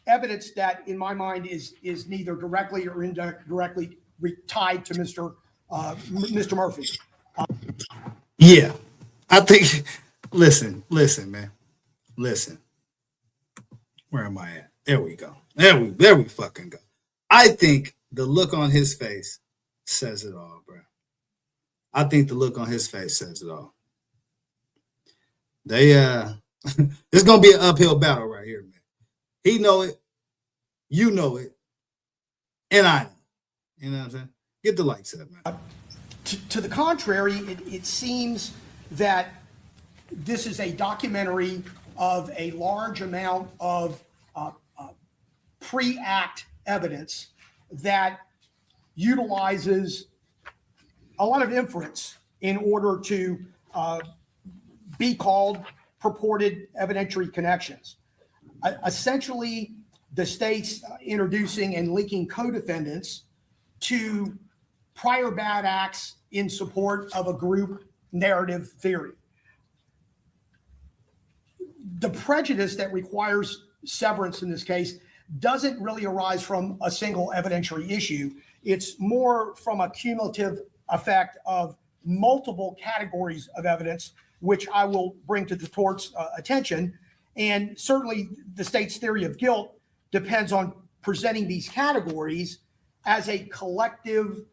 evidence that, in my mind, is neither directly or indirectly tied to Mr. Murphy. Yeah, I think. Listen, man. Listen. Where am I at? There we go. There we fucking go. I think the look on his face says it all, bro. I think the look on his face says it all. It's gonna be an uphill battle right here, man. He know it, you know it, and I know. You know what I'm saying? Get the lights up, man. To the contrary, it seems that this is a documentary of a large amount of pre-act evidence that utilizes a lot of inference in order to be called purported evidentiary connections. Essentially, the state's introducing and linking co-defendants to prior bad acts in support of a group narrative theory. The prejudice that requires severance in this case doesn't really arise from a single evidentiary issue. It's more from a cumulative effect of multiple categories of evidence, which I will bring to the court's attention. And certainly the state's theory of guilt depends on presenting these categories as a collective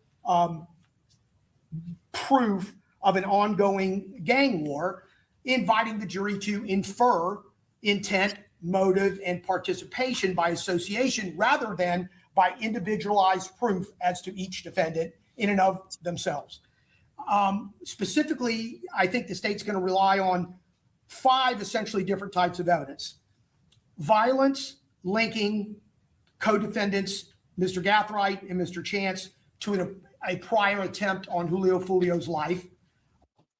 proof of an ongoing gang war, inviting the jury to infer intent, motive, and participation by association rather than by individualized proof as to each defendant in and of themselves. Specifically, I think the state's going to rely on 5 essentially different types of evidence. Violence linking co-defendants, Mr. Gathright and Mr. Chance, to a prior attempt on Julio Fulio's life.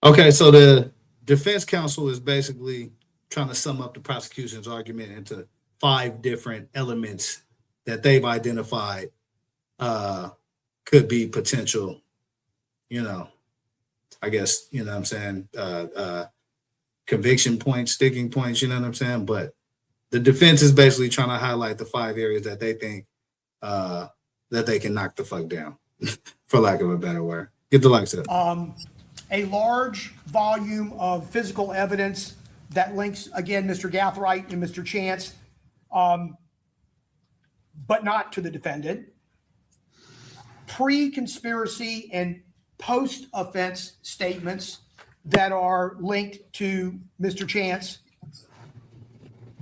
Okay, so the defense counsel is basically trying to sum up the prosecution's argument into 5 different elements that they've identified could be potential, I guess, what I'm saying, conviction points, sticking points, you know what I'm saying? But the defense is basically trying to highlight the 5 areas that they think that they can knock the fuck down, for lack of a better word. Get the likes up. A large volume of physical evidence that links, again, Mr. Gathright and Mr. Chance, but not to the defendant. Pre-conspiracy and post-offense statements that are linked to Mr. Chance,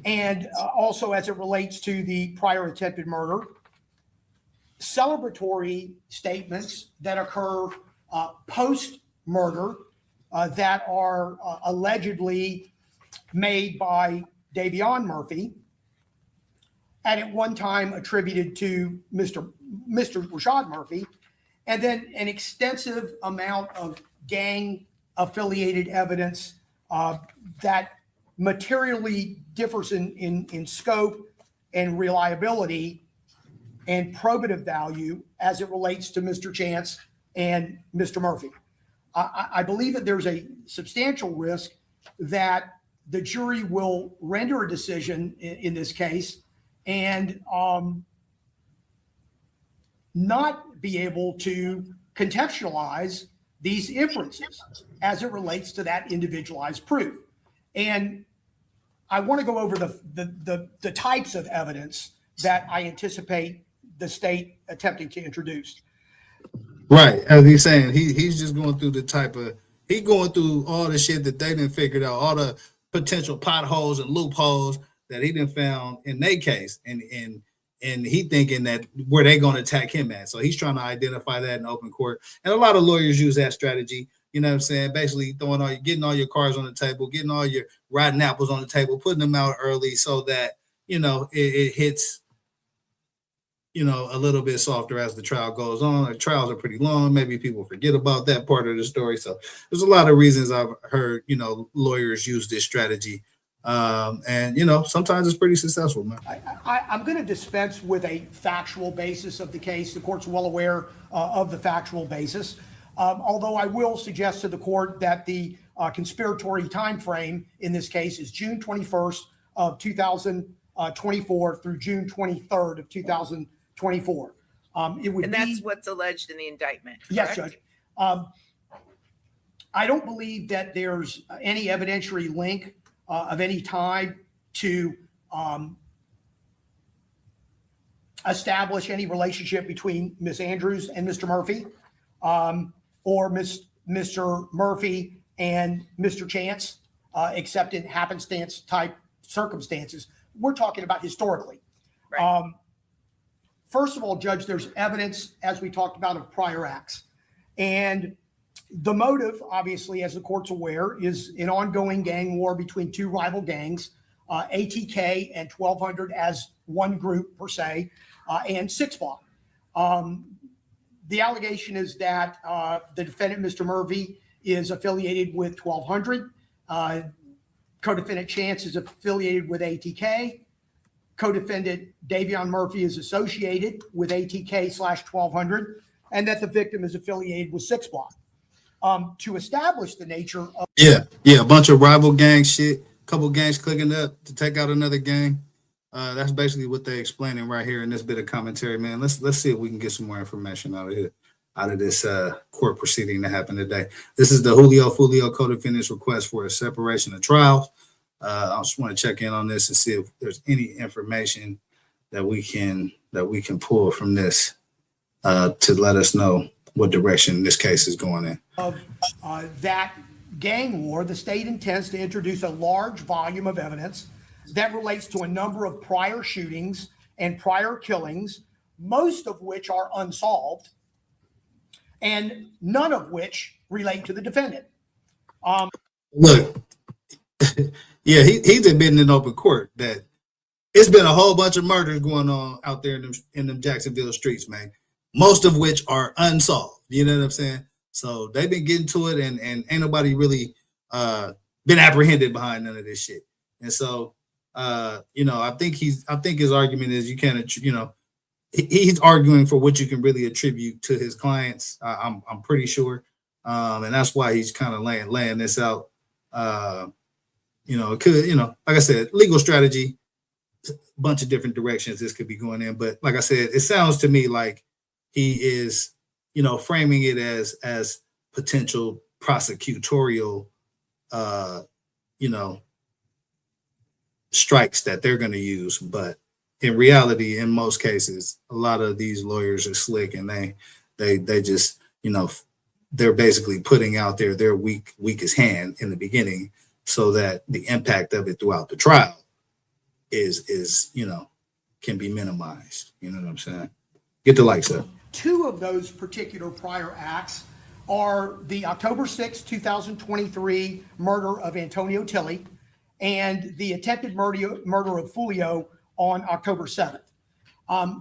and also as it relates to the prior attempted murder. Celebratory statements that occur post-murder that are allegedly made by Davion Murphy and at one time attributed to Mr. Rashad Murphy, and then an extensive amount of gang-affiliated evidence that materially differs in scope and reliability and probative value as it relates to Mr. Chance and Mr. Murphy. I believe that there's a substantial risk that the jury will render a decision in this case and not be able to contextualize these inferences as it relates to that individualized proof. And I want to go over the types of evidence that I anticipate the state attempting to introduce. Right, as he's saying, he's just going through he's going through all the shit that they didn't figure out, all the potential potholes and loopholes that he didn't found in their case, and he thinking that where they going to attack him at. So he's trying to identify that in open court, and a lot of lawyers use that strategy. You know what I'm saying? Basically getting all your cards on the table, getting all your rotten apples on the table, putting them out early so that it hits a little bit softer as the trial goes on. The trials are pretty long. Maybe people forget about that part of the story. So there's a lot of reasons I've heard, lawyers use this strategy. And sometimes it's pretty successful, man. I'm going to dispense with a factual basis of the case. The court's well aware of the factual basis. Although I will suggest to the court that the conspiratory time frame in this case is June 21st of 2024 through June 23rd of 2024. And that's what's alleged in the indictment. Yes, correct? Judge. I don't believe that there's any evidentiary link of any time to establish any relationship between Ms. Andrews and Mr. Murphy, or Mr. Murphy and Mr. Chance, except in happenstance type circumstances. We're talking about historically. Right. First of all, Judge, there's evidence, as we talked about, of prior acts. And the motive, obviously, as the court's aware, is an ongoing gang war between 2 rival gangs, ATK and 1200 as one group per se, and 6 Block. The allegation is that the defendant, Mr. Murphy, is affiliated with 1200. Co-defendant Chance is affiliated with ATK. Co-defendant Davion Murphy is associated with ATK/1200, and that the victim is affiliated with 6 Block. To establish the nature of a bunch of rival gang shit, couple gangs clicking up to take out another gang. That's basically what they're explaining right here in this bit of commentary, man. Let's see if we can get some more information out of this court proceeding that happened today. This is the Julio Fulio co-defendant's request for a separation of trials. I just want to check in on this and see if there's any information that we can pull from this to let us know what direction this case is going in. Of that gang war, the state intends to introduce a large volume of evidence that relates to a number of prior shootings and prior killings, most of which are unsolved, and none of which relate to the defendant. Look, yeah, he's admitting in open court that it's been a whole bunch of murders going on out there in them Jacksonville streets, man. Most of which are unsolved. You know what I'm saying? So they've been getting to it, and ain't nobody really been apprehended behind none of this shit. And so, you know, I think his argument is you can't, you know, he's arguing for what you can really attribute to his clients. I'm pretty sure, and that's why he's kind of laying this out. You know, it could, you know, like I said, legal strategy, bunch of different directions this could be going in. But like I said, it sounds to me like he is, you know, framing it as potential prosecutorial, you know, strikes that they're going to use. But in reality, in most cases, a lot of these lawyers are slick, and they just, you know, they're basically putting out their weakest hand in the beginning, so that the impact of it throughout the trial is you know, can be minimized. You know what I'm saying? Get the lights up. Two of those particular prior acts are the October 6, 2023 murder of Antonio Tilley and the attempted murder of Fulio on October 7th.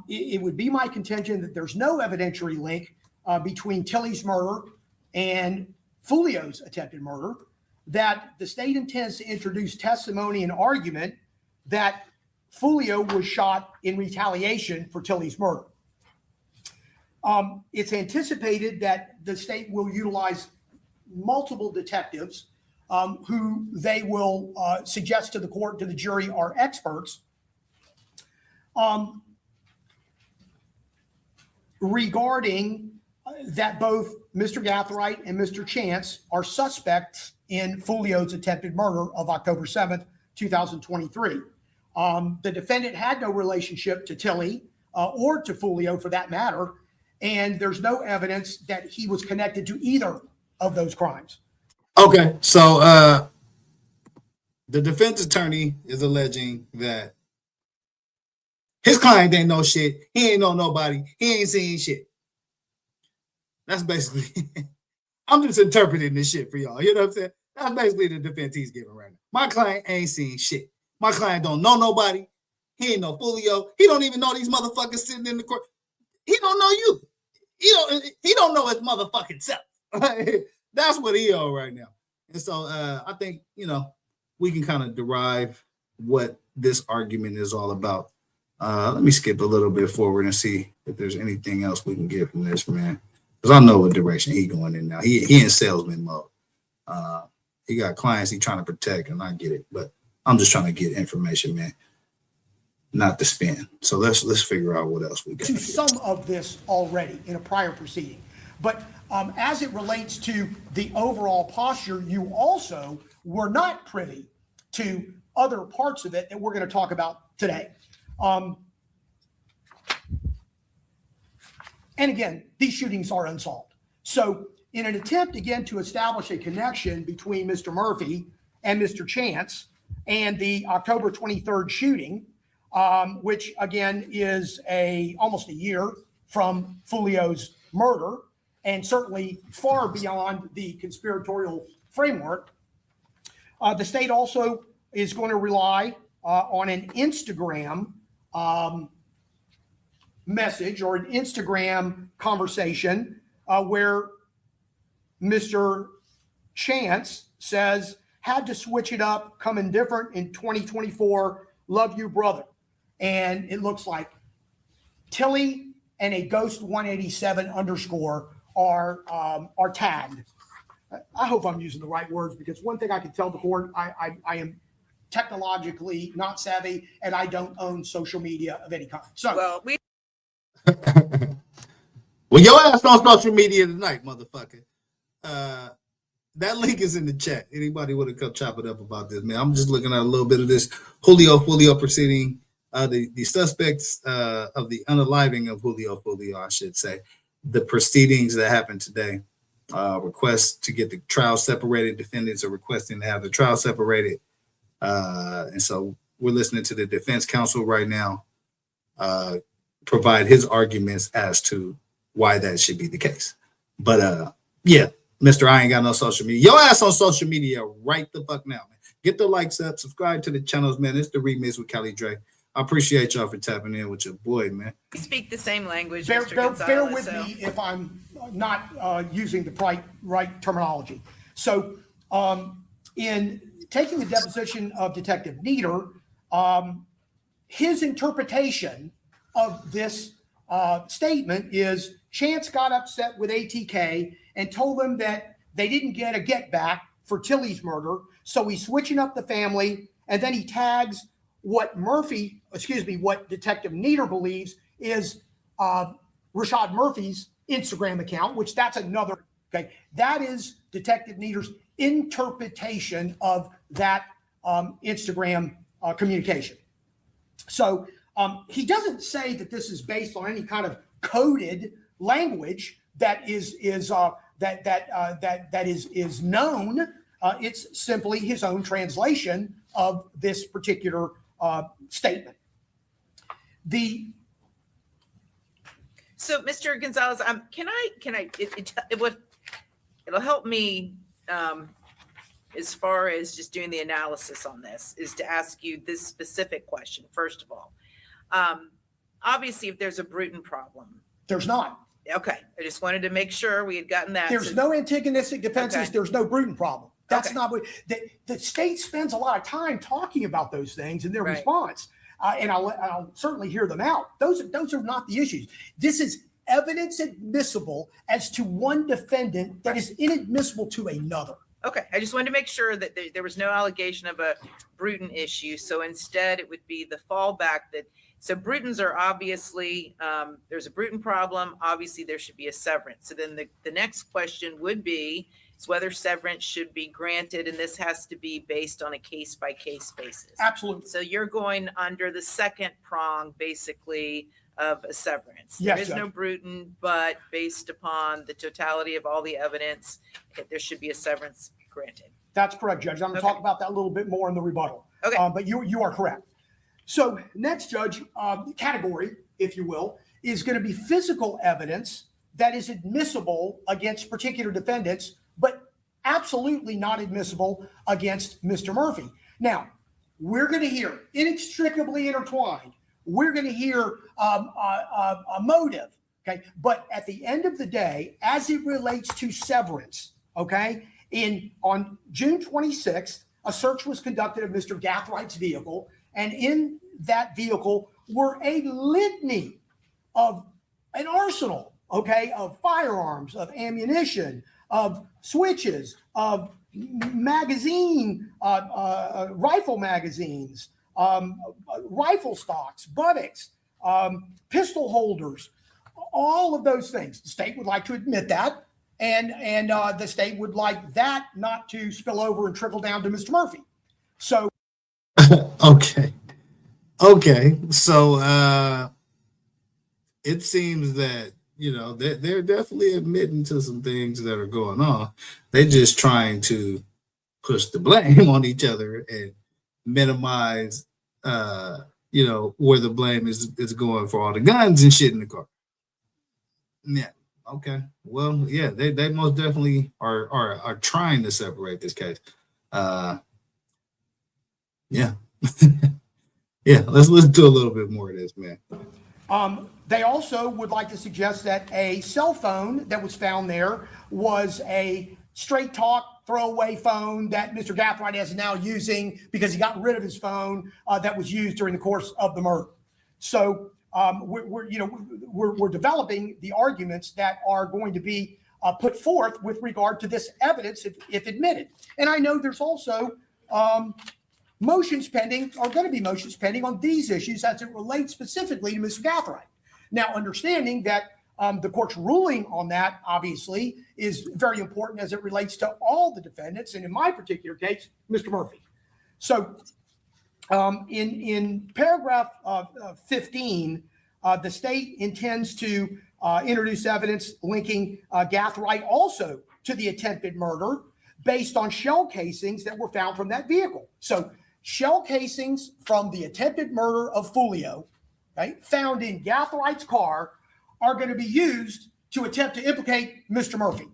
It would be my contention that there's no evidentiary link between Tilley's murder and Fulio's attempted murder, that the state intends to introduce testimony and argument that Fulio was shot in retaliation for Tilley's murder. It's anticipated that the state will utilize multiple detectives who they will suggest to the court, to the jury, are experts regarding that both Mr. Gathright and Mr. Chance are suspects in Fulio's attempted murder of October 7th, 2023. The defendant had no relationship to Tilley or to Fulio for that matter, and there's no evidence that he was connected to either of those crimes. Okay, so the defense attorney is alleging that his client ain't know shit. He ain't know nobody. He ain't seen shit. That's basically, I'm just interpreting this shit for y'all. You know what I'm saying? That's basically the defense he's giving right now. My client ain't seen shit. My client don't know nobody. He ain't know Fulio. He don't even know these motherfuckers sitting in the court. He don't know you. He don't know his motherfucking self. That's what he on right now. And so I think, you know, we can kind of derive what this argument is all about. Let me skip a little bit forward and see if there's anything else we can get from this, man. Because I know what direction he going in now. He in salesman mode. He got clients he trying to protect, and I get it. But I'm just trying to get information, man, not to spin. So let's figure out what else we got. To some of this already in a prior proceeding. But as it relates to the overall posture, you also were not privy to other parts of it that we're going to talk about today. And again, these shootings are unsolved. So in an attempt, again, to establish a connection between Mr. Murphy and Mr. Chance and the October 23rd shooting, which again is almost a year from Fulio's murder, and certainly far beyond the conspiratorial framework, the state also is going to rely on an Instagram message or an Instagram conversation where Mr. Chance says, had to switch it up, coming different in 2024, love you, brother. And it looks like Tilley and a ghost 187 underscore are tagged. I hope I'm using the right words, because one thing I can tell the court, I am technologically not savvy, and I don't own social media of any kind. So, well, your ass on social media tonight, motherfucker. That link is in the chat. Anybody want to come chop it up about this, man? I'm just looking at a little bit of this Julio Fulio proceeding. The suspects of the unaliving of Julio Fulio, I should say, the proceedings that happened today, requests to get the trial separated. Defendants are requesting to have the trial separated. And so we're listening to the defense counsel right now provide his arguments as to why that should be the case. But yeah, Mr. I ain't got no social media. Your ass on social media right the fuck now, man. Get the likes up, subscribe to the channels, man. It's the Remix with Kelly Dre. I appreciate y'all for tapping in with your boy, man. We speak the same language, Bear Mr. Gonzalez. bear with me if I'm not using the right terminology. So in taking the deposition of Detective Nieder, his interpretation of this statement is Chance got upset with ATK and told them that they didn't get a get back for Tilly's murder. So he's switching up the family, and then he tags what Detective Nieder believes is Rashad Murphy's Instagram account, which that's another, okay? That is Detective Nieder's interpretation of that Instagram communication. So he doesn't say that this is based on any kind of coded language that is known. It's simply his own translation of this particular statement. So, Mr. Gonzalez, it'll help me as far as just doing the analysis on this, is to ask you this specific question. First of all, obviously, if there's a Bruton problem, there's not. Okay, I just wanted to make sure we had gotten that. There's no antagonistic defenses. Okay. There's no Bruton problem. That's not what the state spends a lot of time talking about those things in their response. And I'll certainly hear them out. Those are not the issues. This is evidence admissible as to one defendant that is inadmissible to another. Okay, I just wanted to make sure that there was no allegation of a Bruton issue. So instead, it would be the fallback that, so Brutons are obviously, there's a Bruton problem. Obviously, there should be a severance. So then the next question would be is whether severance should be granted. And this has to be based on a case-by-case basis. Absolutely. So you're going under the second prong, basically, of a severance. Yes, there is no Bruton, but based upon the totality of all the evidence, there should be a severance granted. That's correct, Judge. I'm going to talk about that a little bit more in the rebuttal. Okay. But you are correct. So next, Judge, category, if you will, is going to be physical evidence that is admissible against particular defendants, but absolutely not admissible against Mr. Murphy. Now, we're going to hear inextricably intertwined. We're going to hear a motive, okay? But at the end of the day, as it relates to severance, okay, on June 26th, a search was conducted of Mr. Gathwright's vehicle, and in that vehicle were a litany of an arsenal, okay, of firearms, of ammunition, of switches, of rifle magazines, rifle stocks, buttocks, pistol holders, all of those things. The state would like to admit that, and the state would like that not to spill over and trickle down to Mr. Murphy. So, okay. So it seems that they're definitely admitting to some things that are going on. They're just trying to push the blame on each other and minimize where the blame is going for all the guns and shit in the car. Yeah. Okay. Well, yeah, they most definitely are trying to separate this case. Yeah. Yeah, let's listen to a little bit more of this, man. They also would like to suggest that a cell phone that was found there was a straight talk throwaway phone that Mr. Gathwright is now using because he got rid of his phone that was used during the course of the murder. So we're developing the arguments that are going to be put forth with regard to this evidence if admitted. And I know there's also motions pending, are going to be motions pending on these issues as it relates specifically to Mr. Gathwright. Now, understanding that the court's ruling on that, obviously, is very important as it relates to all the defendants, and in my particular case, Mr. Murphy. So in paragraph 15, the state intends to introduce evidence linking Gathwright also to the attempted murder based on shell casings that were found from that vehicle. So shell casings from the attempted murder of Fulio, right, found in Gathwright's car are going to be used to attempt to implicate Mr. Murphy.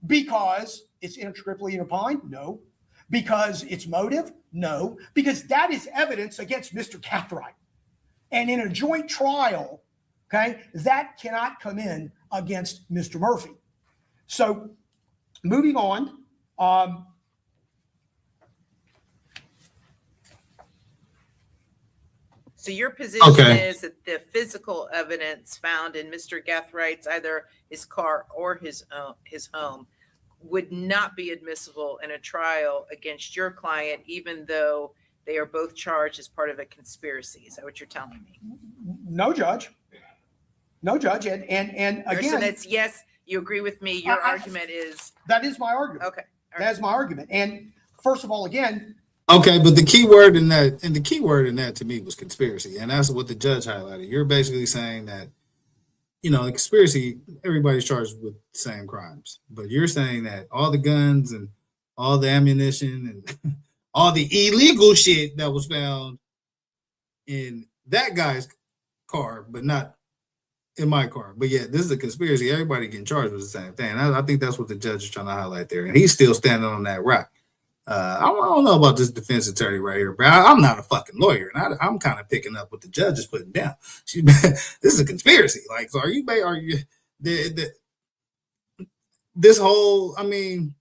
Because it's inextricably intertwined? No. Because it's motive? No. Because that is evidence against Mr. Cathright. And in a joint trial, okay, that cannot come in against Mr. Murphy. So moving on, So your position is that the physical evidence found in Mr. Gathwright's either his car or his home would not be admissible in a trial against your client, even though they are both charged as part of a conspiracy. Is that what you're telling me? No, Judge. No, Judge. And again, so that's yes. You agree with me. Your argument is that is my argument. Okay, that is my argument. And first of all, again. Okay, but the key word in that to me was conspiracy, and that's what the judge highlighted. You're basically saying that, you know, the conspiracy, everybody's charged with the same crimes, but you're saying that all the guns and all the ammunition and all the illegal shit that was found in that guy's car, but not in my car. But yeah, this is a conspiracy. Everybody getting charged with the same thing. I think that's what the judge is trying to highlight there, and he's still standing on that rock. I don't know about this defense attorney right here, bro. I'm not a fucking lawyer, and I'm kind of picking up what the judge is putting down. This is a conspiracy. Like, so are you this whole? I mean,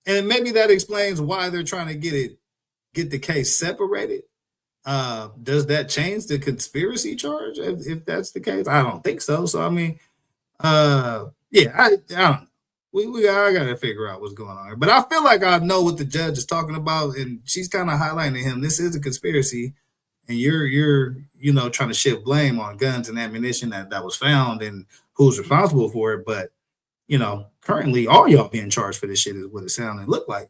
and maybe that explains why they're trying to get the case separated. Does that change the conspiracy charge if that's the case? I don't think so. So I mean, yeah, I don't know. I gotta figure out what's going on here. But I feel like I know what the judge is talking about, and she's kind of highlighting him. This is a conspiracy, and you're trying to shift blame on guns and ammunition that was found and who's responsible for it. But currently all y'all being charged for this shit is what it sounded and looked like.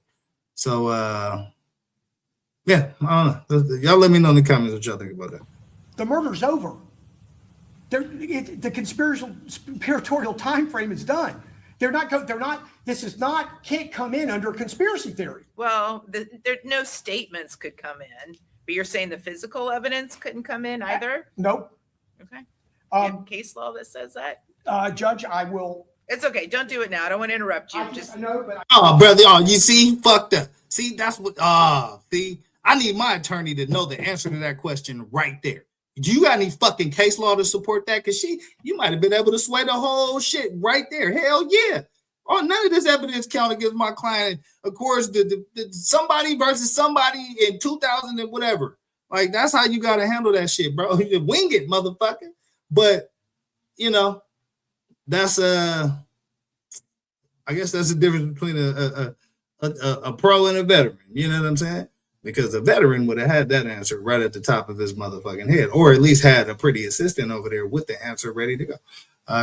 So yeah, I don't know. Y'all let me know in the comments what y'all think about that. The murder's over. The conspiratorial time frame is done. Can't come in under conspiracy theory. well, there no statements could come in, but you're saying the physical evidence couldn't come in either? Nope. Okay. You have case law that says that? Judge, I will. It's okay. Don't do it now. I don't want to interrupt you. Oh, brother, you see, fucked up. See, that's what. See, I need my attorney to know the answer to that question right there. Do you got any fucking case law to support that? Because you might have been able to sway the whole shit right there. Hell yeah. Oh, none of this evidence count against my client. Of course, the somebody versus somebody in 2000 and whatever. Like, that's how you got to handle that shit, bro. You wing it, motherfucker. But, that's I guess that's the difference between a pro and a veteran. You know what I'm saying? Because a veteran would have had that answer right at the top of his motherfucking head, or at least had a pretty assistant over there with the answer ready to go.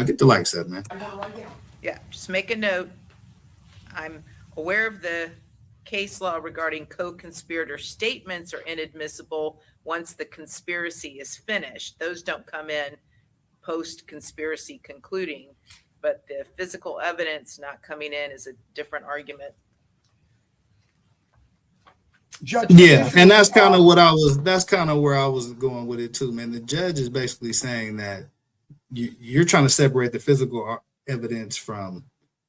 Get the likes up, man. Yeah, just make a note. I'm aware of the case law regarding co-conspirator statements are inadmissible once the conspiracy is finished. Those don't come in post-conspiracy concluding, but the physical evidence not coming in is a different argument. Judge, yeah, and that's kind of what that's kind of where I was going with it too, man. The judge is basically saying that you're trying to separate the physical evidence from,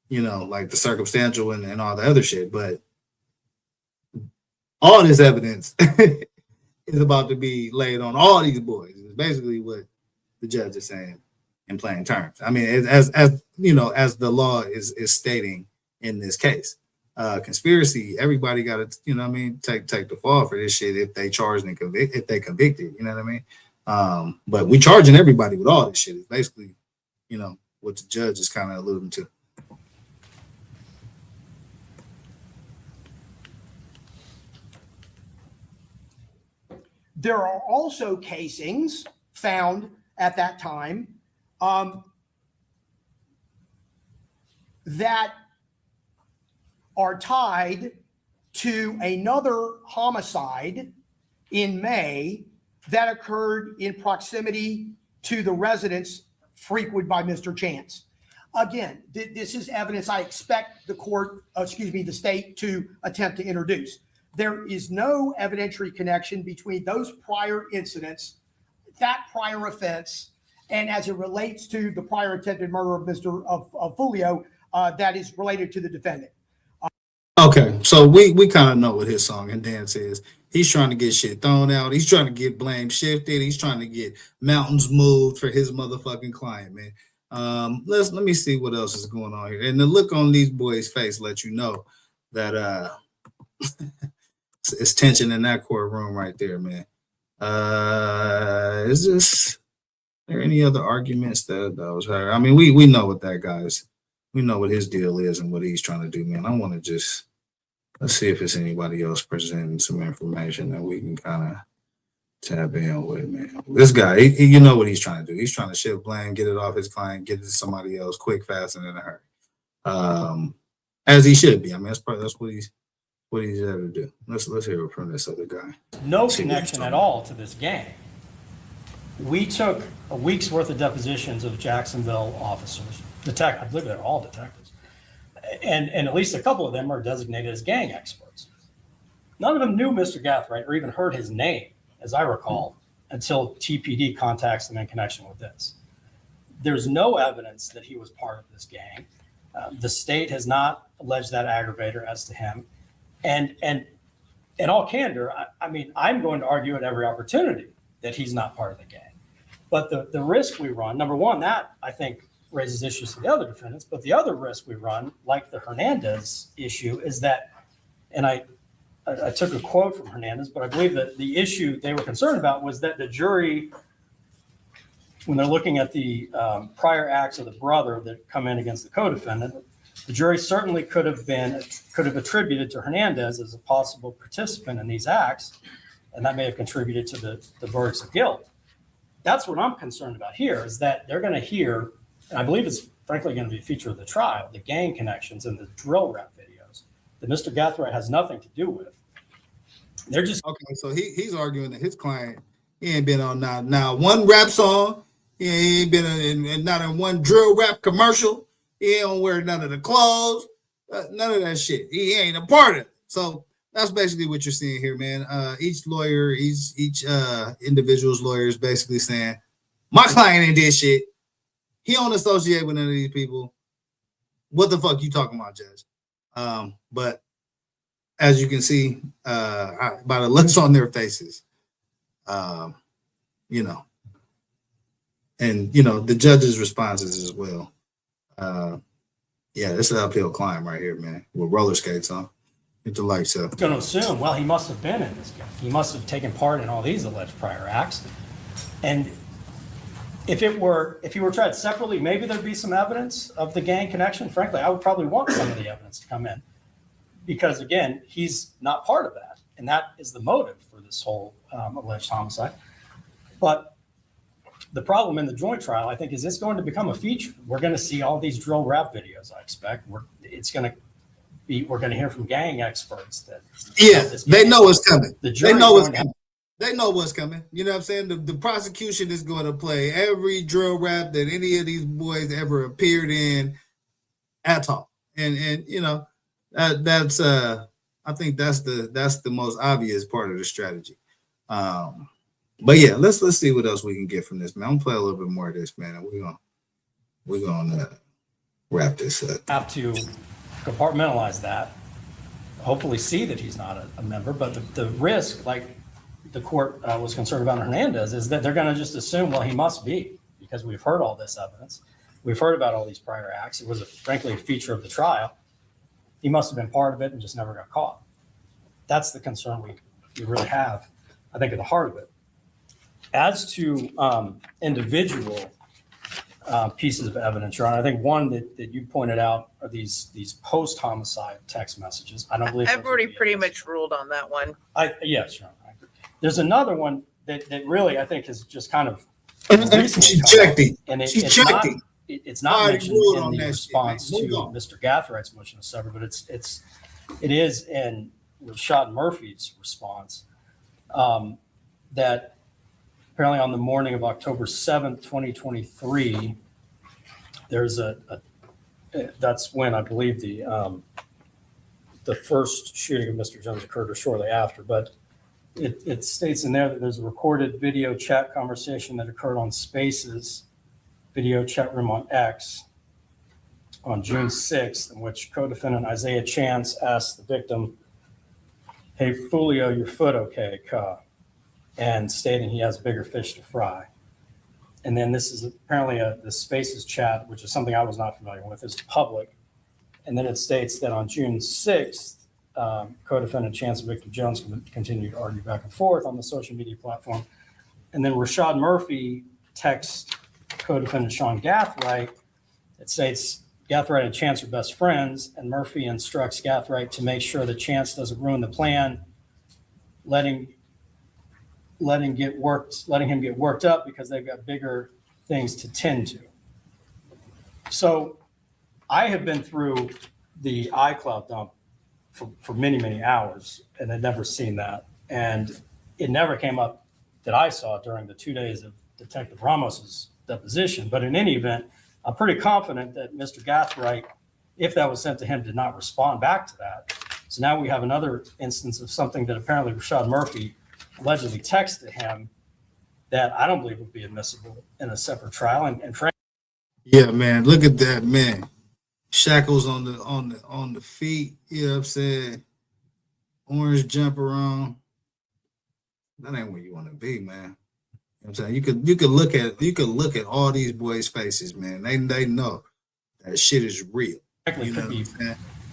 like the circumstantial and all the other shit, but all this evidence is about to be laid on all these boys. It's basically what the judge is saying in plain terms. I mean, as the law is stating in this case. Conspiracy, everybody got to, take the fall for this shit if they charged and if they convicted, you know what I mean? But we charging everybody with all this shit. It's basically, what the judge is kind of alluding to. There are also casings found at that time that are tied to another homicide in May that occurred in proximity to the residence frequented by Mr. Chance. Again, this is evidence I expect the state to attempt to introduce. There is no evidentiary connection between those prior incidents, that prior offense, And as it relates to the prior attempted murder of Mr. Fulio, that is related to the defendant. Okay, so we kind of know what his song and dance is. He's trying to get shit thrown out. He's trying to get blame shifted. He's trying to get mountains moved for his motherfucking client, man. Let me see what else is going on here. And the look on these boys' face let you know that it's tension in that courtroom right there, man. Is there any other arguments that was heard? I mean, we know what that guy's, we know what his deal is and what he's trying to do, man. I want to just, let's see if it's anybody else presenting some information that we can kind of tap in with, man. This guy, you know what he's trying to do. He's trying to shift blame, get it off his client, get it to somebody else quick, fast, and in a hurry. As he should be. I mean, that's what he's there to do. Let's hear it from this other guy. No connection at all to this gang. We took a week's worth of depositions of Jacksonville officers, I believe they're all detectives, and at least a couple of them are designated as gang experts. None of them knew Mr. Gathright or even heard his name, as I recall, until TPD contacts them in connection with this. There's no evidence that he was part of this gang. The state has not alleged that aggravator as to him. And in all candor, I mean, I'm going to argue at every opportunity that he's not part of the gang. But the risk we run, number one, that I think raises issues to the other defendants, but the other risk we run, like the Hernandez issue, is that, and I took a quote from Hernandez, but I believe that the issue they were concerned about was that the jury, when they're looking at the prior acts of the brother that come in against the co-defendant, the jury certainly could have attributed to Hernandez as a possible participant in these acts, and that may have contributed to the verdicts of guilt. That's what I'm concerned about here, is that they're going to hear, and I believe it's frankly going to be a feature of the trial, the gang connections and the drill rap videos that Mr. Gathright has nothing to do with. They're just okay. So he's arguing that his client, he ain't been on now one rap song, he ain't been in not in one drill rap commercial, he ain't don't wear none of the clothes, none of that shit. He ain't a part of it. So that's basically what you're seeing here, man. Each lawyer, each individual's lawyer is basically saying, my client ain't did shit. He don't associate with none of these people. What the fuck you talking about, Judge? But as you can see, by the looks on their faces, you know, and you know the judge's responses as well. Yeah, this is an uphill climb right here, man. With roller skates on. Get the lights up. going to assume, well, he must have been in this gang. He must have taken part in all these alleged prior acts. And if he were tried separately, maybe there'd be some evidence of the gang connection. Frankly, I would probably want some of the evidence to come in because, again, he's not part of that. And that is the motive for this whole alleged homicide. But the problem in the joint trial, I think, is it's going to become a feature. We're going to see all these drill rap videos, I expect. We're going to hear from gang experts that they know what's coming. They know what's coming. They know what's coming. You know what I'm saying? The prosecution is going to play every drill rap that any of these boys ever appeared in at all. And you know, that's I think that's the most obvious part of the strategy. But yeah, let's see what else we can get from this, man. I'm gonna play a little bit more of this, man. We're gonna wrap this up. Have to compartmentalize that, hopefully see that he's not a member, but the risk, like the court was concerned about Hernandez, is that they're going to just assume, well, he must be, because we've heard all this evidence. We've heard about all these prior acts. It was frankly a feature of the trial. He must have been part of it and just never got caught. That's the concern we really have, I think, at the heart of it. As to individual pieces of evidence, Your Honor, I think one that you pointed out are these post-homicide text messages. I don't believe I've already pretty much ruled on that one. Yes, Your Honor. There's another one that really I think is just kind of she checked it. And it's not mentioned in the response to Mr. Gathwright's motion to sever, but it is in Rashad Murphy's response that apparently on the morning of October 7th, 2023, there's that's when I believe the first shooting of Mr. Jones occurred or shortly after, but it states in there that there's a recorded video chat conversation that occurred on Spaces video chat room on X on June 6th, in which co-defendant Isaiah Chance asked the victim, "Hey, Fulio, your foot okay, cuh?" and stating he has bigger fish to fry. And then this is apparently the Spaces chat, which is something I was not familiar with, is public. And then it states that on June 6th, co-defendant Chance and Victor Jones continued to argue back and forth on the social media platform. And then Rashad Murphy texts co-defendant Sean Gathright. It states Gathright and Chance are best friends, and Murphy instructs Gathright to make sure that Chance doesn't ruin the plan, letting him get worked up because they've got bigger things to tend to. So I have been through the iCloud dump for many, many hours, and I'd never seen that. And it never came up that I saw during the 2 days of Detective Ramos's deposition. But in any event, I'm pretty confident that Mr. Gathright, if that was sent to him, did not respond back to that. So now we have another instance of something that apparently Rashad Murphy allegedly texted him that I don't believe would be admissible in a separate trial. And frankly, yeah, man, look at that, man. Shackles on the feet, you know what I'm saying? Orange jumper on. That ain't where you want to be, man. You know what I'm saying? You could look at all these boys' faces, man. They know that shit is real. It could be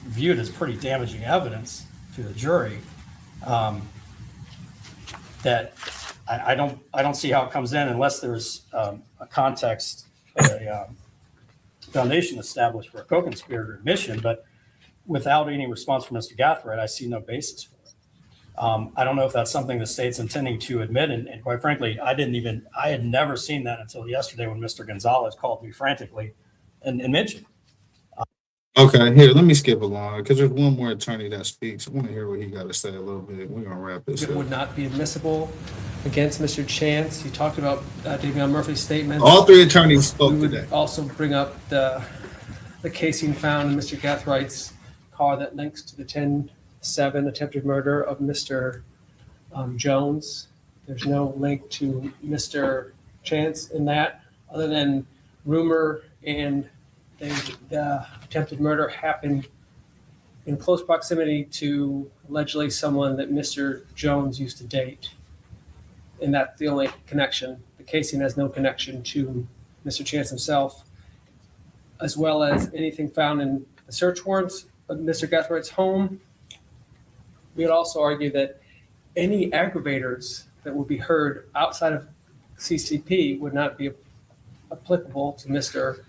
viewed as pretty damaging evidence to the jury. That I don't see how it comes in unless there's a context, a foundation established for a co-conspirator admission. But without any response from Mr. Gathright, I see no basis for it. I don't know if that's something the state's intending to admit, and quite frankly, I had never seen that until yesterday when Mr. Gonzalez called me frantically and mentioned. Okay, here, let me skip along because there's one more attorney that speaks. I want to hear what he got to say a little bit. We're going to wrap this up. It would not be admissible against Mr. Chance. He talked about Davion Murphy's statements. All three attorneys spoke today. We would also bring up the casing found in Mr. Gathright's car that links to the 10/7 attempted murder of Mr. Jones. There's no link to Mr. Chance in that, other than rumor and the attempted murder happened in close proximity to allegedly someone that Mr. Jones used to date. And that's the only connection. The casing has no connection to Mr. Chance himself, as well as anything found in the search warrants of Mr. Gathright's home. We would also argue that any aggravators that would be heard outside of CCP would not be applicable to Mr.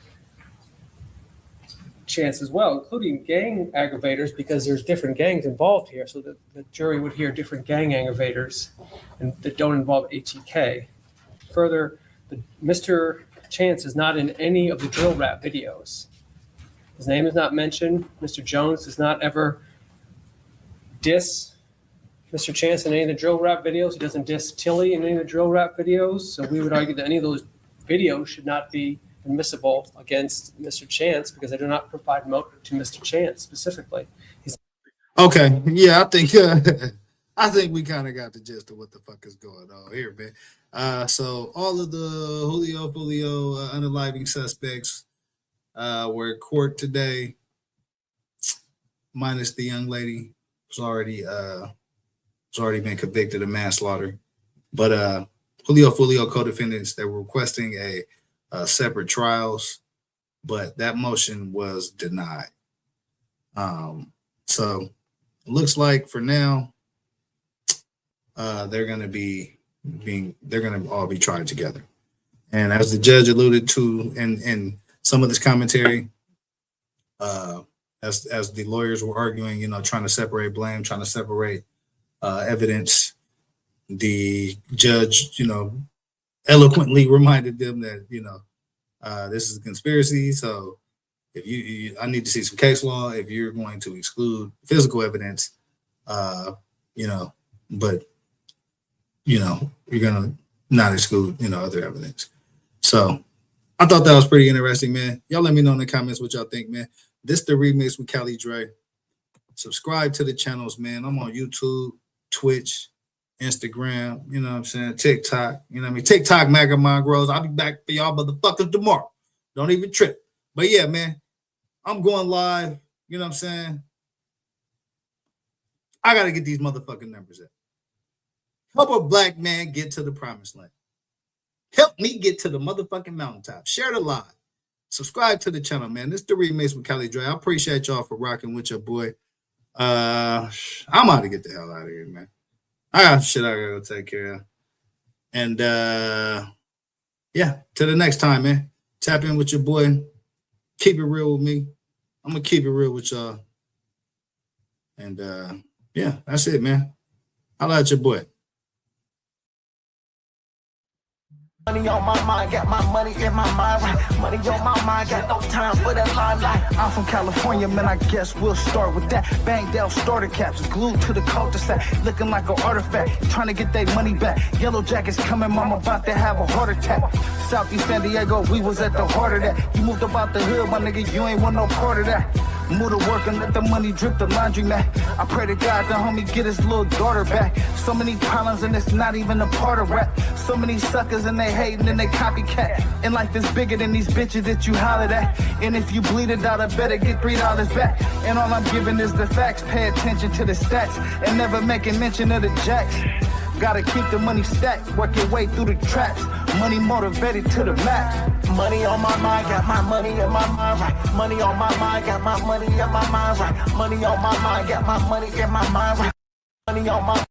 Chance as well, including gang aggravators, because there's different gangs involved here. So the jury would hear different gang aggravators and that don't involve HEK. Further, Mr. Chance is not in any of the drill rap videos. His name is not mentioned. Mr. Jones does not ever diss Mr. Chance in any of the drill rap videos. He doesn't diss Tilly in any of the drill rap videos. So we would argue that any of those videos should not be admissible against Mr. Chance because they do not provide motive to Mr. Chance specifically. Okay, yeah, I think we kind of got the gist of what the fuck is going on here, man. So all of the Julio Fulio unaliving suspects were in court today, minus the young lady who's already been convicted of manslaughter. But Julio Fulio co-defendants, they were requesting a separate trials, but that motion was denied. So it looks like for now, they're going to all be tried together. And as the judge alluded to in some of this commentary, as the lawyers were arguing, trying to separate blame, trying to separate evidence, the judge, eloquently reminded them that, this is a conspiracy. So if I need to see some case law if you're going to exclude physical evidence, but you're going to not exclude, other evidence. So I thought that was pretty interesting, man. Y'all let me know in the comments what y'all think, man. This the Remix with Cali Dre. Subscribe to the channels, man. I'm on YouTube, Twitch, Instagram, TikTok, TikTok Mega Mind Grows. I'll be back for y'all motherfuckers tomorrow. Don't even trip. But yeah, man, I'm going live. You know what I'm saying? I got to get these motherfucking numbers up. Help a black man get to the promised land. Help me get to the motherfucking mountaintop. Share the live. Subscribe to the channel, man. This is the remix with Cali Dre. I appreciate y'all for rocking with your boy. I'm out to get the hell out of here, man. I got shit I gotta go take care of. And yeah, till the next time, man. Tap in with your boy. Keep it real with me. I'm gonna keep it real with y'all. And yeah, that's it, man. Holla at your boy. Money on my mind, got my money in my mind, right? Money on my mind, got no time for that limelight. I'm from California, man, I guess we'll start with that. Banged out starter caps, glued to the cul-de-sac, looking like an artifact, trying to get their money back. Yellow jackets coming, mama about to have a heart attack. Southeast San Diego, we was at the heart of that. You moved about the hood, my nigga, you ain't want no part of that. Move to work and let the money drip the laundry mat. I pray to God the homie get his little daughter back. So many problems and it's not even a part of rap. So many suckers and they hating and they copycat. And life is bigger than these bitches that you hollered at. And if you bleed a dollar, better get $3 back. And all I'm giving is the facts. Pay attention to the stats and never making mention of the jacks. Gotta keep the money stacked, work your way through the traps. Money motivated to the max. Money on my mind, got my money in my mind, right? Money on my mind, got my money in my mind, right? Money on my mind, got my money in my mind, right? Money on my